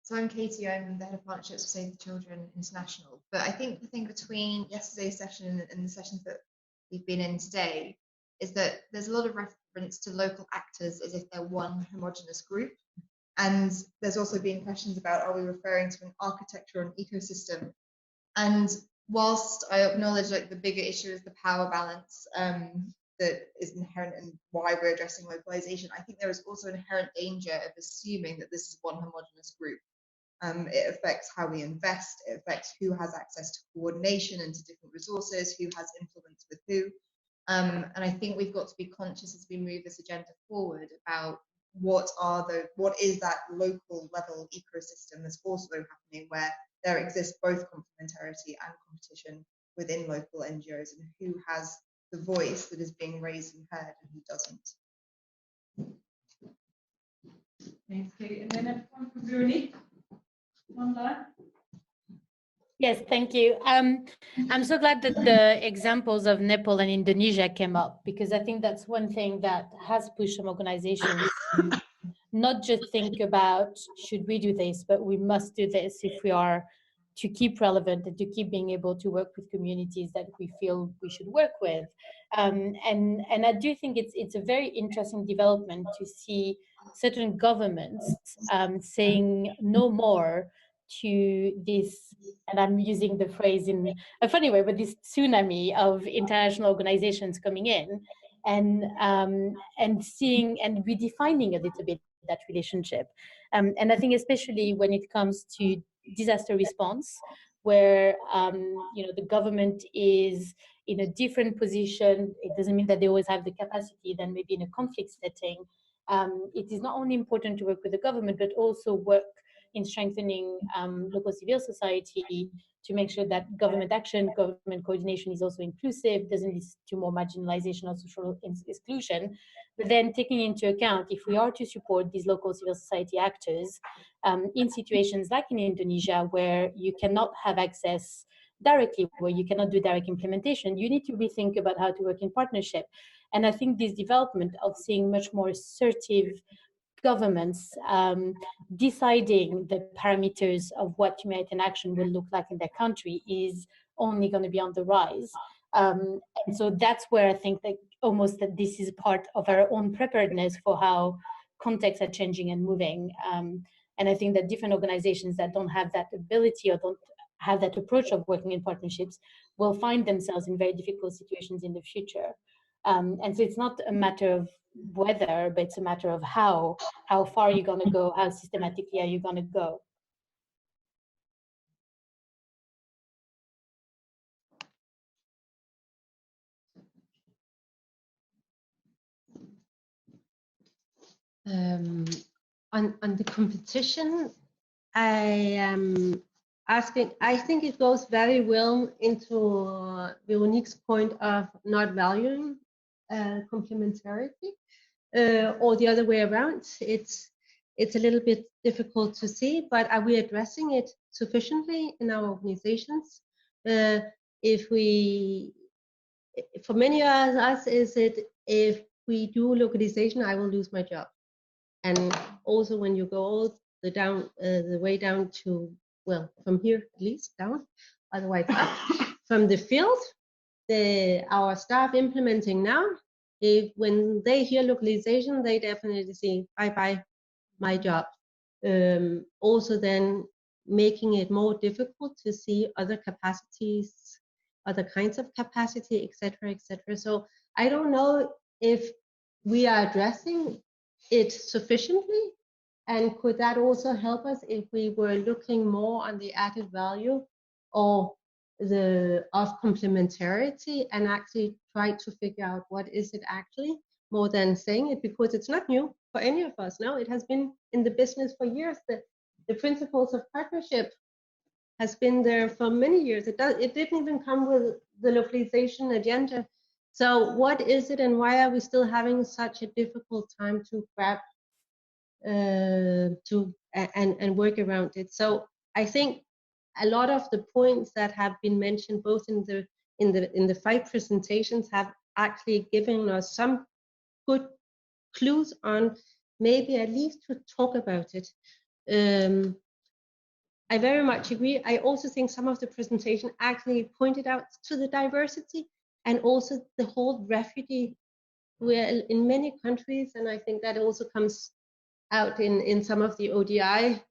so. I'm Katie. I'm the head of partnerships for Save the Children International. But I think the thing between yesterday's session and the sessions that we've been in today is that there's a lot of reference to local actors as if they're one homogenous group. And there's also been questions about, are we referring to an architecture or an ecosystem? And whilst I acknowledge like the bigger issue is the power balance that is inherent in why we're addressing localization, I think there is also an inherent danger of assuming that this is one homogenous group. It affects how we invest. It affects who has access to coordination and to different resources, who has influence with who. And I think we've got to be conscious as we move this agenda forward about what is that local level ecosystem that's also happening, where there exists both complementarity and competition within local NGOs, and who has the voice that is being raised and heard and who doesn't. Thanks, Kate. And then everyone from Veronique. One last. Yes, thank you. I'm so glad that the examples of Nepal and Indonesia came up, because I think that's one thing that has pushed some organizations to not just think about, should we do this, but we must do this if we are to keep relevant and to keep being able to work with communities that we feel we should work with. And I do think it's a very interesting development to see certain governments saying no more to this, and I'm using the phrase in a funny way, but this tsunami of international organizations coming in and seeing and redefining a little bit that relationship. And I think especially when it comes to disaster response, where the government is in a different position. It doesn't mean that they always have the capacity than maybe in a conflict setting. It is not only important to work with the government, but also work in strengthening local civil society to make sure that government action, government coordination is also inclusive, doesn't lead to more marginalization or social exclusion. But then taking into account, if we are to support these local civil society actors in situations like in Indonesia, where you cannot have access directly, where you cannot do direct implementation, you need to rethink about how to work in partnership. And I think this development of seeing much more assertive governments deciding the parameters of what humanitarian action will look like in their country is only going to be on the rise. And so that's where I think that almost that this is part of our own preparedness for how contexts are changing and moving. And I think that different organizations that don't have that ability or don't have that approach of working in partnerships will find themselves in very difficult situations in the future. And so it's not a matter of whether, but it's a matter of how far are you going to go, how systematically are you going to go. On the competition, I am asking, I think it goes very well into Veronique's point of not valuing complementarity, or the other way around. It's a little bit difficult to see, but are we addressing it sufficiently in our organizations? For many of us, is it, if we do localization, I will lose my job. And also when you go all the way down to, well, from here at least down, otherwise up, from the field, our staff implementing now, when they hear localization, they definitely say, bye-bye, my job. Also then making it more difficult to see other capacities, other kinds of capacity, etc., etc. So I don't know if we are addressing it sufficiently, and could that also help us if we were looking more on the added value or of complementarity and actually try to figure out what is it actually, more than saying it, because it's not new for any of us. No, it has been in the business for years. The principles of partnership has been there for many years. It didn't even come with the localization agenda. So what is it, and why are we still having such a difficult time to grab and work around it? So I think a lot of the points that have been mentioned, both in the 5 presentations, have actually given us some good clues on maybe at least to talk about it. I very much agree. I also think some of the presentation actually pointed out to the diversity and also the whole refugee, where in many countries, and I think that also comes out in some of the ODI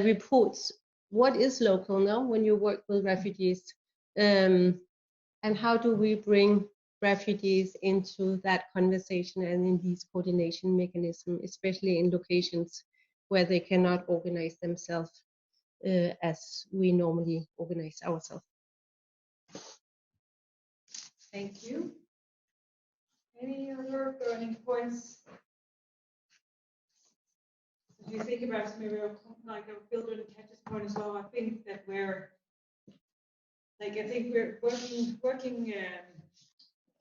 reports, what is local now when you work with refugees, and how do we bring refugees into that conversation and in these coordination mechanisms, especially in locations where they cannot organize themselves. as we normally organize ourselves. Thank you. Any other burning points? If you think about it, maybe like a builder and catches point as well, I think that we're working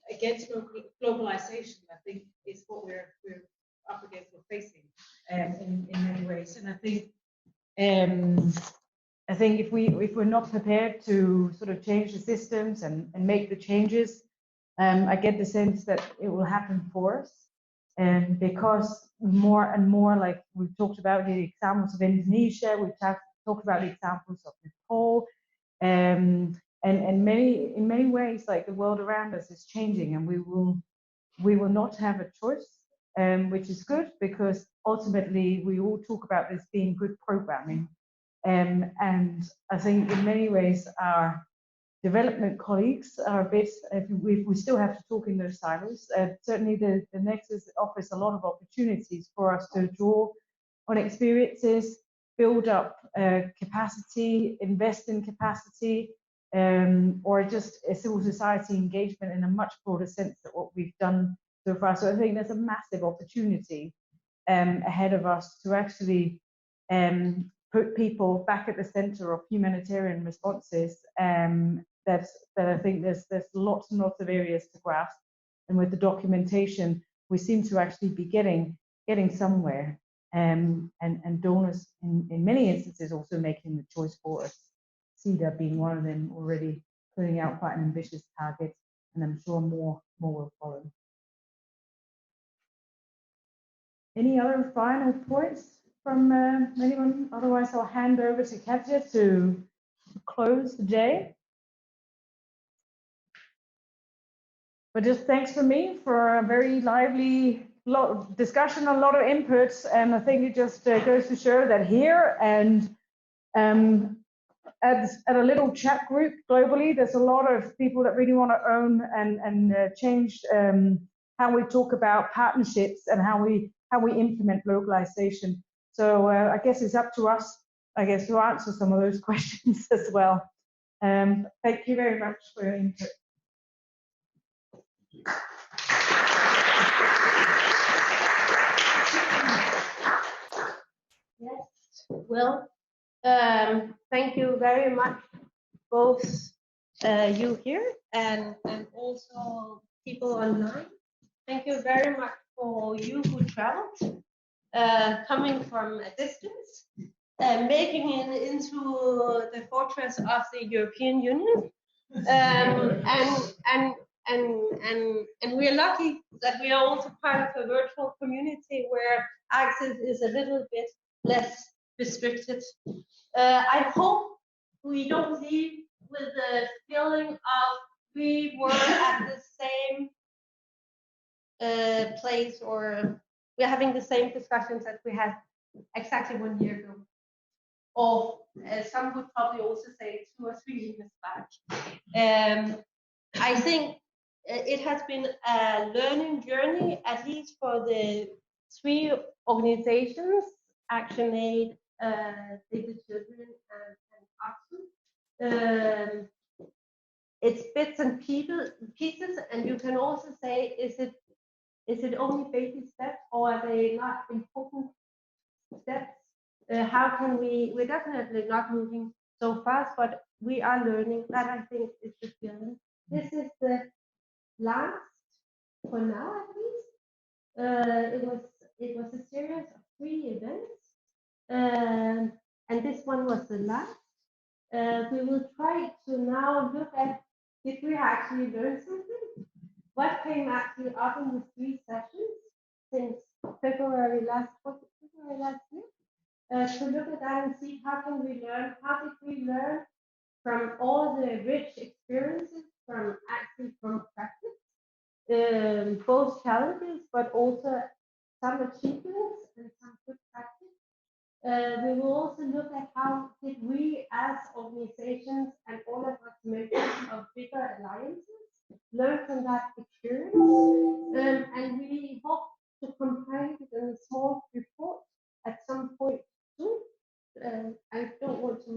against globalization. I think is what we're up against, we're facing in many ways. And I think if we're not prepared to sort of change the systems and make the changes, I get the sense that it will happen for us. And because more and more, like we've talked about the examples of Indonesia, we've talked about the examples of Nepal, and in many ways, like the world around us is changing, and we will not have a choice, which is good, because ultimately we all talk about this being good programming, and I think in many ways our development colleagues are a bit, we still have to talk in those silos. Certainly the Nexus offers a lot of opportunities for us to draw on experiences, build up capacity, invest in capacity, or just a civil society engagement in a much broader sense than what we've done so far. So I think there's a massive opportunity ahead of us to actually put people back at the center of humanitarian responses. That I think there's lots and lots of areas to grasp, and with the documentation, we seem to actually be getting somewhere. And donors in many instances also making the choice for us. CEDA being one of them, already putting out quite an ambitious target, and I'm sure more will follow. Any other final points from anyone? Otherwise, I'll hand over to Katja to close the day. But just thanks from me for a very lively discussion, a lot of inputs, and I think it just goes to show that here and at a little chat group globally, there's a lot of people that really want to own and change how we talk about partnerships and how we implement localization. So I guess it's up to us, I guess, to answer some of those questions as well. Thank you very much for your input. Yes, well, thank you very much, both you here and also people online. Thank you very much for you who traveled, coming from a distance, making it into the fortress of the European Union. And we are lucky that we are also part of a virtual community where access is a little bit less restricted. I hope we don't leave with the feeling of we were at the same place, or we're having the same discussions that we had exactly 1 year ago. Or some would probably also say 2 or 3 years back. I think it has been a learning journey, at least for the 3 organizations, ActionAid, Save the Children, and Oxfam. It's bits and pieces, and you can also say, is it only baby steps, or are they not important steps? How can we're definitely not moving so fast, but we are learning. That, I think, is the feeling. This is the last, for now at least. It was a series of 3 events, and this one was the last. We will try to now look at, did we actually learn something? What came actually up in the 3 sessions since February last year? To look at that and see how can we learn, how did we learn from all the rich experiences from practice, both challenges, but also some achievements and some good practice. We will also look at how did we as organizations and all of us members of bigger alliances learn from that experience, and we hope to compile it in a small report at some point soon. I don't want to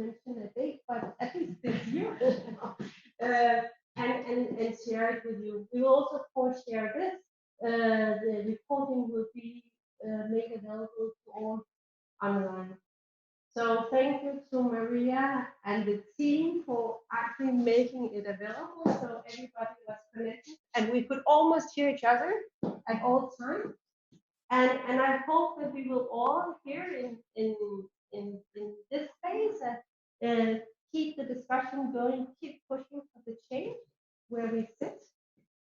making it available so everybody was connected and we could almost hear each other at all times. And I hope that we will all here in this space keep the discussion going, keep pushing for the change where we sit,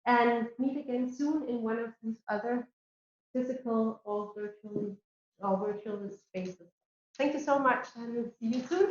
and meet again soon in one of these other physical or virtual spaces. Thank you so much, and see you soon.